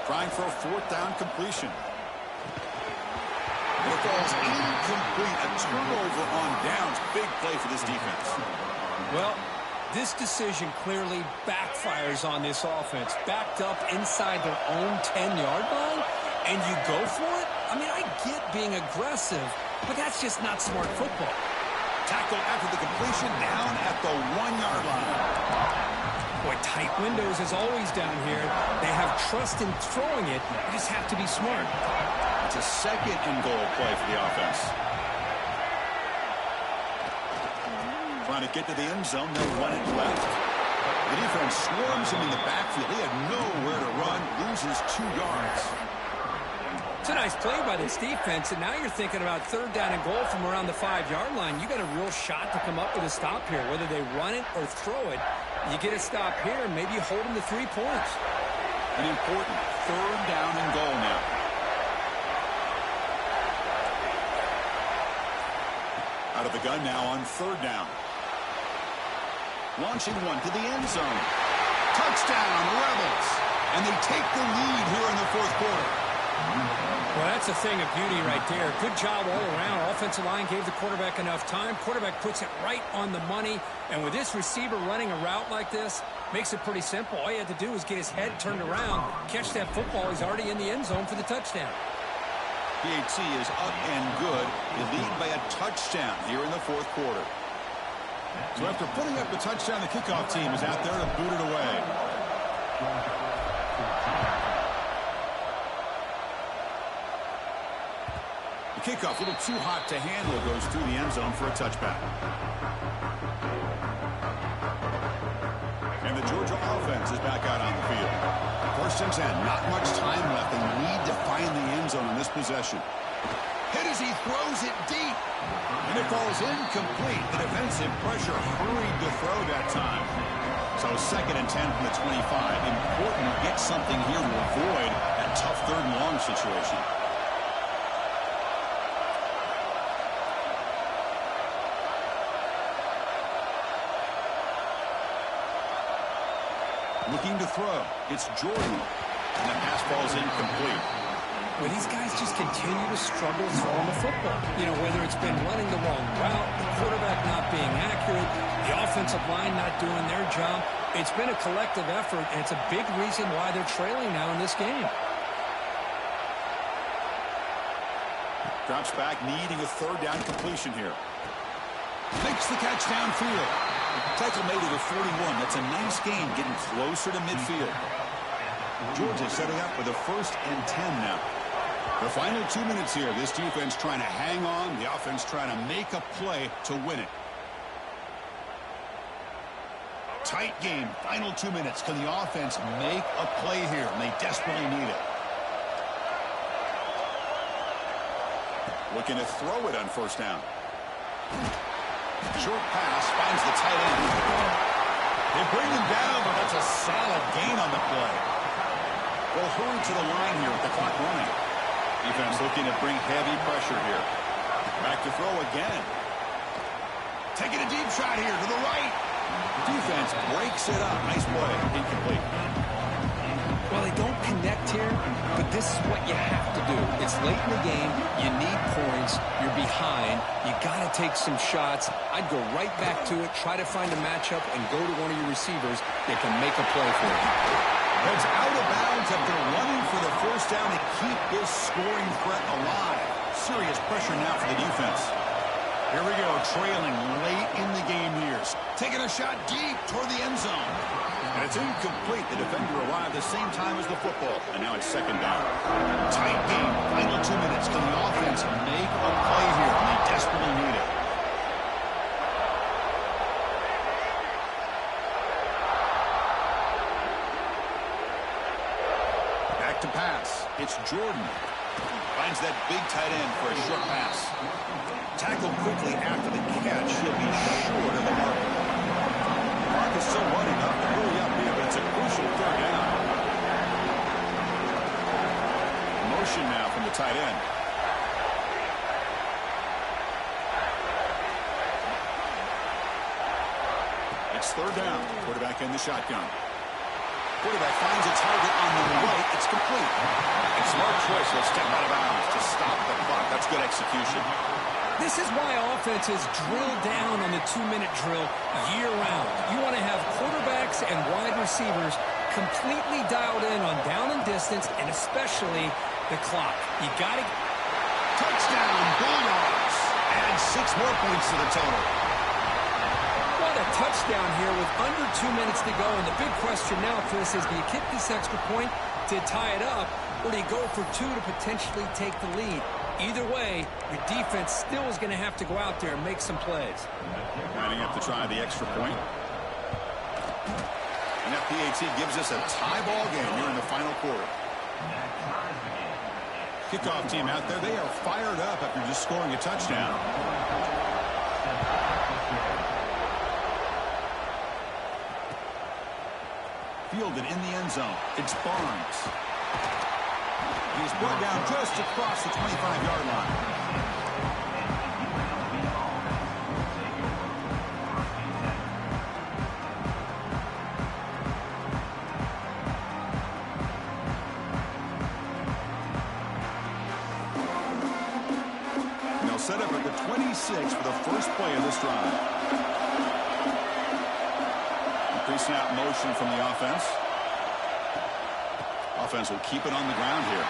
K: Trying for a fourth down completion. It falls incomplete. A turnover on downs. Big play for this defense.
L: Well, this decision clearly backfires on this offense. Backed up inside their own 10-yard line, and you go for it? I mean, I get being aggressive, but that's just not smart football.
K: Tackle after the completion down at the 1-yard line.
L: Boy, tight windows as always down here. They have trust in throwing it. You just have to be smart.
K: It's a second and goal play for the offense. Trying to get to the end zone, no running left. The defense swarms him in the backfield. He had nowhere to run, loses 2 yards.
L: It's a nice play by this defense, and now you're thinking about third down and goal from around the 5-yard line. You got a real shot to come up with a stop here, whether they run it or throw it. You get a stop here, and maybe you hold them to 3 points.
K: An important third down and goal now. Out of the gun now on third down. Launching one to the end zone. Touchdown, Rebels. And they take the lead here in the fourth quarter.
L: Well, that's a thing of beauty right there. Good job all around. Offensive line gave the quarterback enough time. Quarterback puts it right on the money. And with this receiver running a route like this, makes it pretty simple. All you had to do was get his head turned around, catch that football. He's already in the end zone for the touchdown.
K: PAT is up and good. They lead by a touchdown here in the fourth quarter. So after putting up the touchdown, the kickoff team is out there to boot it away. Kickoff, a little too hot to handle, goes through the end zone for a touchback. And the Georgia offense is back out on the field. First and 10, not much time left. They need to find the end zone on this possession. Hit as he throws it deep. And it falls incomplete. The defensive pressure hurried to throw that time. So second and 10 from the 25. Important to get something here to avoid that tough third and long situation. Looking to throw. It's Jordan. And the pass falls incomplete.
L: Well, these guys just continue to struggle throwing the football. You know, whether it's been running the wrong route, the quarterback not being accurate, the offensive line not doing their job. It's been a collective effort, and it's a big reason why they're trailing now in this game.
K: Drops back, needing a third down completion here. Makes the catch downfield. Tackle made at the 41. That's a nice gain, getting closer to midfield. Georgia setting up for the first and 10 now. The final 2 minutes here. This defense trying to hang on. The offense trying to make a play to win it. Tight game. Final 2 minutes. Can the offense make a play here? And they desperately need it. Looking to throw it on first down. Short pass finds the tight end. They bring him down, but that's a solid gain on the play. We'll hurry to the line here with the clock running. Defense looking to bring heavy pressure here. Back to throw again. Taking a deep shot here to the right. Defense breaks it up. Nice play. Incomplete.
L: Well, they don't connect here, but this is what you have to do. It's late in the game. You need points. You're behind. You got to take some shots. I'd go right back to it, try to find a matchup, and go to one of your receivers that can make a play for you.
K: It's out of bounds after running for the first down to keep this scoring threat alive. Serious pressure now for the defense. Here we go, trailing late in the game here. Taking a shot deep toward the end zone. And it's incomplete. The defender arrived the same time as the football. And now it's second down. Tight game. Final 2 minutes. Can the offense make a play here? And they desperately need it. Back to pass. It's Jordan. Finds that big tight end for a short pass. Tackled quickly after the catch. He'll be short of the mark. Mark is still running up. Hurry up here, but it's a crucial third down. Motion now from the tight end. It's third down. Quarterback in the shotgun. Quarterback finds a target on the right. It's complete. And smart choice. He'll step out of bounds to stop the clock. That's good execution.
L: This is why offenses drill down on the 2-minute drill year-round. You want to have quarterbacks and wide receivers completely dialed in on down and distance, and especially the clock. You got to...
K: Touchdown, Bulldogs. And 6 more points to the total.
L: What a touchdown here with under 2 minutes to go. And the big question now, Chris, is do you kick this extra point to tie it up, or do you go for 2 to potentially take the lead? Either way, your defense still is going to have to go out there and make some plays.
K: Lining up to try the extra point. And that PAT gives us a tie ball game here in the final quarter. Kickoff team out there. They are fired up after just scoring a touchdown. Fielded in the end zone. It's Barnes. He's brought down just across the 25-yard line. And they'll set up at the 26 for the first play of this drive. Pre-snap motion from the offense. Offense will keep it on the ground here.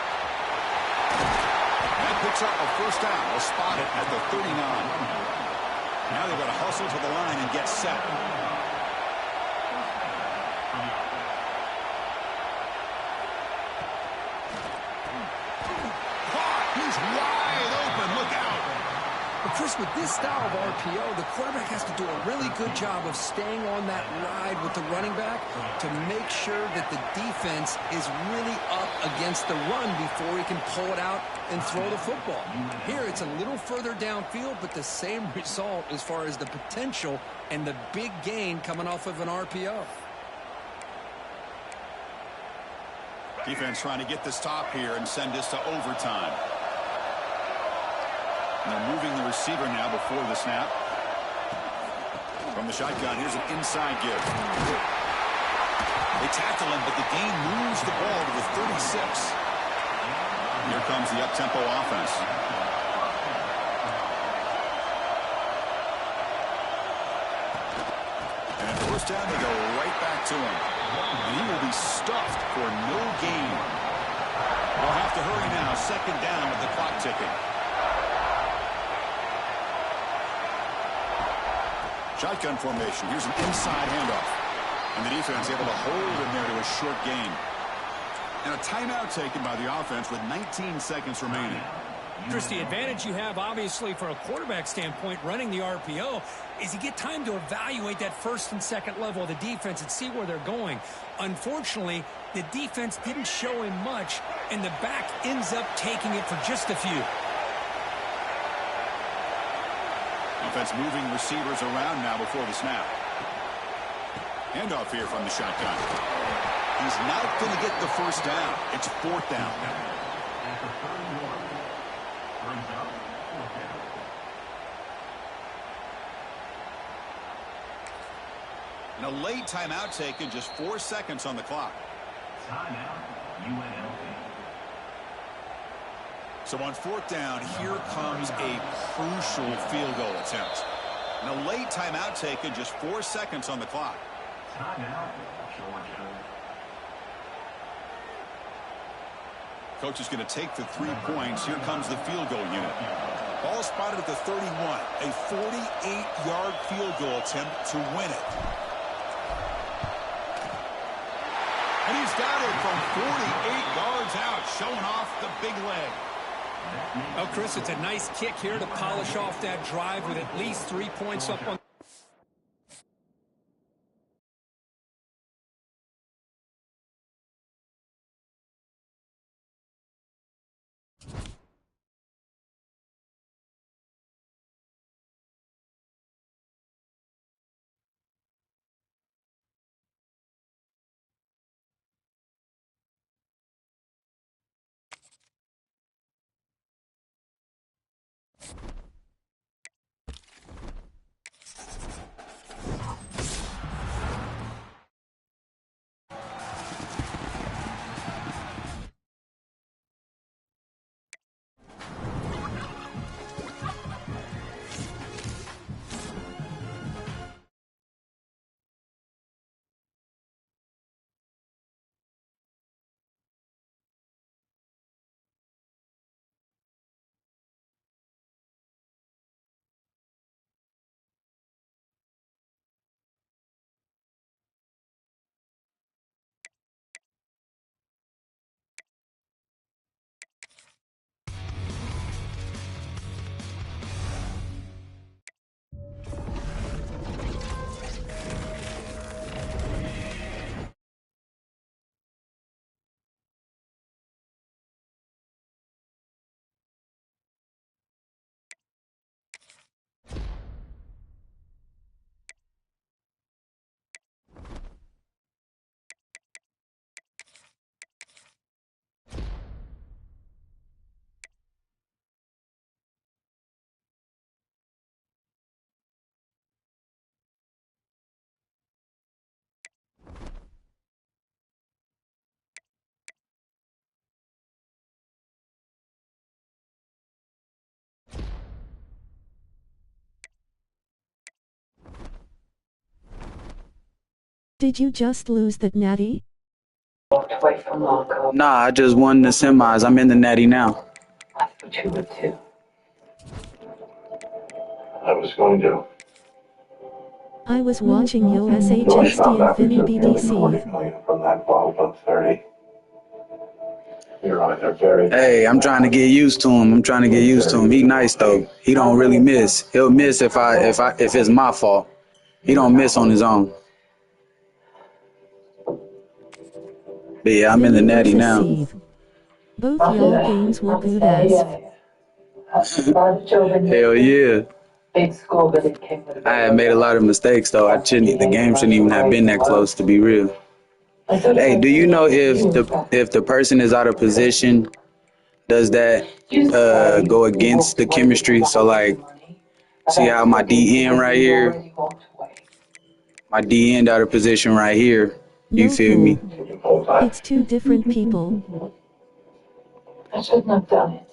K: That picks up a first down. They'll spot it at the 39. Now they've got to hustle to the line and get set. Caught. He's wide open. Look
L: Chris, with this style of RPO, the quarterback has to do a really good job of staying on that ride with the running back to make sure that the defense is really up against the run before he can pull it out and throw the football. Here, it's a little further downfield, but the same result as far as the potential and the big gain coming off of an RPO.
K: Defense trying to get the stop here and send this to overtime. And they're moving the receiver now before the snap. From the shotgun, here's an inside give. They tackle him, but the gain moves the ball to the 36. Here comes the up-tempo offense. And first down, they go right back to him. And he will be stuffed for no gain. They'll have to hurry now. Second down with the clock ticking. Shotgun formation. Here's an inside handoff. And the defense able to hold him there to a short gain. And a timeout taken by the offense with 19 seconds remaining.
M: Chris, the advantage you have, obviously, for a quarterback standpoint, running the RPO, is you get time to evaluate that first and second level of the defense and see where they're going. Unfortunately, the defense didn't show him much, and the back ends up taking it for just a few.
K: Offense moving receivers around now before the snap. Handoff here from the shotgun. He's not going to get the first down. It's fourth down. And a late timeout taken, just 4 seconds on the clock.
J: Timeout, UNLV.
K: So on fourth down, here comes a crucial field goal attempt. And a late timeout taken, just 4 seconds on the clock.
J: Timeout, Georgia.
K: Coach is going to take the 3 points. Here comes the field goal unit. Ball spotted at the 31. A 48-yard field goal attempt to win it. And he's got it from 48 yards out, showing off the big leg.
M: Oh, Chris, it's a nice kick here to polish off that drive with at least 3 points up on.
I: Did you just lose that natty?
B: Nah, I just won the semis. I'm in the natty now.
A: I thought you would too. I was going to.
I: I was watching USHST and Vinny BDC.
A: $40 million from that vault of 30.
B: Hey, I'm trying to get used to him. He nice though. He don't really miss. He'll miss if it's my fault. He don't miss on his own. But yeah, I'm in the natty now.
I: Both y'all games were good as.
B: Hell yeah. I had made a lot of mistakes though. The game shouldn't even have been that close, to be real. Hey, do you know if the person is out of position, does that go against the chemistry? So like, see how my DN right here, my DN out of position right here. You feel me?
I: It's two different people.
C: I shouldn't have done it.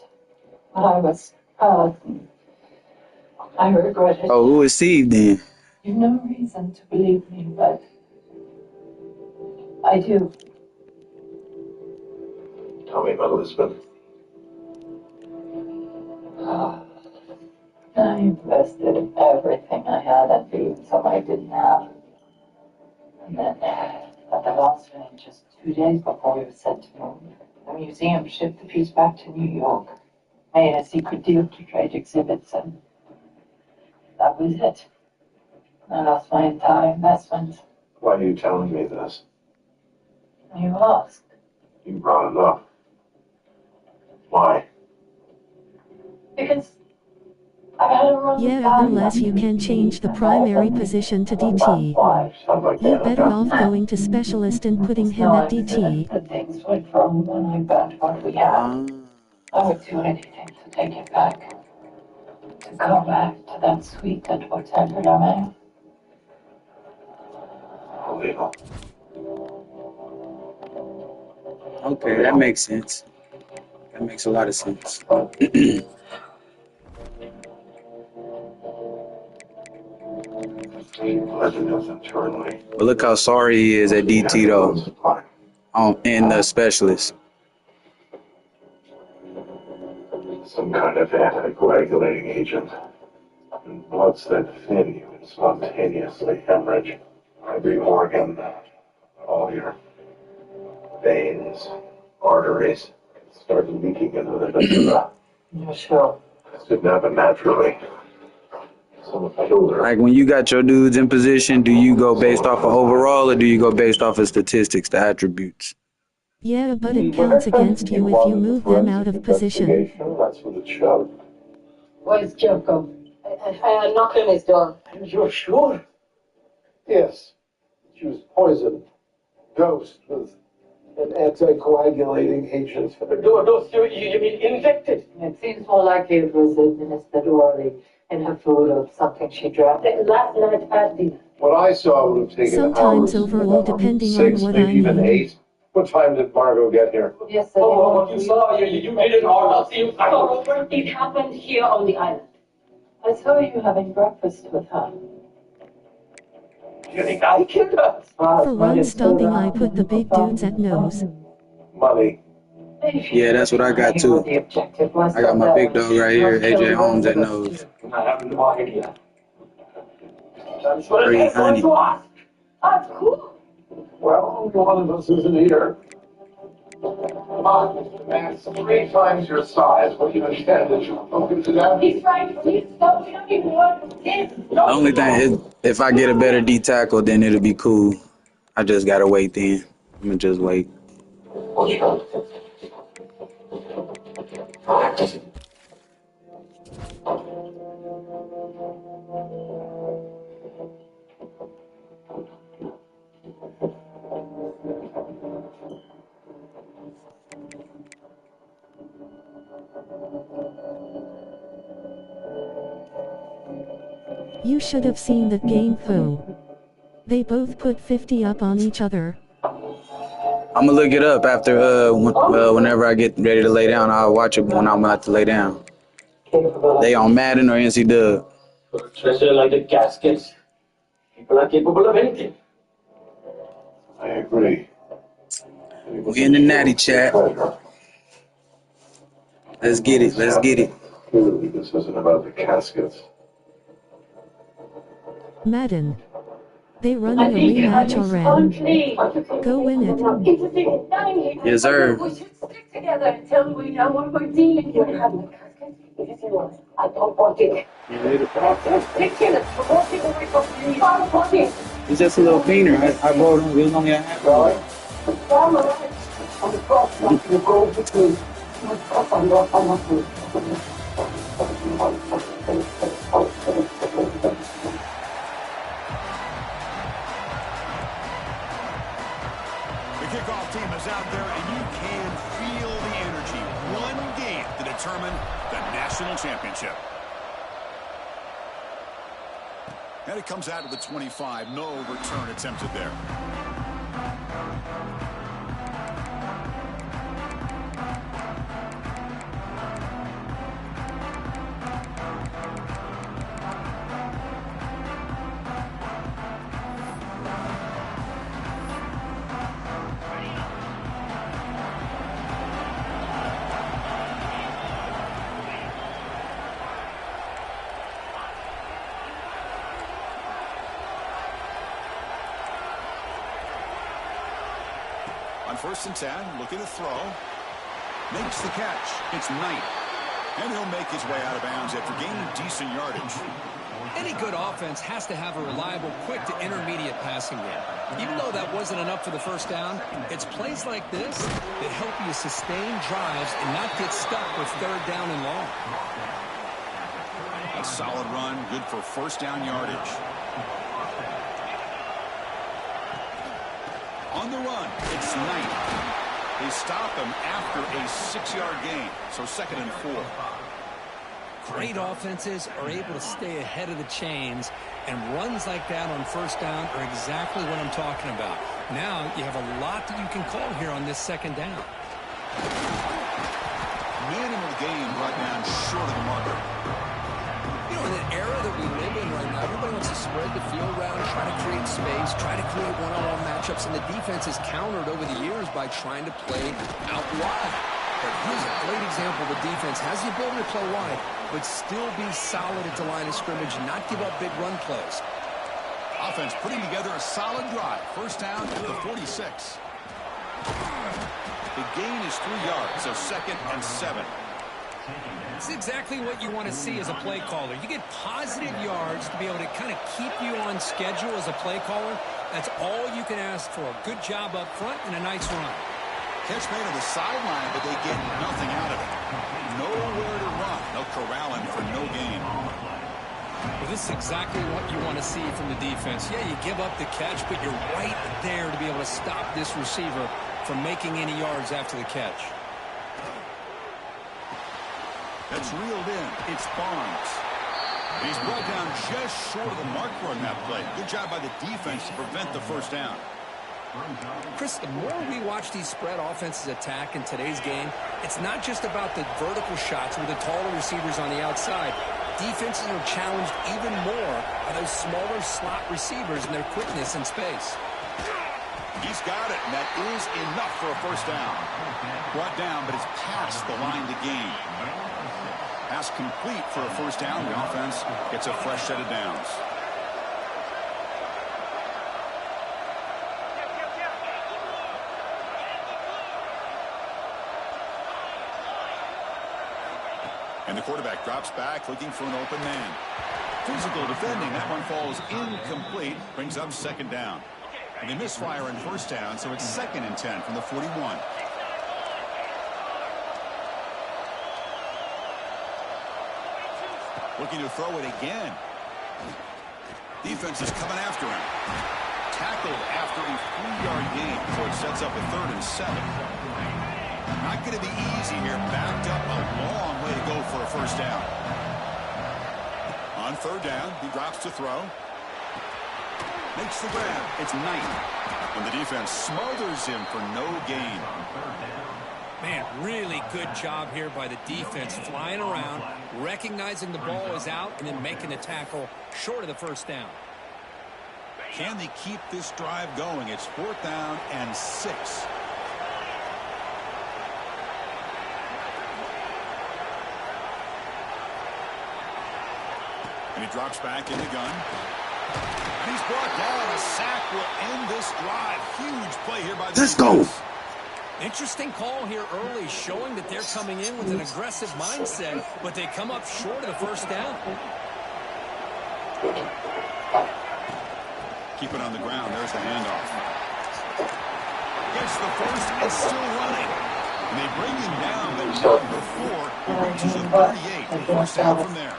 C: But I was I regret it.
B: Oh, who is Steve then?
C: You've no reason to believe me, but I do.
A: Tell me about Elizabeth.
C: I invested everything I had and even some I didn't have. And then at the last minute, just 2 days before we were set to move, the museum shipped the piece back to New York, made a secret deal to trade exhibits, and that was it. I lost my entire investment.
A: Why are you telling me this?
C: You asked.
A: You brought it up. Why?
C: Because I've had a run.
I: Yeah, unless you can change the primary position to DT. You're better off going to specialist and putting him at DT.
C: The things went from when I bet what we had. I would do anything to take it back. To go back to that suite at Hotel de la Mer.
A: Illegal.
B: Okay, that makes sense. That makes a lot of sense. But look how sorry he is at DT though. And the specialist.
A: Some kind of anticoagulating agent. And bloods that thin, you can spontaneously hemorrhage. Every organ, all your veins, arteries, start leaking into the viscera.
C: You're sure?
A: This didn't happen naturally. Someone killed her.
B: Like when you got your dudes in position, do you go based off of overall or do you go based off of statistics, the attributes?
I: Yeah, but it counts against you if you move them out of position.
A: That's what it showed.
D: Where's Joko? I knocked on his door.
A: You're sure? Yes. She was poisoned. Dosed with an anticoagulating agent.
E: Dosed? You mean infected?
C: It seems more likely it was administered orally in her food or something she drank.
D: Last night at dinner.
A: What I saw would have taken
I: Sometimes
A: hours.
I: overall, depending
A: Six,
I: on what
A: maybe
I: I
A: even
I: mean.
A: 8. What time did Margot get here?
C: Yes,
E: What you saw, you made it hard.
D: It happened here on the island.
C: I saw you having breakfast with her.
E: You think I killed her?
I: For run stopping, I put the big dudes at nose.
A: Money.
B: Yeah, that's what I got too. I got my big dog right here, AJ Holmes at nose.
E: I have no idea.
B: That's what it is.
D: That's cool.
A: Well, one of us isn't here. Come on, Mr. Man's 3 times your size. What do you intend? Did you open to that?
D: He's right. Please stop. We don't even want this.
B: The only thing is, if I get a better D tackle, then it'll be cool. I just gotta wait then. I'm gonna just wait.
I: You should have seen that game though. They both put 50 up on each other.
B: I'm gonna look it up after whenever I get ready to lay down. I'll watch it when I'm about to lay down. They on Madden or NC Dub?
E: Treasure like the caskets. People are capable of anything.
A: I agree.
B: We in the natty chat. Let's get it. Let's get it.
A: Clearly, this isn't about the caskets.
I: Madden. They running a rematch already. Go win it.
B: Yes, sir.
D: together and tell me we know one of our demons. You have my casket? If you want, I don't want it. Picture this. We're walking away from you. You don't want it.
B: It's just a little cleaner. I bought them. It only a half hour.
A: On the cross, you go between the cross and the
K: kickoff team is out there, and you can feel the energy. One game to determine the national championship. And it comes out of the 25. No return attempted there. On 1st and 10, looking to throw. Makes the catch. It's Knight. And he'll make his way out of bounds after gaining decent yardage.
L: Any good offense has to have a reliable, quick to intermediate passing game. Even though that wasn't enough for the first down, it's plays like this that help you sustain drives and not get stuck with 3rd down and long.
K: A solid run, good for 1st down yardage. On the run, it's Knight. They stop him after a 6-yard gain, so 2nd and 4.
L: Great offenses are able to stay ahead of the chains, and runs like that on 1st down are exactly what I'm talking about. Now you have a lot that you can call here on this 2nd down.
K: Minimal gain brought down short of the marker.
L: You know, in the era that we live in right now, everybody wants to spread the field around, try to create space, try to create one-on-one matchups, and the defense has countered over the years by trying to play out wide. But here's a great example. The defense has the ability to play wide, but still be solid at the line of scrimmage and not give up big run plays.
K: Offense putting together a solid drive. 1st down to the 46. The gain is 3 yards, so 2nd and 7.
M: It's exactly what you want to see as a play caller. You get positive yards to be able to kind of keep you on schedule as a play caller. That's all you can ask for. Good job up front and a nice run.
K: Catch made on the sideline, but they get nothing out of it. Nowhere to run. They'll corral him for no gain.
M: Well, this is exactly what you want to see from the defense. Yeah, you give up the catch, but you're right there to be able to stop this receiver from making any yards after the catch.
K: That's reeled in. It's Barnes. He's brought down just short of the marker on that play. Good job by the defense to prevent the 1st down.
L: Chris, the more we watch these spread offenses attack in today's game, it's not just about the vertical shots with the taller receivers on the outside. Defenses are challenged even more by those smaller slot receivers and their quickness in space.
K: He's got it, and that is enough for a 1st down. Brought down, but it's past the line to gain. Pass complete for a 1st down. The offense gets a fresh set of downs. And the quarterback drops back, looking for an open man. Physical defending. That one falls incomplete. Brings up 2nd down. And they misfire on 1st down, so it's 2nd and 10 from the 41. Looking to throw it again. Defense is coming after him. Tackled after a 3-yard gain, so it sets up a 3rd and 7. Not going to be easy here. Backed up a long way to go for a 1st down. On 3rd down, he drops to throw. Makes the grab. It's Knight. And the defense smothers him for no gain.
M: Man, really good job here by the defense, flying around, recognizing the ball is out, and then making the tackle short of the 1st down.
K: Can they keep this drive going? It's 4th down and 6. And he drops back in the gun. And he's brought down. A sack will end this drive. Huge play here by the defense.
B: Let's go.
M: Interesting call here early, showing that they're coming in with an aggressive mindset, but they come up short of the first down.
K: Keep it on the ground. There's the handoff. Gets the first and still running. And they bring him down. They run before he reaches the 38. First down from there.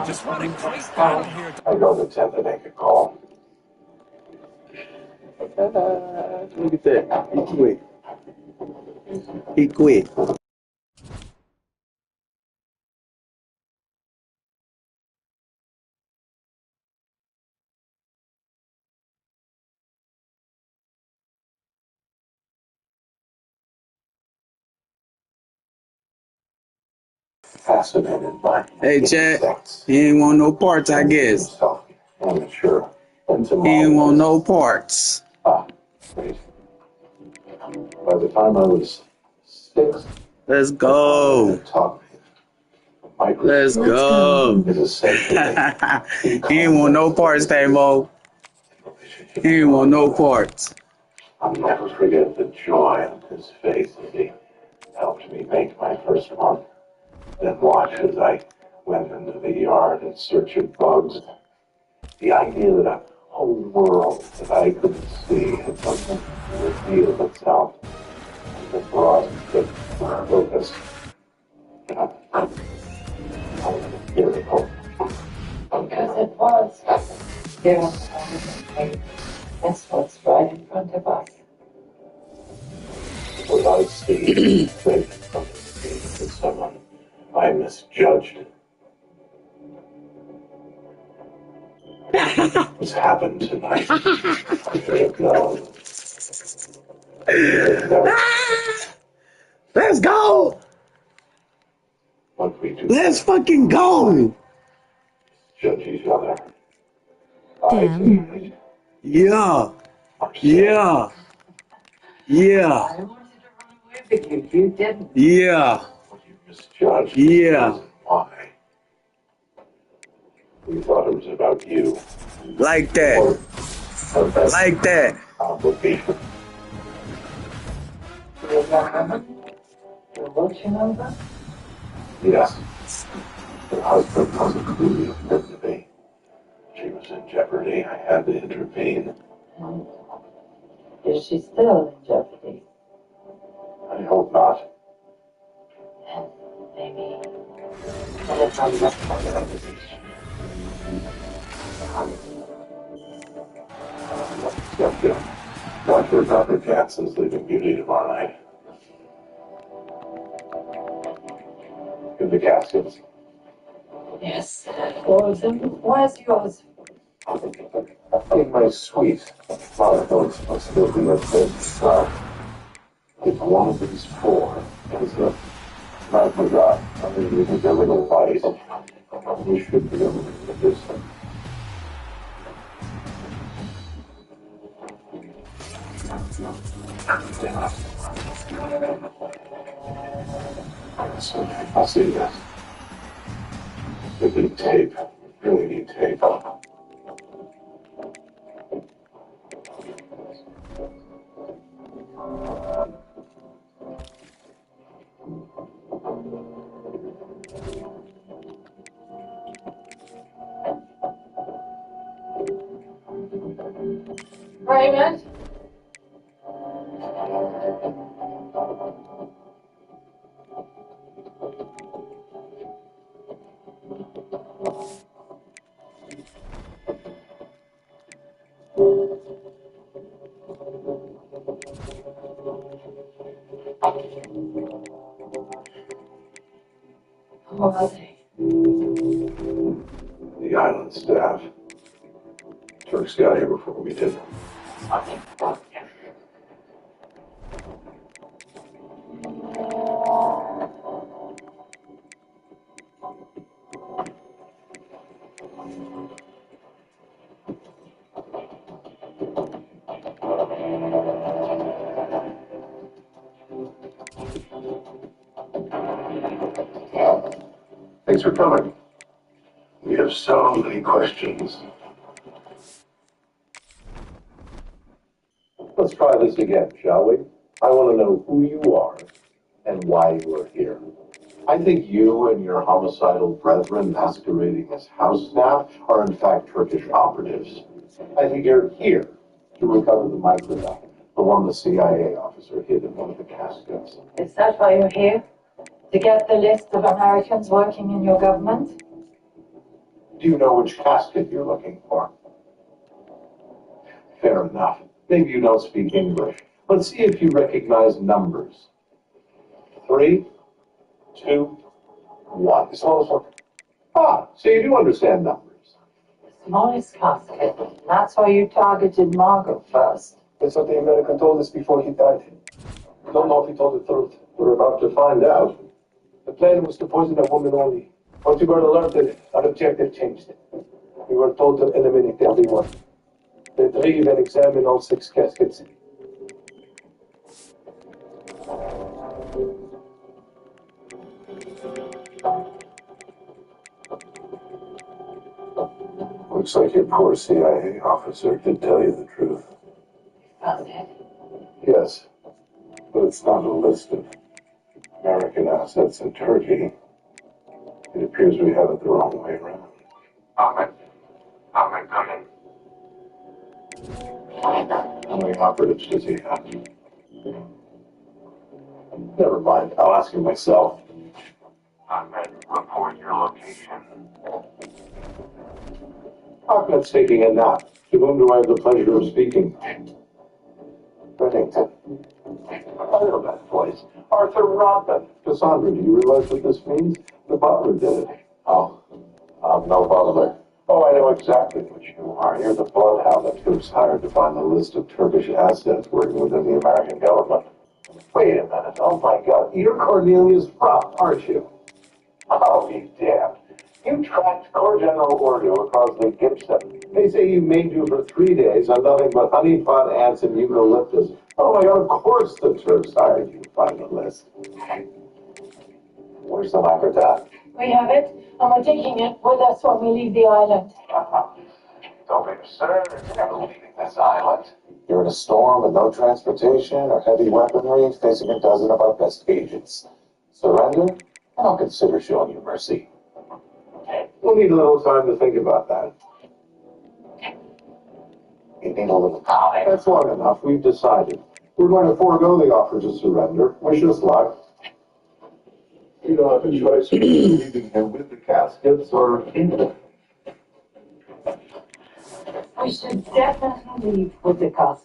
M: Just running great battle here.
A: I don't attempt to make a call.
B: Look at that. He quit. He quit.
A: Fascinated by.
B: Hey, Chad. He ain't want no parts, I guess.
A: Amateur.
B: He ain't want no parts.
A: Wait. By the time I was 6,
B: Let's go. Let's go. He ain't want no parts, Tamo. He ain't want no parts.
A: I'll never forget the joy on his face as he helped me make my first one. Then watch as I went into the yard in search of bugs. The idea that a whole world that I couldn't see had something revealed itself. The broad focus. Beautiful.
C: Because it was. There was something. That's what's right in front of us.
A: Was I seeing from the scene with someone I misjudged? What's happened tonight? I should have known.
B: Let's go.
A: What we do.
B: Let's fucking go.
A: Judge each other.
I: Damn.
B: Yeah. Yeah. Yeah.
C: I wanted to run away with you. You didn't.
B: Yeah.
A: You misjudged.
B: Yeah.
A: Why? We thought it was about you.
B: Like that. Like that.
A: Obligation.
C: You're watching over?
A: Yes. Her husband wasn't who he was meant to be. She was in jeopardy. I had to intervene.
C: Is she still in jeopardy?
A: I hope not.
C: Maybe.
A: Dr. Dr. Jackson's leaving beauty tomorrow night. In the caskets.
C: Yes. Where's yours?
A: In my suite. Mother's must still be a bit sharp. It's one of these 4. I forgot. I mean, you think they're little lies. You should be able to get this. I'll see this. We need tape. We really need tape.
C: Raymond? Who are they?
A: The island staff. Turks got here before we did. Thanks for coming. We have so many questions. Let's try this again, shall we?
N: I want to know who you are and why you are here. I think you and your homicidal brethren masquerading as house staff are in fact Turkish operatives. I think you're here to recover the microdot, the one the CIA officer hid in one of the caskets.
C: Is that why you're here? To get the list of Americans working in your government?
N: Do you know which casket you're looking for? Fair enough. Maybe you don't speak English. Let's see if you recognize numbers. 3, 2, 1. Ah, so you do understand numbers.
C: Smallest casket. That's why you targeted Margot first.
N: That's what the American told us before he died. Don't know if he told the truth. We're about to find out. The plan was to poison a woman only. Once we were alerted, that our objective changed. We were told to eliminate everyone. Retrieve and examine all 6 caskets. Looks like your poor CIA officer did tell you the truth.
C: Found it.
N: Yes, but it's not a list of American assets in Turkey. It appears we have it the wrong way around. Ahmed, come in. How many operatives does he have? Never mind, I'll ask him myself. Ahmed, report your location. Ahmed's taking a nap. To whom do I have the pleasure of speaking? Bennington. I know that place. Arthur Rodman. Cassandra, do you realize what this means? The butler did it. Oh, I'm no butler. Oh, I know exactly what you are. You're the bloodhound that Coops hired to find the list of Turkish assets working within the American government. Wait a minute. Oh, my God. You're Cornelius Rupp, aren't you? Oh, be damned. You tracked Corps General Ordo across Lake Gibson. They say you made you for 3 days on nothing but honey pot ants and eucalyptus. Oh my God, of course the Turks hired you to find the list. Where's the microdot?
C: We have it, and we're taking it with us when we leave the island.
N: Don't be absurd. You're never leaving this island. You're in a storm with no transportation or heavy weaponry, facing a dozen of our best agents. Surrender, and I'll consider showing you mercy. We'll need a little time to think about that. You need a little time. That's long enough. We've decided. We're going to forego the offer to surrender. Wish us luck. You don't have a choice of leaving him with the caskets or in them.
C: We should definitely leave with the casket.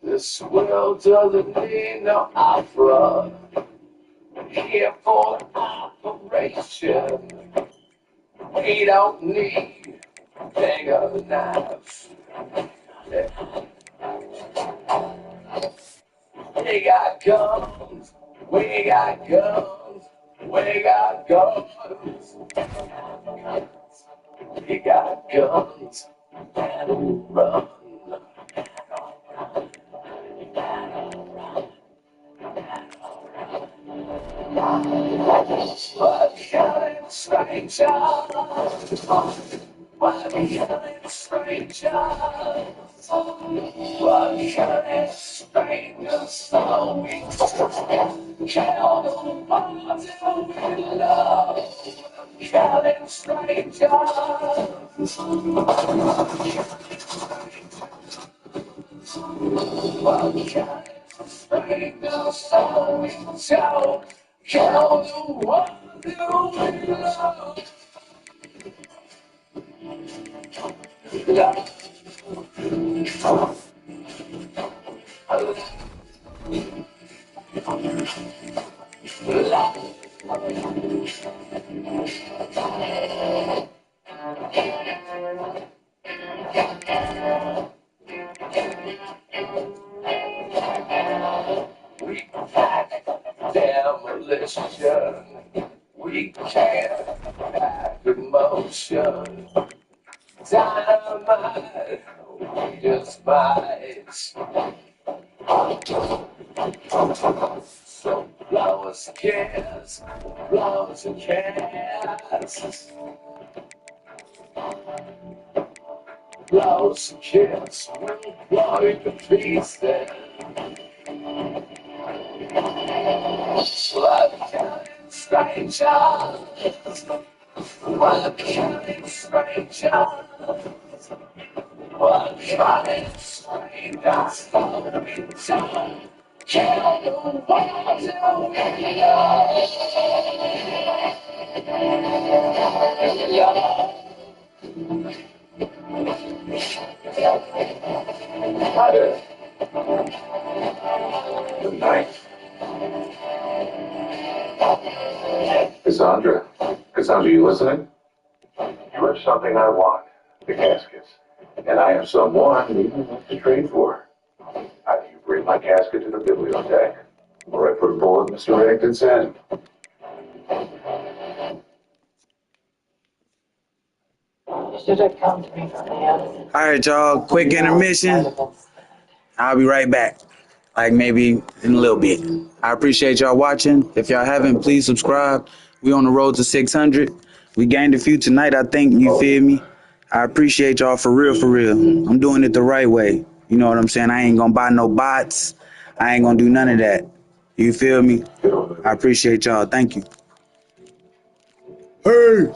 O: This world doesn't need no opera. Here for operation. We don't need bigger knives. We got guns. We got guns. We got guns. We got guns. And run. What killing stranger? What killing stranger? What killing stranger? So we kill the ones who we love. Killing stranger. What killing stranger? So we kill the ones who we love. We pack demolition. we can't have emotion. Dynamite, we just might. So blow us a kiss, blow us a kiss. Blow us a kiss, we'll blow you to pieces. We're killing strangers. We're killing strangers. We're killing strangers. Kill the world till we
N: Good night. Cassandra, you listening? You have something I want, the caskets. And I have someone you have to trade for. Either you bring my casket to the bibliothèque, or I put a bullet in Mr. Reddington's head.
C: Should have come to me from the other.
B: All right, y'all. Quick intermission. I'll be right back. Like maybe in a little bit. I appreciate y'all watching. If y'all haven't, please subscribe. We on the road to 600. We gained a few tonight, I think. You feel me? I appreciate y'all for real, for real. I'm doing it the right way. You know what I'm saying? I ain't gonna buy no bots. I ain't gonna do none of that. You feel me? I appreciate y'all. Thank you. Hey!